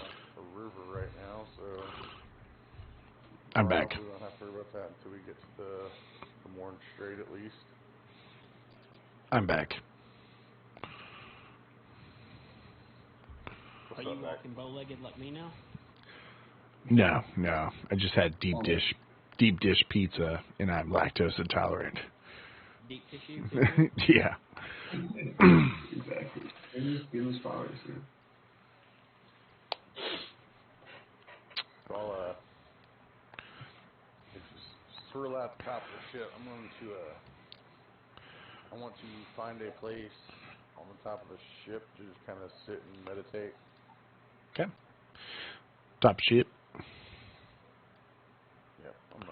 river right now, so I'm back. we don't have to worry about that until we get to the Morn Strait at least. I'm back. Are you walking bow-legged like me now? No. I just had deep dish pizza, and I'm lactose intolerant. Deep tissue? Yeah. Exactly. Skinless flowers, yeah. I'll swirl out the top of the ship. I'm going to I want to find a place on the top of the ship to just kind of sit and meditate. Okay. Top ship. Yep, I'm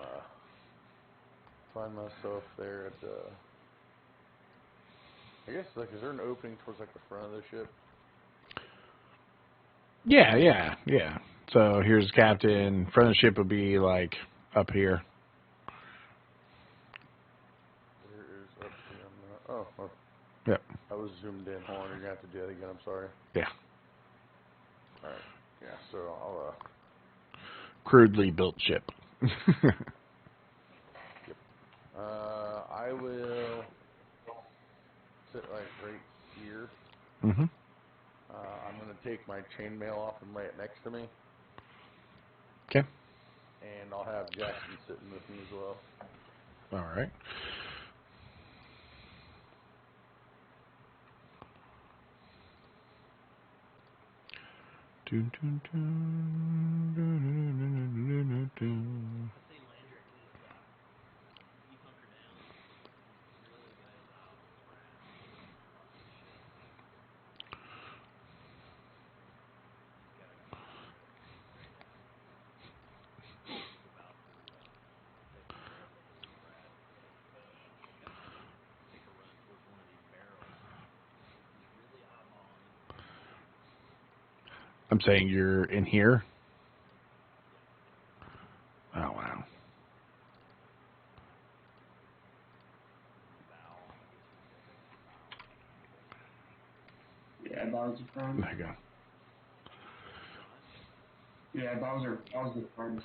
find myself there at I guess, like, is there an opening towards, like, the front of the ship? Yeah. So here's captain. Front of the ship would be like up here. Where is up here? Oh. Yep. I was zoomed in. Hold on, you're gonna have to do that again. I'm sorry. Yeah. All right. Yeah. So I'll Crudely built ship. Yep. I will sit like right here. Mhm. I'm gonna take my chainmail off and lay it next to me. Okay. And I'll have Jackson sitting with me as well. All right. Dun, dun, dun, dun, dun, dun, dun, dun. I'm saying you're in here? Oh, wow. Yeah, bows are fun. There you go. Yeah, bows are fun.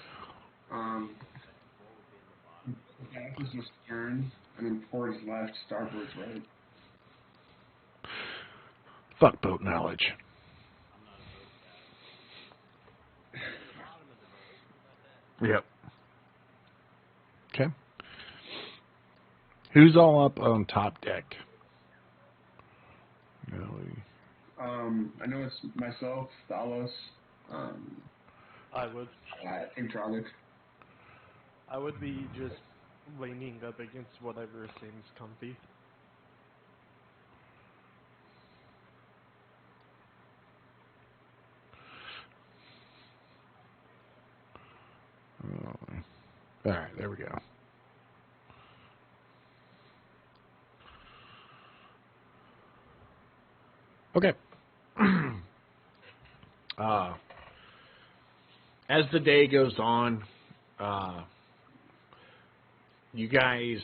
Back is just stern, and then port is left, starboard's right. Fuck boat knowledge. Yep. Okay. Who's all up on top deck? Really? I know it's myself, Thalos, I would Intronic. I would be just leaning up against whatever seems comfy. All right, there we go. Okay. As the day goes on, you guys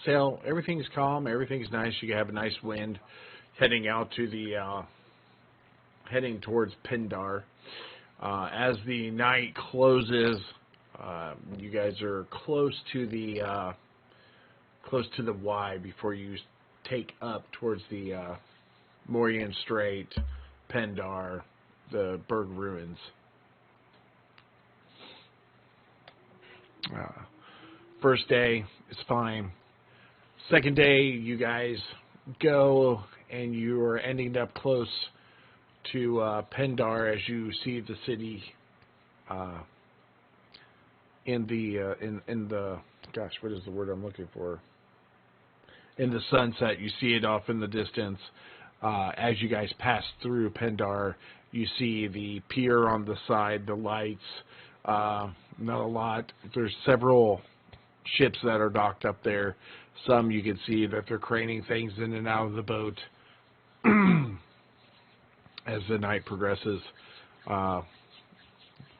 sail. Everything's calm. Everything's nice. You have a nice wind heading out to the heading towards Pendar. As the night closes, you guys are close to the Y before you take up towards the Morian Strait, Pendar, the Berg Ruins. First day is fine. Second day, you guys go and you are ending up close to Pendar as you see the city in the gosh, what is the word I'm looking for? In the sunset, you see it off in the distance. As you guys pass through Pendar, you see the pier on the side, the lights. Not a lot. There's several ships that are docked up there. Some you can see that they're craning things in and out of the boat as the night progresses.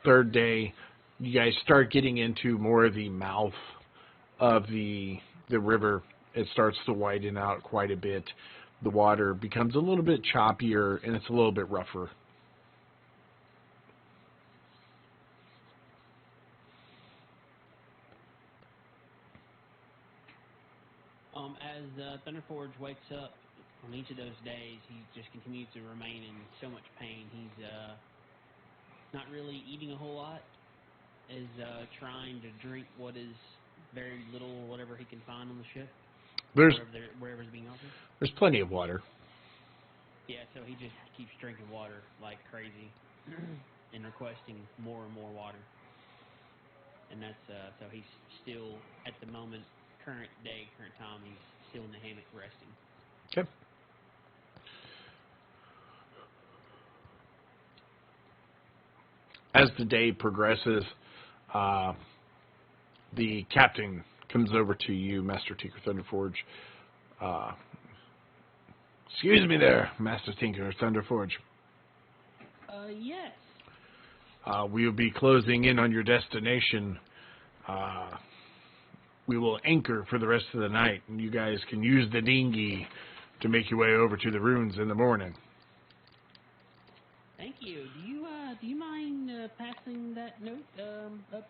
Third day, you guys start getting into more of the mouth of the river. It starts to widen out quite a bit. The water becomes a little bit choppier and it's a little bit rougher. As Thunderforge wakes up on each of those days, he just continues to remain in so much pain. He's not really eating a whole lot, is trying to drink what is very little or whatever he can find on the ship, wherever it's being offered. There's plenty of water. Yeah, so he just keeps drinking water like crazy and requesting more and more water. And that's, so he's still, at the moment, current time, he's still in the hammock resting. Okay. As the day progresses, the captain comes over to you, Master Tinker Thunderforge. Excuse me there, Master Tinker Thunderforge. Yes. We will be closing in on your destination. We will anchor for the rest of the night, and you guys can use the dinghy to make your way over to the ruins in the morning. Thank you. Do you mind passing that note up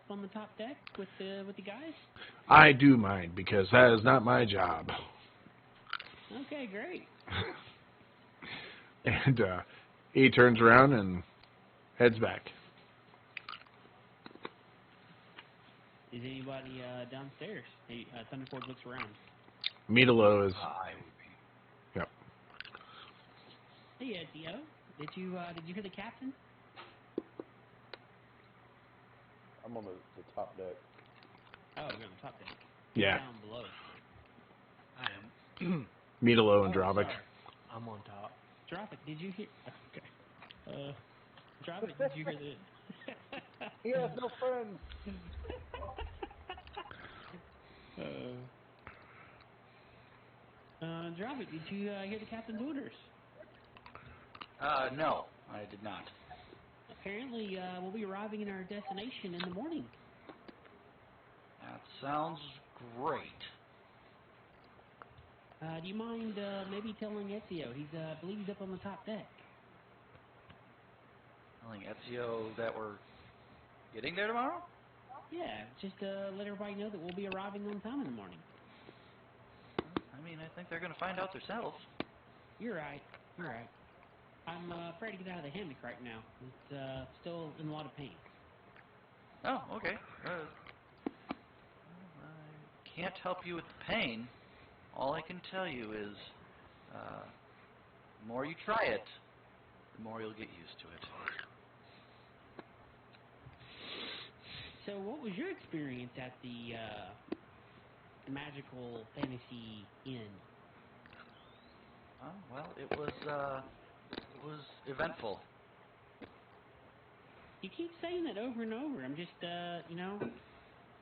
on the top deck with the guys? I do mind, because that is not my job. Okay, great. And he turns around and heads back. Is anybody downstairs? Hey, Thunderforge looks around. Meatalo is. I would be. Yep. Hey, Ezio. Did you hear the captain? I'm on the top deck. Oh, you're on the top deck. Yeah. Down below. I am. Meatalo and Oh, Dravik. sorry. I'm on top. Dravik, did you hear? Okay. Dravik, did you hear the? He has no friends. Dravik, did you hear the captain's orders? No, I did not. Apparently, we'll be arriving in our destination in the morning. That sounds great. Do you mind maybe telling Ezio? I believe he's up on the top deck. Telling Ezio that we're getting there tomorrow? Yeah, just let everybody know that we'll be arriving on time in the morning. I mean, I think they're going to find out themselves. You're right. I'm afraid to get out of the hammock right now. It's still in a lot of pain. Oh, okay. I can't help you with the pain. All I can tell you is, the more you try it, the more you'll get used to it. So, what was your experience at the Magical Fantasy Inn? Oh, well, it was eventful. You keep saying that over and over. I'm just,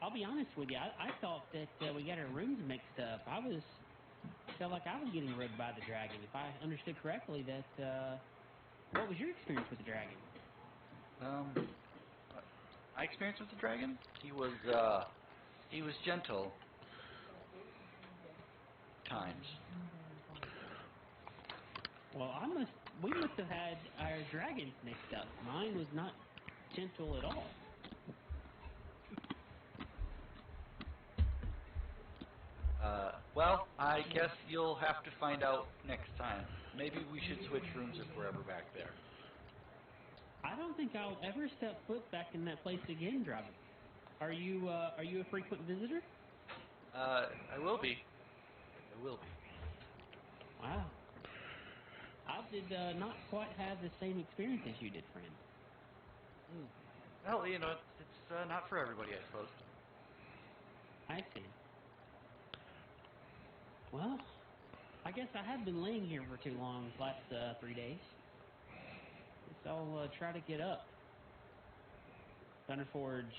I'll be honest with you. I thought that we got our rooms mixed up. Felt like I was getting rubbed by the dragon. If I understood correctly, what was your experience with the dragon? My experience with the dragon? He was gentle. Times. Well, we must have had our dragons mixed up. Mine was not gentle at all. Well, I guess you'll have to find out next time. Maybe we should switch rooms if we're ever back there. I don't think I'll ever step foot back in that place again, Dravik. Are you a frequent visitor? I will be. Wow. I did not quite have the same experience as you did, friend. Well, it's not for everybody, I suppose. I see. Well, I guess I have been laying here for too long the last 3 days. Guess I'll try to get up. Thunderforge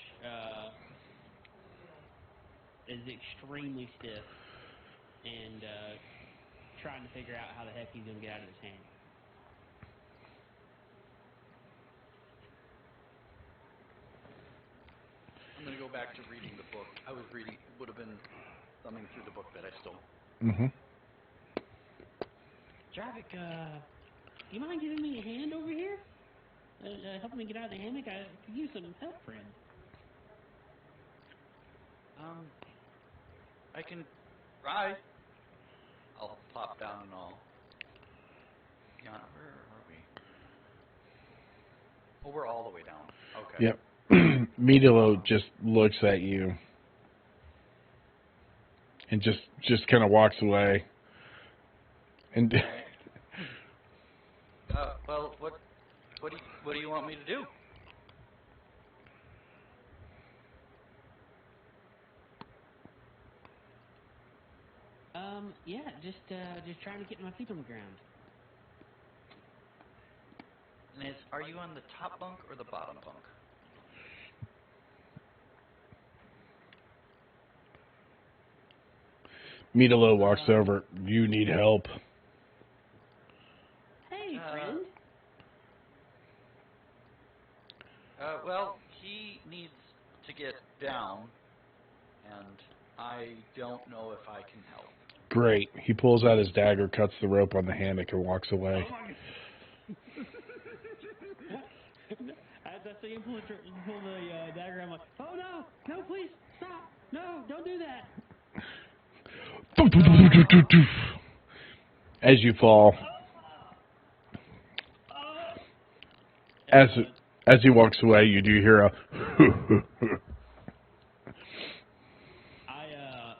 is extremely stiff and trying to figure out how the heck he's going to get out of his hand. I'm going to go back to reading the book. I was reading, would have been thumbing through the book that I stole. Mm-hmm. Dravik, you mind giving me a hand over here? Helping me get out of the hammock? I could use some help, friend. I can try. I'll plop down and all. Yeah, where are we? Oh, we're all the way down. Okay. Yep. Midilo just looks at you and just kind of walks away. And well, what do you want me to do? Yeah, just trying to get my feet on the ground. And are you on the top bunk or the bottom bunk? Midilo walks over. You need help. Hey, friend. Well, he needs to get down, and I don't know if I can help. Great. He pulls out his dagger, cuts the rope on the hammock, and walks away. As I see him pull the dagger, I'm like, oh no, please, stop, no, don't do that. As you fall. As he walks away, you do hear a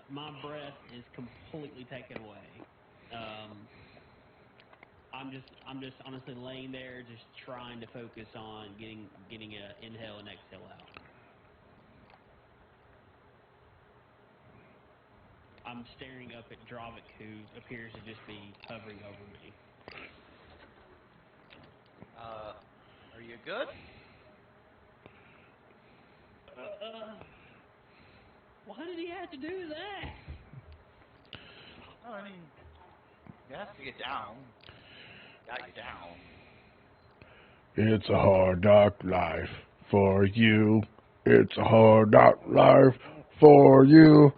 my breath is completely taken away. I'm just honestly laying there, just trying to focus on getting a inhale and exhale out. I'm staring up at Dravik, who appears to just be hovering over me. Are you good? Why did he have to do that? Oh, I mean, you have to get down. Got you down. It's a hard, dark life for you. It's a hard, dark life for you.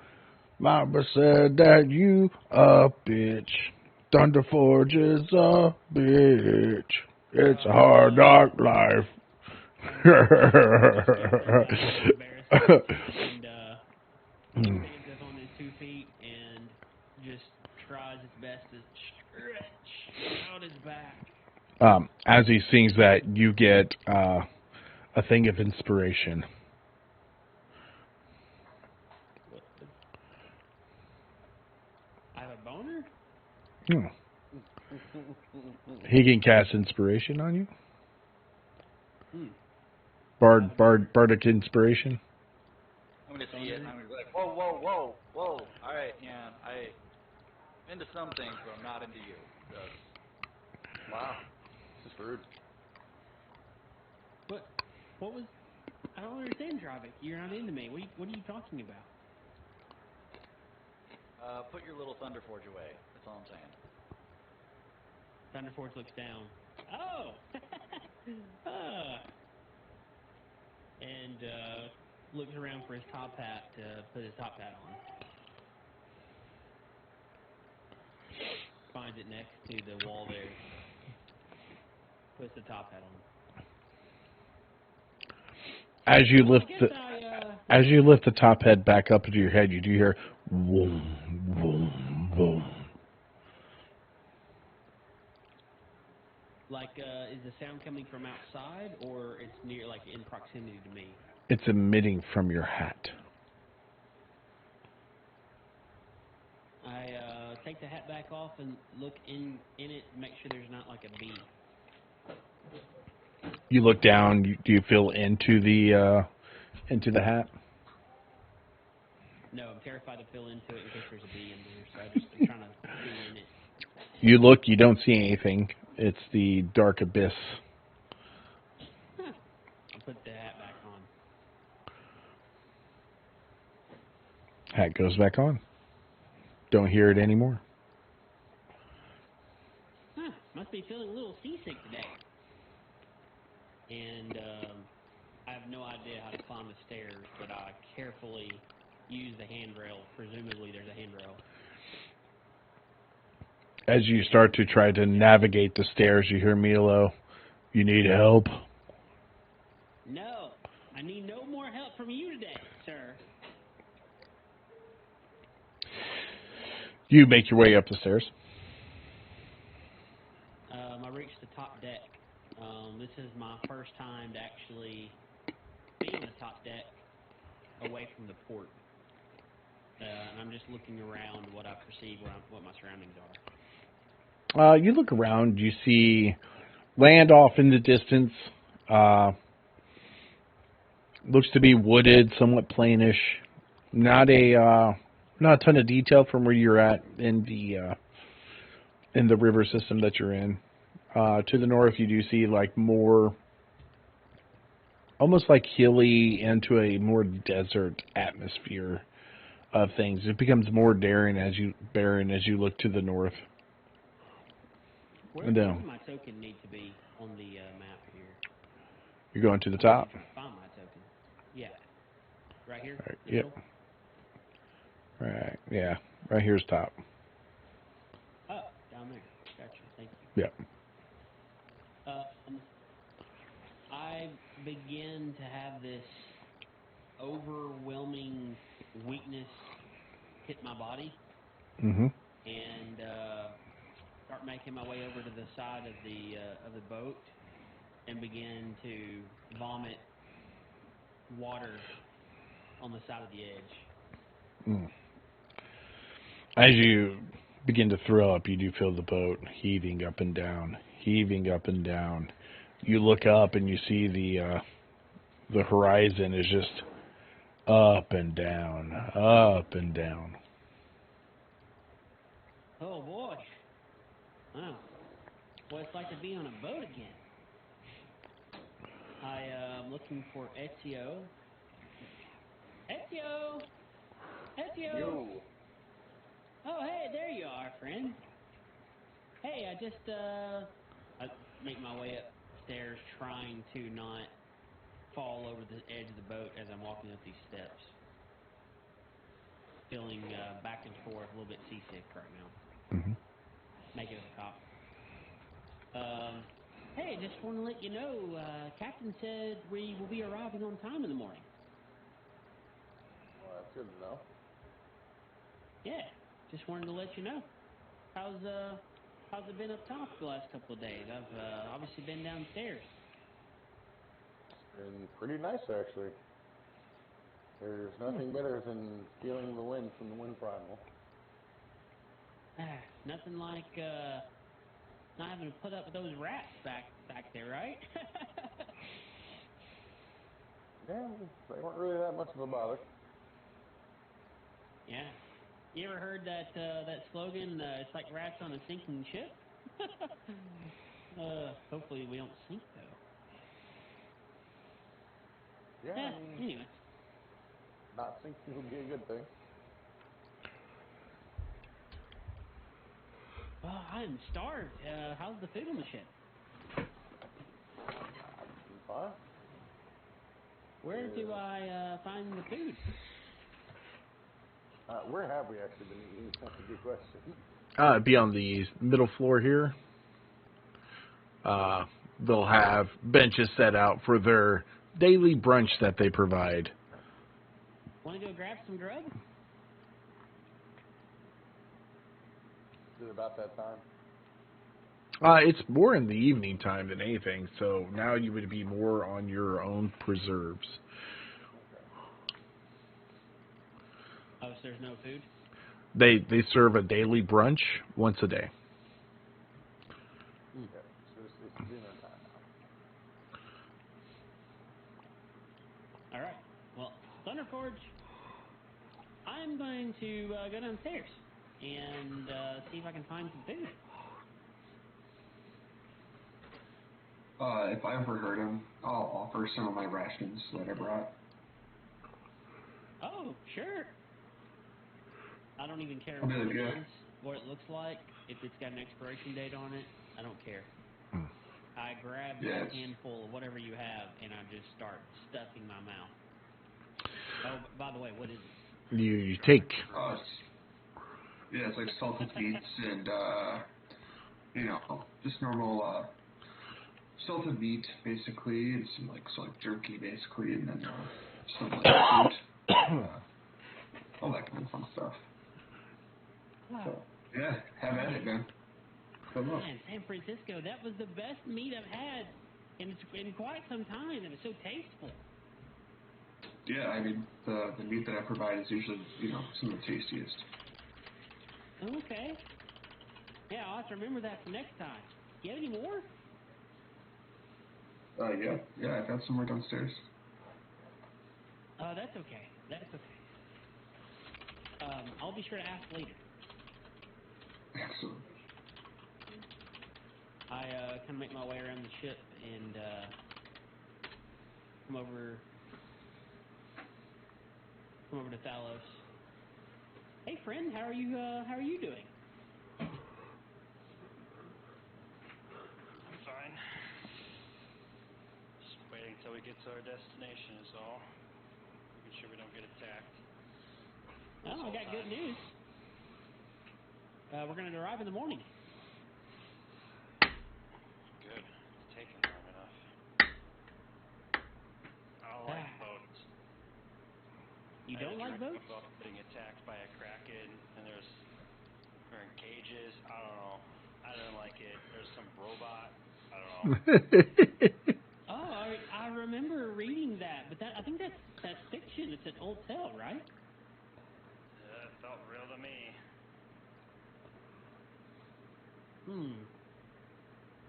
Mama said that you a bitch. Thunder Forge is a bitch. It's a hard, dark life. And he stands up on his 2 feet and just tries his best to stretch out his back. As he sings that, you get a thing of inspiration. I have a boner? He can cast inspiration on you. Bardic inspiration. I'm going to see it, and I'm going to be like, whoa. All right, yeah, I'm into some things, but I'm not into you. Wow. This is rude. What was... I don't understand, Dravik. You're not into me. What are you talking about? Put your little Thunder Forge away. That's all I'm saying. Thunder Forge looks down. Oh! And looks around for his top hat to put his top hat on. Finds it next to the wall there. Puts the top hat on. As you lift the top head back up into your head, you do hear boom, boom, boom. Like, is the sound coming from outside, or it's near, like, in proximity to me? It's emitting from your hat. I take the hat back off and look in it, make sure there's not, like, a bee. You look down. Do you feel into the hat? No, I'm terrified to feel into it in case there's a bee in there, so I'm just trying to be in it. You look. You don't see anything. It's the dark abyss. Huh. I'll put the hat back on. Hat goes back on. Don't hear it anymore. Huh, must be feeling a little seasick today. And I have no idea how to climb the stairs, but I carefully use the handrail. Presumably there's a handrail. As you start to try to navigate the stairs, you hear Milo, "You need help?" No, I need no more help from you today, sir. You make your way up the stairs. I reached the top deck. This is my first time to actually be on the top deck away from the port. And I'm just looking around what I perceive, what my surroundings are. You look around. You see land off in the distance. Looks to be wooded, somewhat plainish. Not a ton of detail from where you're at in the river system that you're in. To the north, you do see like more, almost like hilly into a more desert atmosphere of things. It becomes more barren as you look to the north. Where does my token need to be on the map here? You're going to the top? Find my token. Yeah. Right here? Right, The yep. middle? Right, yeah. Right here's top. Oh, down there. Gotcha. Thank you. Yep. I begin to have this overwhelming weakness hit my body. Mm-hmm. And start making my way over to the side of the boat and begin to vomit water on the side of the edge. As you begin to throw up, you do feel the boat heaving up and down, heaving up and down. You look up and you see the horizon is just up and down, up and down. Oh boy. Wow. What it's like to be on a boat again. I am looking for Ezio. Ezio! Ezio! Yo. Oh, hey, there you are, friend. Hey, I make my way upstairs trying to not fall over the edge of the boat as I'm walking up these steps. Feeling back and forth, a little bit seasick right now. Mm-hmm. Make it to the top. Hey, just want to let you know, Captain said we will be arriving on time in the morning. Well, that's good to know. Yeah, just wanted to let you know. How's it been up top the last couple of days? I've obviously been downstairs. And pretty nice, actually. There's nothing better than feeling the wind from the wind primal. Nothing like not having to put up with those rats back there, right? Yeah, they weren't really that much of a bother. Yeah. You ever heard that slogan? It's like rats on a sinking ship. Hopefully we don't sink though. Yeah, Anyway. not sinking would be a good thing. Well, I am starved. How's the food on the ship? Fine. Where do I find the food? Where have we actually been eating? That's a good question. It'd be on the middle floor here. They'll have benches set out for their daily brunch that they provide. Want to go grab some grub? Is it about that time? It's more in the evening time than anything, so now you would be more on your own preserves. Oh, so there's no food? They serve a daily brunch once a day. Okay, so it's dinner time now. All right. Well, Thunderforge, I'm going to go downstairs and see if I can find some food. If I overheard him, I'll offer some of my rations that I brought. Oh, sure. I don't even care I'll what be like, it yeah. is, what it looks like. If it's got an expiration date on it, I don't care. Hmm. I grab Yes. a handful of whatever you have, and I just start stuffing my mouth. Oh, by the way, what is it? You take. It's like salted meats and just normal salted meat basically, and some like jerky basically, and then some like fruit, all that kind of fun stuff. Wow. So yeah, have at it, man. Good luck. Man, San Francisco, that was the best meat I've had in quite some time, and it's so tasteful. Yeah, I mean the meat that I provide is usually some of the tastiest. Okay. Yeah, I'll have to remember that for next time. Do you have any more? Yeah, I've got some more downstairs. Oh, that's okay. That's okay. I'll be sure to ask later. Excellent. I kind of make my way around the ship and come over to Thalos. Hey, friend, how are you doing? I'm fine. Just waiting till we get to our destination is all. Making sure we don't get attacked. Oh, I got good news. We're going to arrive in the morning. Good. It's taking long enough. I don't like boats. You I had don't a like dream boats? about getting attacked by a kraken, and we're in cages. I don't know. I didn't like it. There's some robot. I don't know. Oh, I remember reading that, but I think that's fiction. It's an old tale, right? It felt real to me.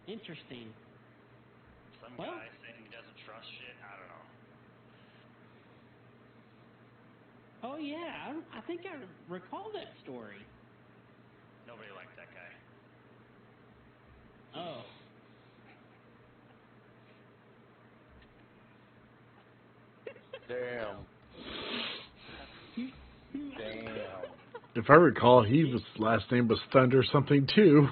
Interesting. Some Well, guy saying he doesn't trust shit. I don't know. oh yeah, I think I recall that story. Nobody liked that guy. Oh. Damn. Damn. If I recall, his last name was Thunder something too.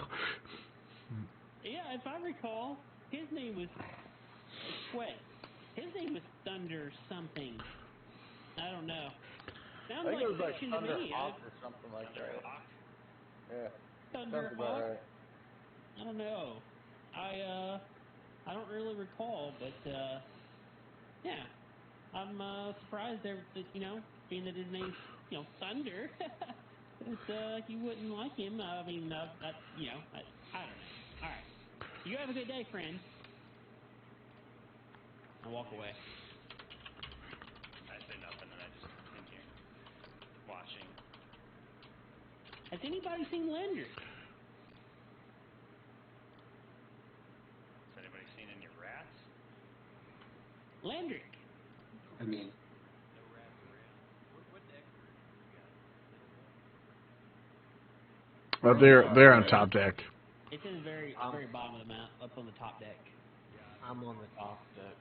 Yeah, if I recall, his name was Sweat. His name was Thunder something. I don't know. Sounds I think it was like fiction to Thunder me. Hawk or something like that. Hawk? Yeah. Thunder Sounds about Hawk. right. I don't know. I don't really recall, but yeah, I'm surprised that being that his name's Thunder, that you wouldn't like him. I mean, I don't know. All right, you have a good day, friend. I walk away. I say nothing, and I just continue watching. Has anybody seen Lender? Has anybody seen any rats? Landrick. I mean, They're on top deck. It's in the very bottom of the map, up on the top deck. I'm on the top deck.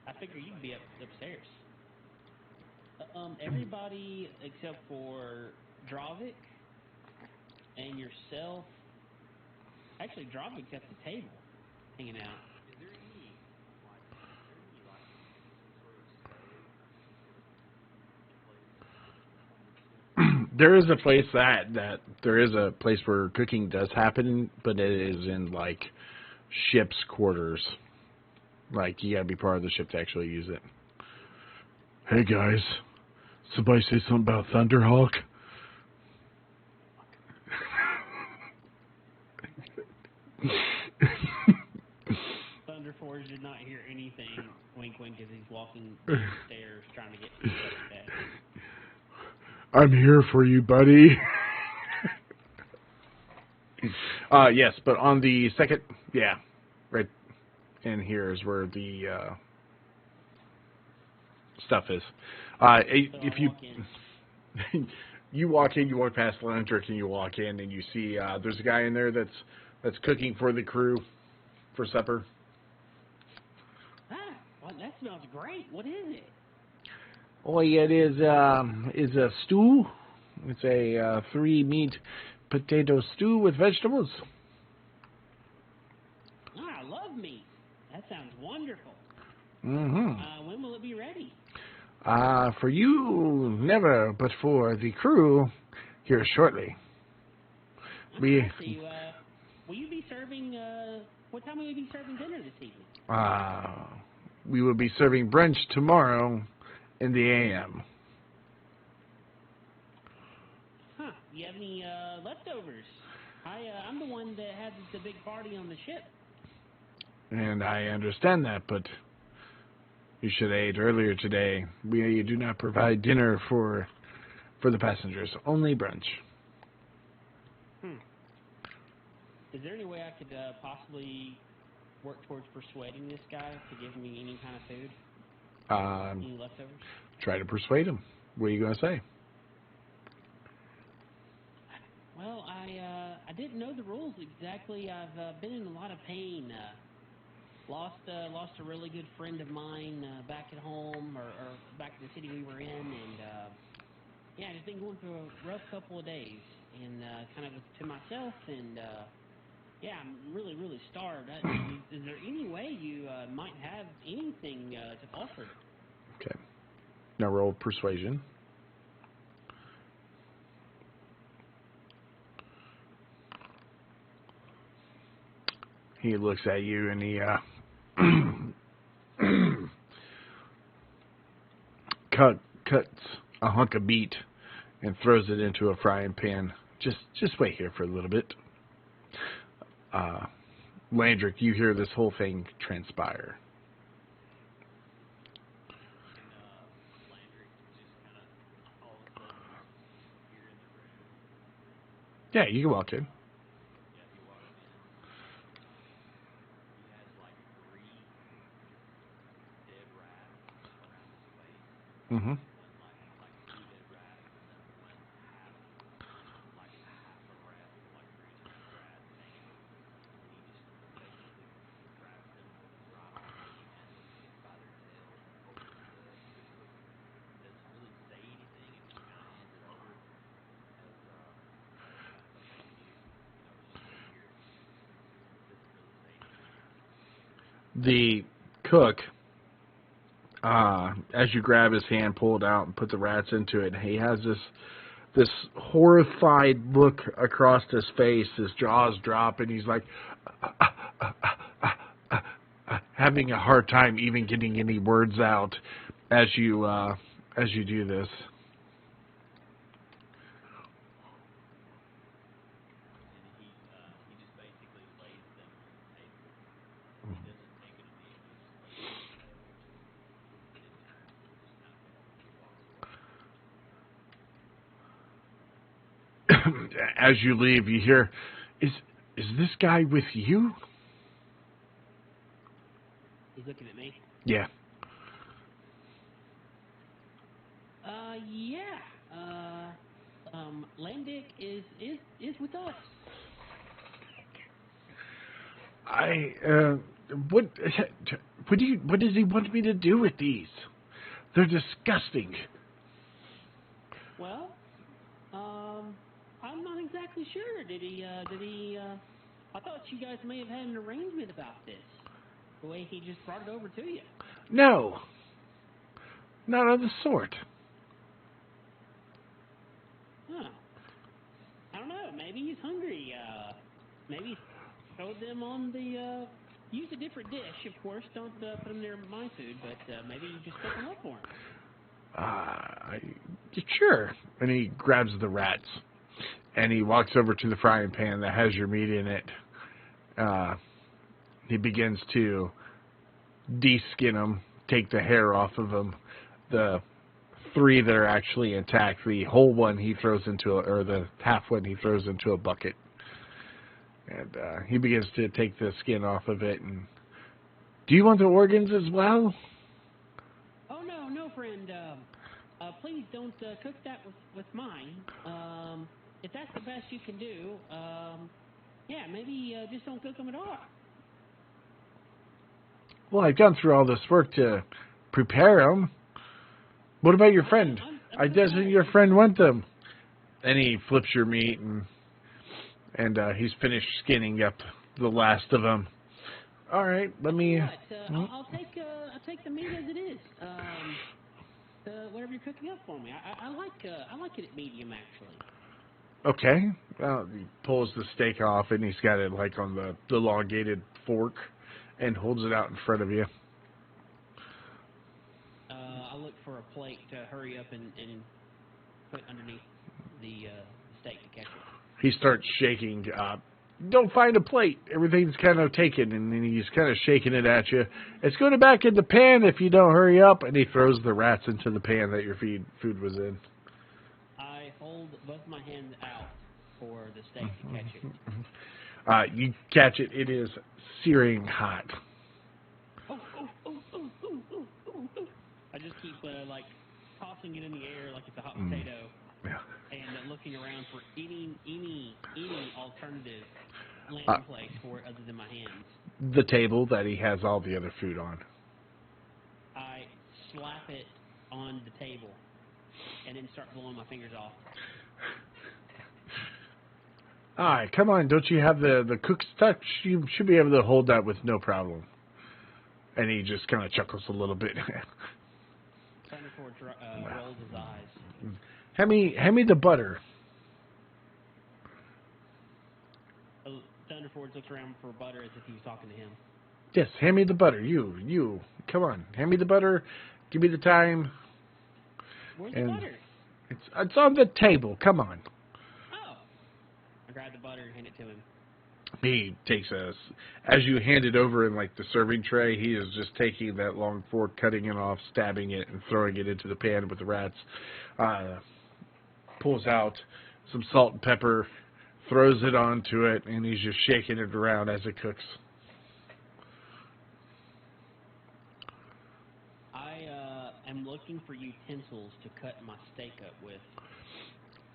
I figure you'd be upstairs. Everybody except for Dravik and yourself. Actually, Dravik's at the table, hanging out. There is a place there is a place where cooking does happen, but it is in like ship's quarters. Like you gotta be part of the ship to actually use it. Hey guys, somebody say something about Thunderhawk? Thunderforge did not hear anything. Wink, wink, as he's walking downstairs trying to get to the bed. I'm here for you, buddy. Yes, but on the second, yeah, right in here is where the stuff is. If you you walk in, you walk past Landrick, and you walk in, and you see there's a guy in there that's cooking for the crew for supper. Well, that smells great. What is it? Oh, yeah, it is a stew It's a 3-meat potato stew with vegetables. I love meat. That sounds wonderful. Mm-hmm. When will it be ready? For you, never, but for the crew, here shortly. I see. Will you be serving, what time will you be serving dinner this evening? We will be serving brunch tomorrow in the AM. Huh. Do you have any leftovers? I'm the one that had the big party on the ship. And I understand that, but you should have ate earlier today. We do not provide dinner for the passengers, only brunch. Is there any way I could possibly work towards persuading this guy to give me any kind of food? Any leftovers? Try to persuade him. What are you going to say? Well, I didn't know the rules exactly. I've been in a lot of pain. Lost a really good friend of mine back at home, or back in the city we were in, and yeah, just been going through a rough couple of days, and kind of to myself, and yeah, I'm really, really starved. Is there any way you might have anything to offer? Okay. Now roll persuasion. He looks at you and he cuts a hunk of meat and throws it into a frying pan. Just wait here for a little bit. Landrick, you hear this whole thing transpire. Yeah, you can walk in. Mm-hmm. The cook, as you grab his hand, pull it out, and put the rats into it, he has this horrified look across his face. His jaws drop, and he's like having a hard time even getting any words out as you do this. As you leave, you hear, is this guy with you? He's looking at me. Yeah. Yeah. Landick is with us. What does he want me to do with these? They're disgusting. Well, I'm not exactly sure. Did he, I thought you guys may have had an arrangement about this. The way he just brought it over to you. No. Not of the sort. Huh. I don't know. Maybe he's hungry. Maybe throw them on the, use a different dish, of course. Don't put them near my food, but maybe you just cook them up for him. Sure. And he grabs the rats. And he walks over to the frying pan that has your meat in it. He begins to de-skin them, take the hair off of them. The 3 that are actually intact, the whole one he throws into, or the half one he throws into a bucket. And he begins to take the skin off of it. And do you want the organs as well? Oh, no, friend. Please don't cook that with mine. If that's the best you can do, yeah, maybe just don't cook them at all. Well, I've gone through all this work to prepare them. What about your friend? Doesn't your friend want them? And he flips your meat, and he's finished skinning up the last of them. All right, let me. I'll take the meat as it is. Whatever you're cooking up for me. I like it at medium actually. Okay. Well, he pulls the steak off, and he's got it like on the elongated fork, and holds it out in front of you. I look for a plate to hurry up and put underneath the steak to catch it. He starts shaking. Don't find a plate. Everything's kind of taken, and then he's kind of shaking it at you. It's going back in the pan if you don't hurry up, and he throws the rats into the pan that your food was in. I hold both my hands out for the steak to catch it. You catch it. It is searing hot. I just keep like tossing it in the air like it's a hot potato, Yeah. and looking around for any alternative landing place for it other than my hands. The table that he has all the other food on. I slap it on the table and then start blowing my fingers off. All right, come on. Don't you have the cook's touch? You should be able to hold that with no problem. And he just kind of chuckles a little bit. Thunderford rolls his eyes. Hand me the butter. Thunderford looks around for butter as if he was talking to him. Yes, hand me the butter. You. Come on. Hand me the butter. Give me the time. Where's the butter? It's on the table. Come on. Oh. I grab the butter and hand it to him. He takes as you hand it over in like the serving tray, he is just taking that long fork, cutting it off, stabbing it, and throwing it into the pan with the rats. Pulls out some salt and pepper, throws it onto it, and he's just shaking it around as it cooks. I am looking for utensils to cut my steak up with.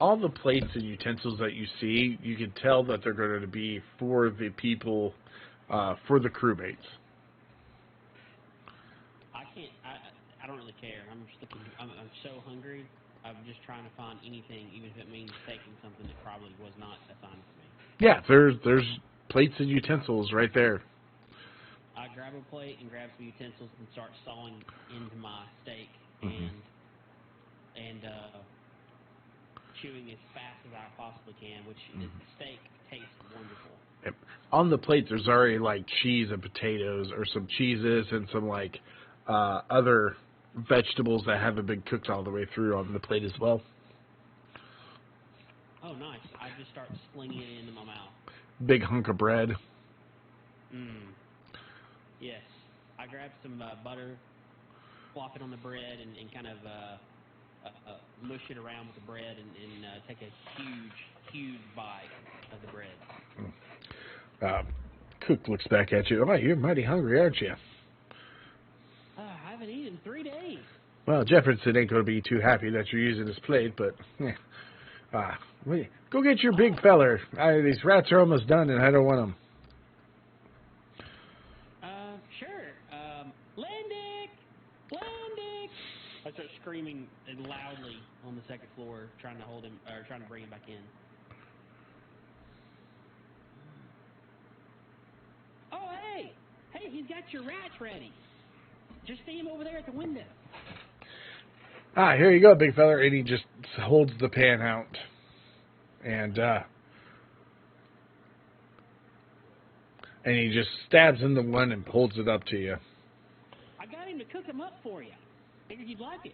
All the plates and utensils that you see, you can tell that they're going to be for the people, for the crewmates. I don't really care. I'm just looking. I'm so hungry. I'm just trying to find anything, even if it means taking something that probably was not assigned for me. Yeah, there's plates and utensils right there. I grab a plate and grab some utensils and start sawing into my steak Mm-hmm. and chewing as fast as I possibly can, which the steak tastes wonderful. Yep. On the plate, there's already like cheese and potatoes, or some cheeses and some like other vegetables that haven't been cooked all the way through on the plate as well. Oh, nice. I just start slinging it into my mouth. Big hunk of bread. Yes. I grab some butter, flop it on the bread, and kind of mush it around with the bread and take a huge bite of the bread. Cook looks back at you. Oh, you're mighty hungry, aren't you? I haven't eaten in 3 days. Well, Jefferson ain't going to be too happy that you're using his plate, but go get your big feller. These rats are almost done, and I don't want them. Sure. Landick! Landick! I start screaming loudly on the second floor, trying to hold him, or trying to bring him back in. Oh, hey! Hey, he's got your rats ready. Just see him over there at the window. Here you go, big fella. And he just holds the pan out. And he just stabs in the one and holds it up to you. I got him to cook him up for you. Figured you'd like it.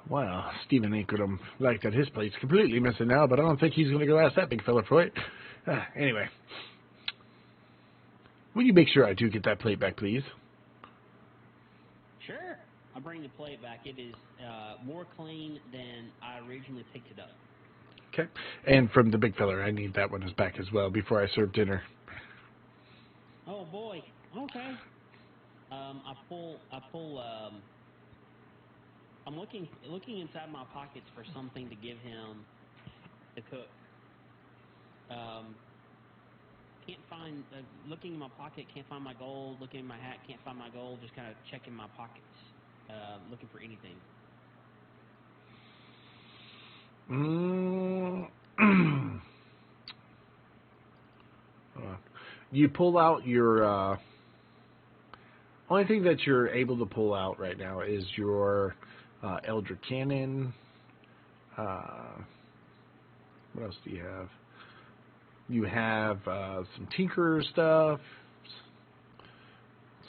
Well, Stephen ain't gonna like that his plate's completely missing now, but I don't think he's gonna go ask that big fella for it. Anyway. Will you make sure I do get that plate back, please? Sure. I'll bring the plate back. It is more clean than I originally picked it up. Okay. And from the big fella, I need that one back as well before I serve dinner. Oh boy. Okay. I'm looking inside my pockets for something to give him to cook. Can't find, looking in my pocket, can't find my gold. Looking in my hat, can't find my gold. Just kind of checking my pockets, looking for anything. You pull out your, only thing that you're able to pull out right now is your Eldritch Cannon. What else do you have? You have some Tinkerer stuff,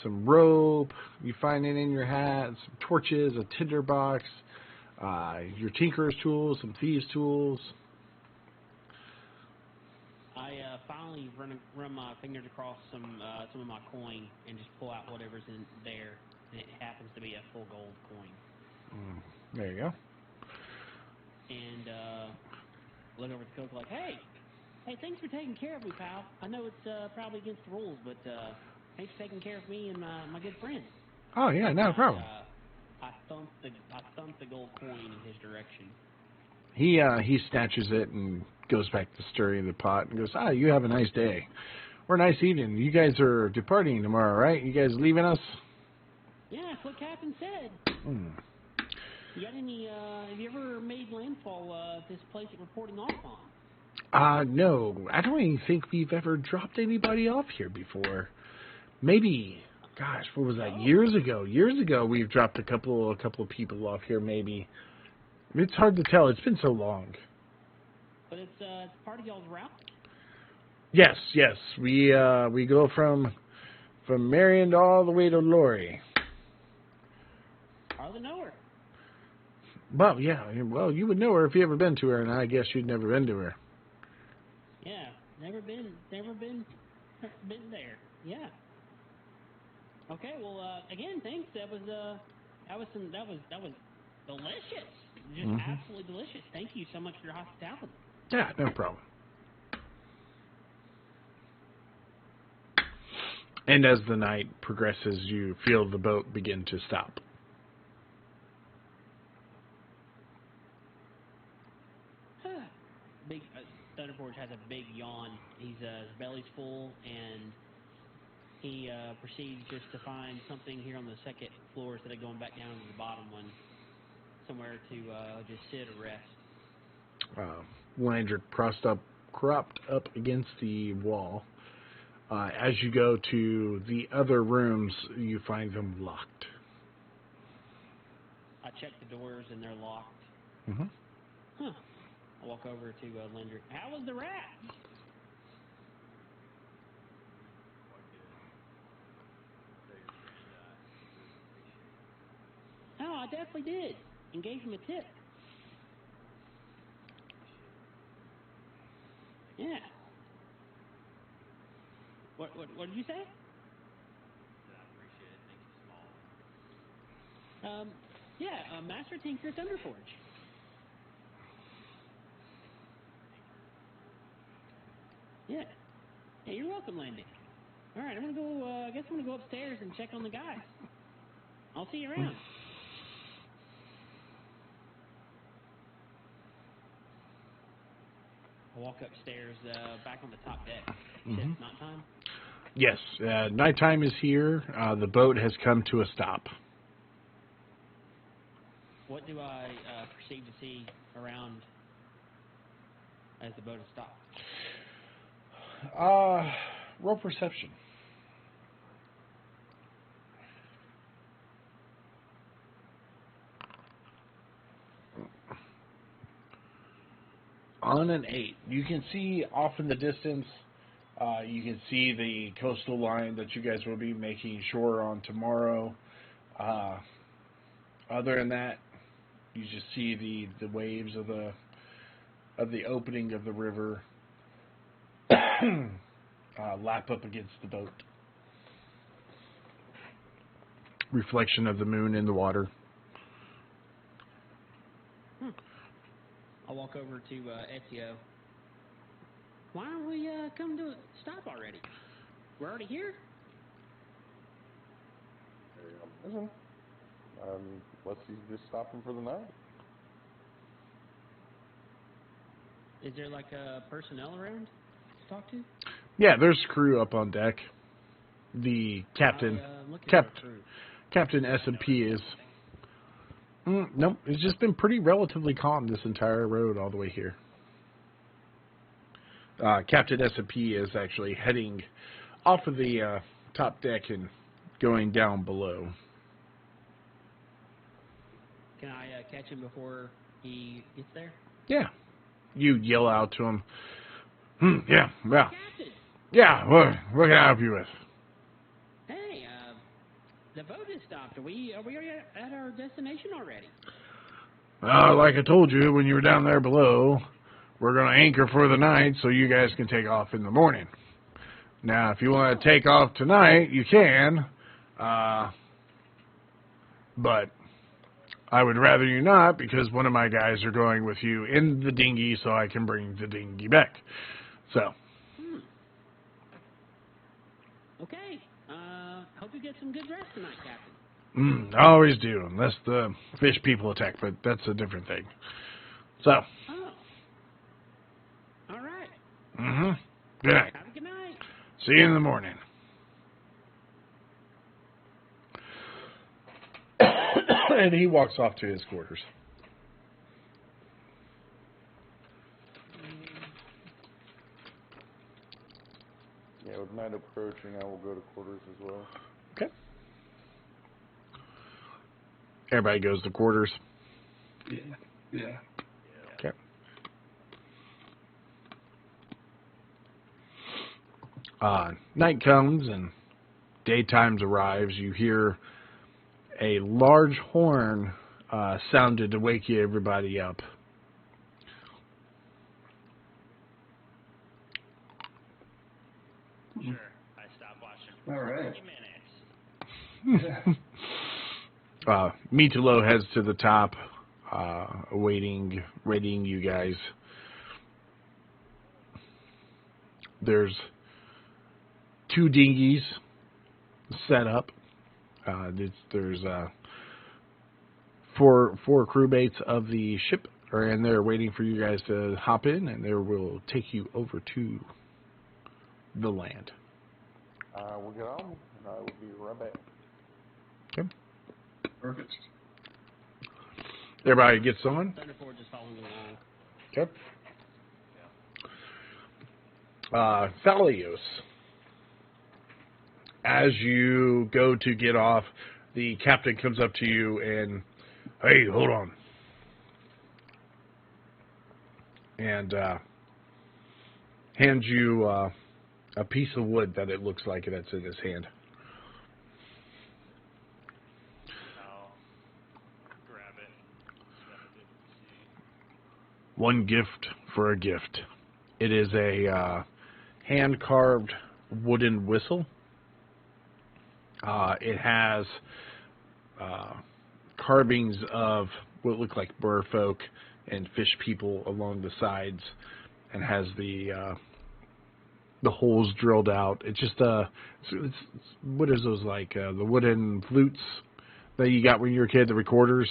some rope. You find it in your hat, some torches, a tinderbox, your Tinkerer's tools, some thieves' tools. I finally run my fingers across some of my coin and just pull out whatever's in there, and it happens to be a full gold coin. There you go. And look over at the cook like, hey, thanks for taking care of me, pal. I know it's probably against the rules, but thanks for taking care of me and my good friend. Oh yeah, no problem. I thumped the gold coin in his direction. He snatches it and goes back to stirring the pot and goes, you have a nice day. Or a nice evening. You guys are departing tomorrow, right? You guys leaving us? Yeah, that's what Captain said. You got any, have you ever made landfall at this place that we're reporting off on? No. I don't even think we've ever dropped anybody off here before. Maybe, gosh, what was that? Years ago. Years ago we've dropped a couple of people off here, maybe. It's hard to tell. It's been so long. But it's part of y'all's route? Yes. We go from Marion all the way to Lori. Hardly know her. Well, yeah. Well, you would know her if you ever been to her, and I guess you'd never been to her. Yeah, never been there. Yeah. Okay, well, again, thanks. That was delicious. Just absolutely delicious. Thank you so much for your hospitality. Yeah, no problem. And as the night progresses, you feel the boat begin to stop. Big Thunderforge has a big yawn. His belly's full, and he proceeds just to find something here on the second floor instead of going back down to the bottom one, somewhere to just sit or rest. Landry cropped up against the wall. As you go to the other rooms, you find them locked. I check the doors, and they're locked. Mm-hmm. Huh. I walk over to Linder. How was the rat? Oh, I definitely did. And gave him a tip. Yeah. What did you say? Yeah, Master Tinker Thunderforge. Yeah. Yeah, you're welcome, Landy. All right, I'm gonna go. I guess I'm gonna go upstairs and check on the guys. I'll see you around. I walk upstairs, back on the top deck. It's not time. Yes, nighttime is here. The boat has come to a stop. What do I proceed to see around as the boat has stopped? Roll perception. On an 8, you can see off in the distance. You can see the coastal line that you guys will be making shore on tomorrow. Other than that, you just see the waves of the opening of the river lap up against the boat. Reflection of the moon in the water. I'll walk over to Ezio. Why don't we come to a stop already? We're already here? Unless he's just stopping for the night. Is there like a personnel around to talk to? Yeah, there's crew up on deck. The captain, I'm looking Cap- for a crew. Captain S&P is. Nope, it's just been pretty relatively calm this entire road all the way here. Captain S&P is actually heading off of the top deck and going down below. Can I catch him before he gets there? Yeah. You yell out to him. Yeah, well, Captain! yeah, what can I help you with? Hey, the boat has stopped. Are we at our destination already? Like I told you when you were down there below, we're going to anchor for the night so you guys can take off in the morning. Now, if you want to take off tonight, you can, but I would rather you not because one of my guys are going with you in the dinghy so I can bring the dinghy back. So. Okay. Hope you get some good rest tonight, Captain. I always do, unless the fish people attack, but that's a different thing. So. Oh. All right. Good night. Have a good night. See you in the morning. And he walks off to his quarters. Yeah, with night approaching, I will go to quarters as well. Okay. Everybody goes to quarters. Yeah. Okay. Night comes and daytime arrives. You hear a large horn sounded to wake everybody up. Sure. I stopped watching for All right. 30 minutes. Mitulo heads to the top, waiting you guys. There's 2 dinghies set up. There's 4 crewmates of the ship are in there waiting for you guys to hop in, and they will take you over to the land. We'll get on, and I will be right back. Okay. Perfect. Everybody gets on. Thunderford just following along. Okay. Thalios. As you go to get off, the captain comes up to you and, hey, hold on. And hands you a piece of wood that it looks like that's in his hand. I'll grab it. Stuff it to see. One gift for a gift. It is a hand-carved wooden whistle. It has carvings of what look like merfolk and fish people along the sides, and has the holes drilled out. It's just it's what is those like the wooden flutes that you got when you were a kid, the recorders?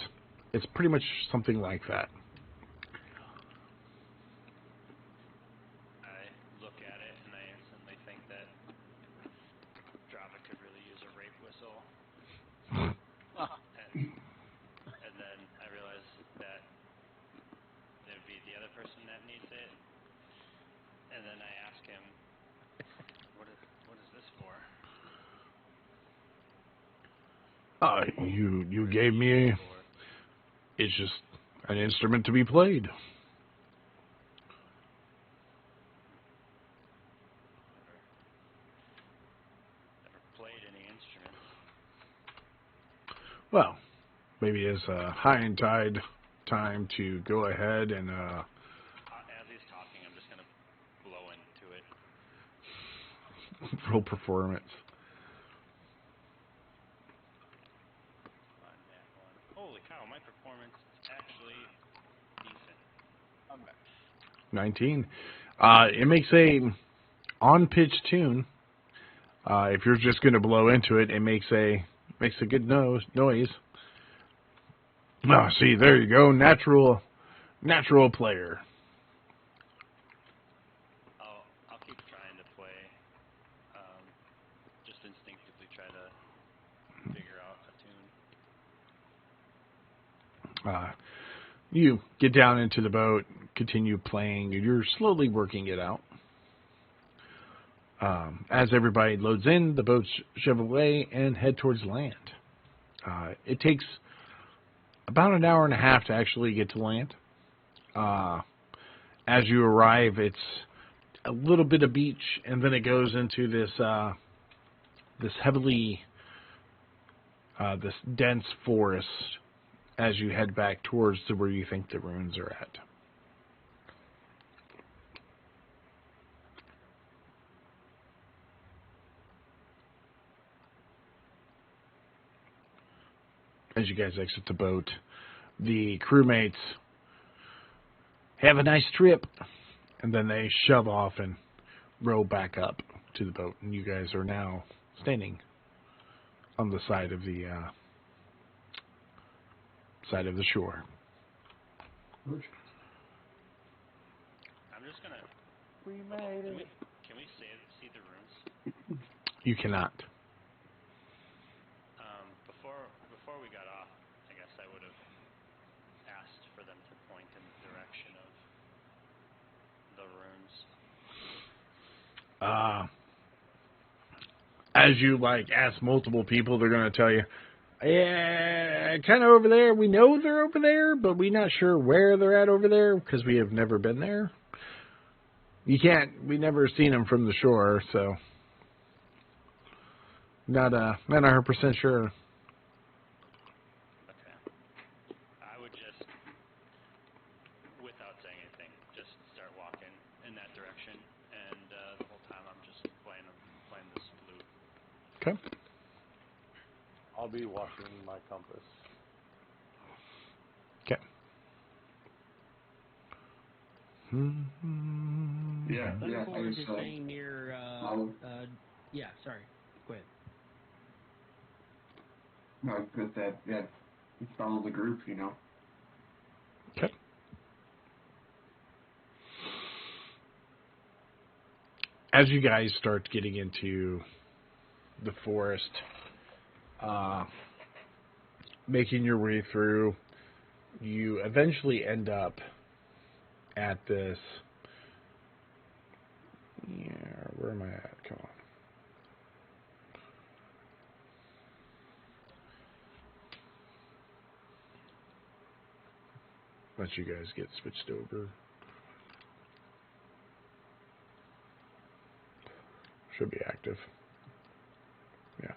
It's pretty much something like that. I look at it and I instantly think that Drava could really use a rape whistle. And then I realize that it would be the other person that needs it. And then I ask him, what is this for? You gave me. It's just an instrument to be played. Never played any instrument. Well, maybe it's a high and tide time to go ahead and As he's talking, I'm just gonna blow into it. roll performance. On that one. Holy cow, my performance is actually decent. I'm back. 19. It makes a on-pitch tune. If you're just going to blow into it, it makes a good noise. See, there you go. Natural player. You get down into the boat, continue playing, and you're slowly working it out. As everybody loads in, the boats shove away and head towards land. It takes about an hour and a half to actually get to land. As you arrive, it's a little bit of beach, and then it goes into this this dense forest as you head back towards to where you think the ruins are at. As you guys exit the boat, the crewmates have a nice trip, and then they shove off and row back up to the boat, and you guys are now standing on the side of the shore. I'm just gonna. We made it. Can we see the runes? You cannot. Before we got off, I guess I would have asked for them to point in the direction of the runes. As you ask multiple people, they're going to tell you, yeah, kind of over there. We know they're over there, but we're not sure where they're at over there because we have never been there. We never seen them from the shore, so not 100% sure. Okay. I would just, without saying anything, just start walking in that direction, and the whole time I'm just playing this flute. Okay. I'll be watching my compass. Okay. Yeah, I Thunderforge is just, staying near. Yeah, sorry. Go ahead. no, with that, yeah, follow the group, you know. Okay. As you guys start getting into the forest, making your way through, you eventually end up at this. Yeah, where am I at? Come on. Let you guys get switched over. Should be active. Yeah.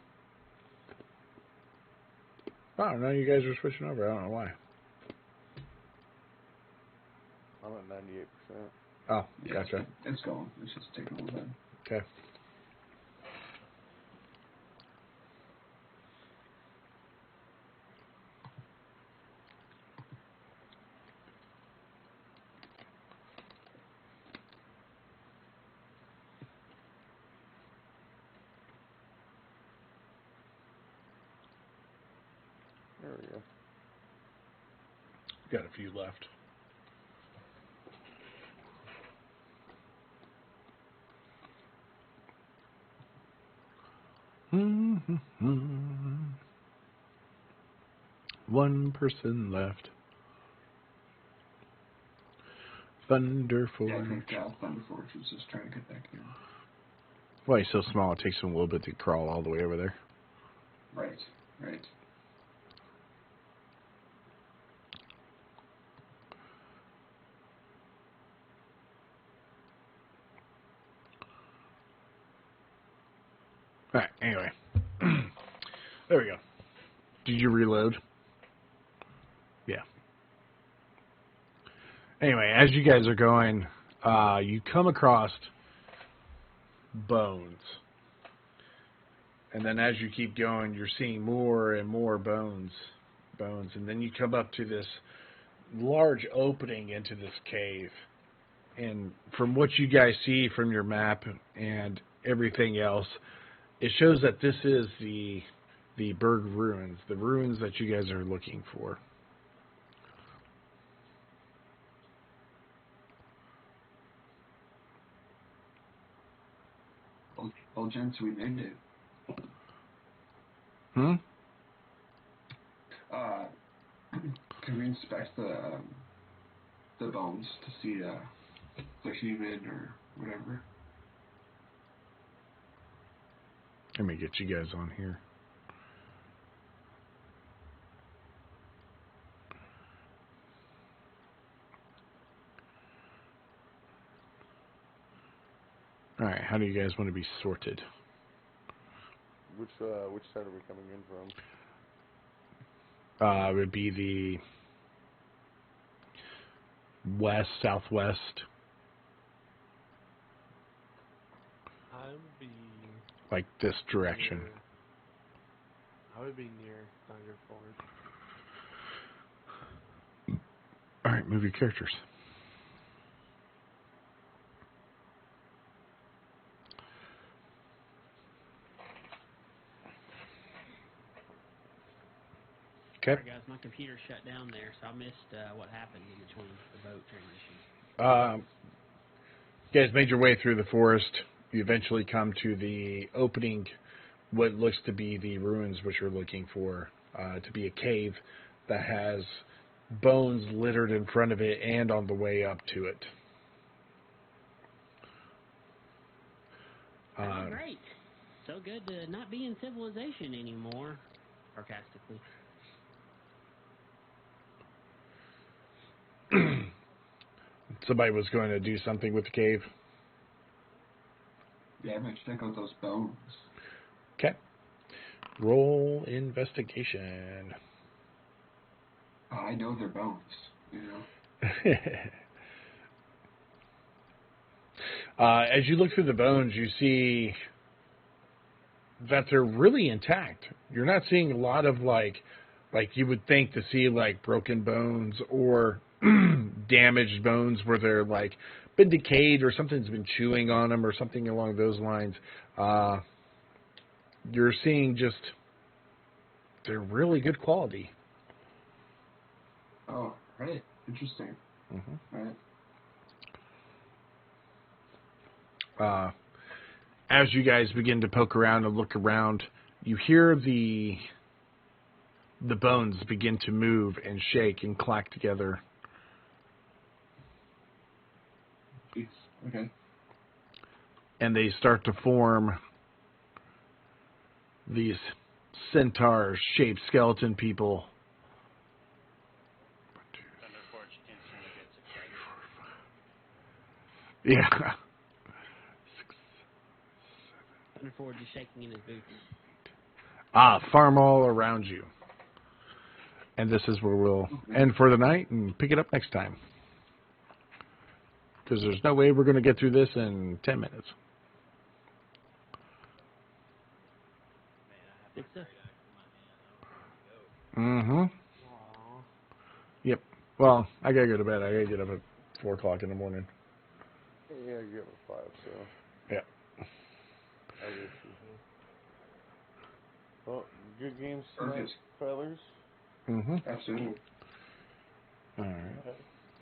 Oh, now you guys are switching over. I don't know why. I'm at 98%. Oh, Yeah, gotcha. It's going. It's just taking a little bit. Okay. There we go. Got a few left. One person left. Thunderforge. Yeah, I think Thunderforge was just trying to get back in. Well, he's so small, it takes him a little bit to crawl all the way over there. Right. Alright, anyway. There we go. Did you reload? Yeah. Anyway, as you guys are going, you come across bones. And then as you keep going, you're seeing more and more bones. And then you come up to this large opening into this cave. And from what you guys see from your map and everything else, it shows that this is the Berg ruins, the ruins that you guys are looking for. Well, gents, we made it. can we inspect the bones to see if they're human or whatever? Let me get you guys on here. All right, how do you guys want to be sorted? Which side are we coming in from? It would be the west, southwest. I would be Like this direction. near, I would be near Thunder Forge. All right, move your characters. Okay. Sorry guys, my computer shut down there, so I missed what happened in between the boat transition. You guys made your way through the forest. You eventually come to the opening, what looks to be the ruins which you're looking for, to be a cave that has bones littered in front of it and on the way up to it. Oh, great. So good to not be in civilization anymore, sarcastically. Somebody was going to do something with the cave. Yeah, I'm gonna check out those bones. Okay. Roll investigation. Oh, I know they're bones, you know. As you look through the bones, you see that they're really intact. You're not seeing a lot of like you would think to see like broken bones or damaged bones where they're like been decayed or something's been chewing on them or something along those lines. You're seeing just they're really good quality. Oh, right. Interesting. Mm-hmm. Right. As you guys begin to poke around and look around, you hear the bones begin to move and shake and clack together. Jeez. Okay. And they start to form these centaur-shaped skeleton people. Thunder Forge instantly gets excited. Yeah. Thunder Forge is shaking in his boots. Farm all around you. And this is where we'll end for the night and pick it up next time. Because there's no way we're going to get through this in 10 minutes. Good stuff. Mm-hmm. Aw. Yep. Well, I got to go to bed. I got to get up at 4 o'clock in the morning. Yeah, you get me 5, so. Yeah. I guess you. Well, good games tonight, Perfect. fellas. Mm-hmm. Absolutely. All right. Okay.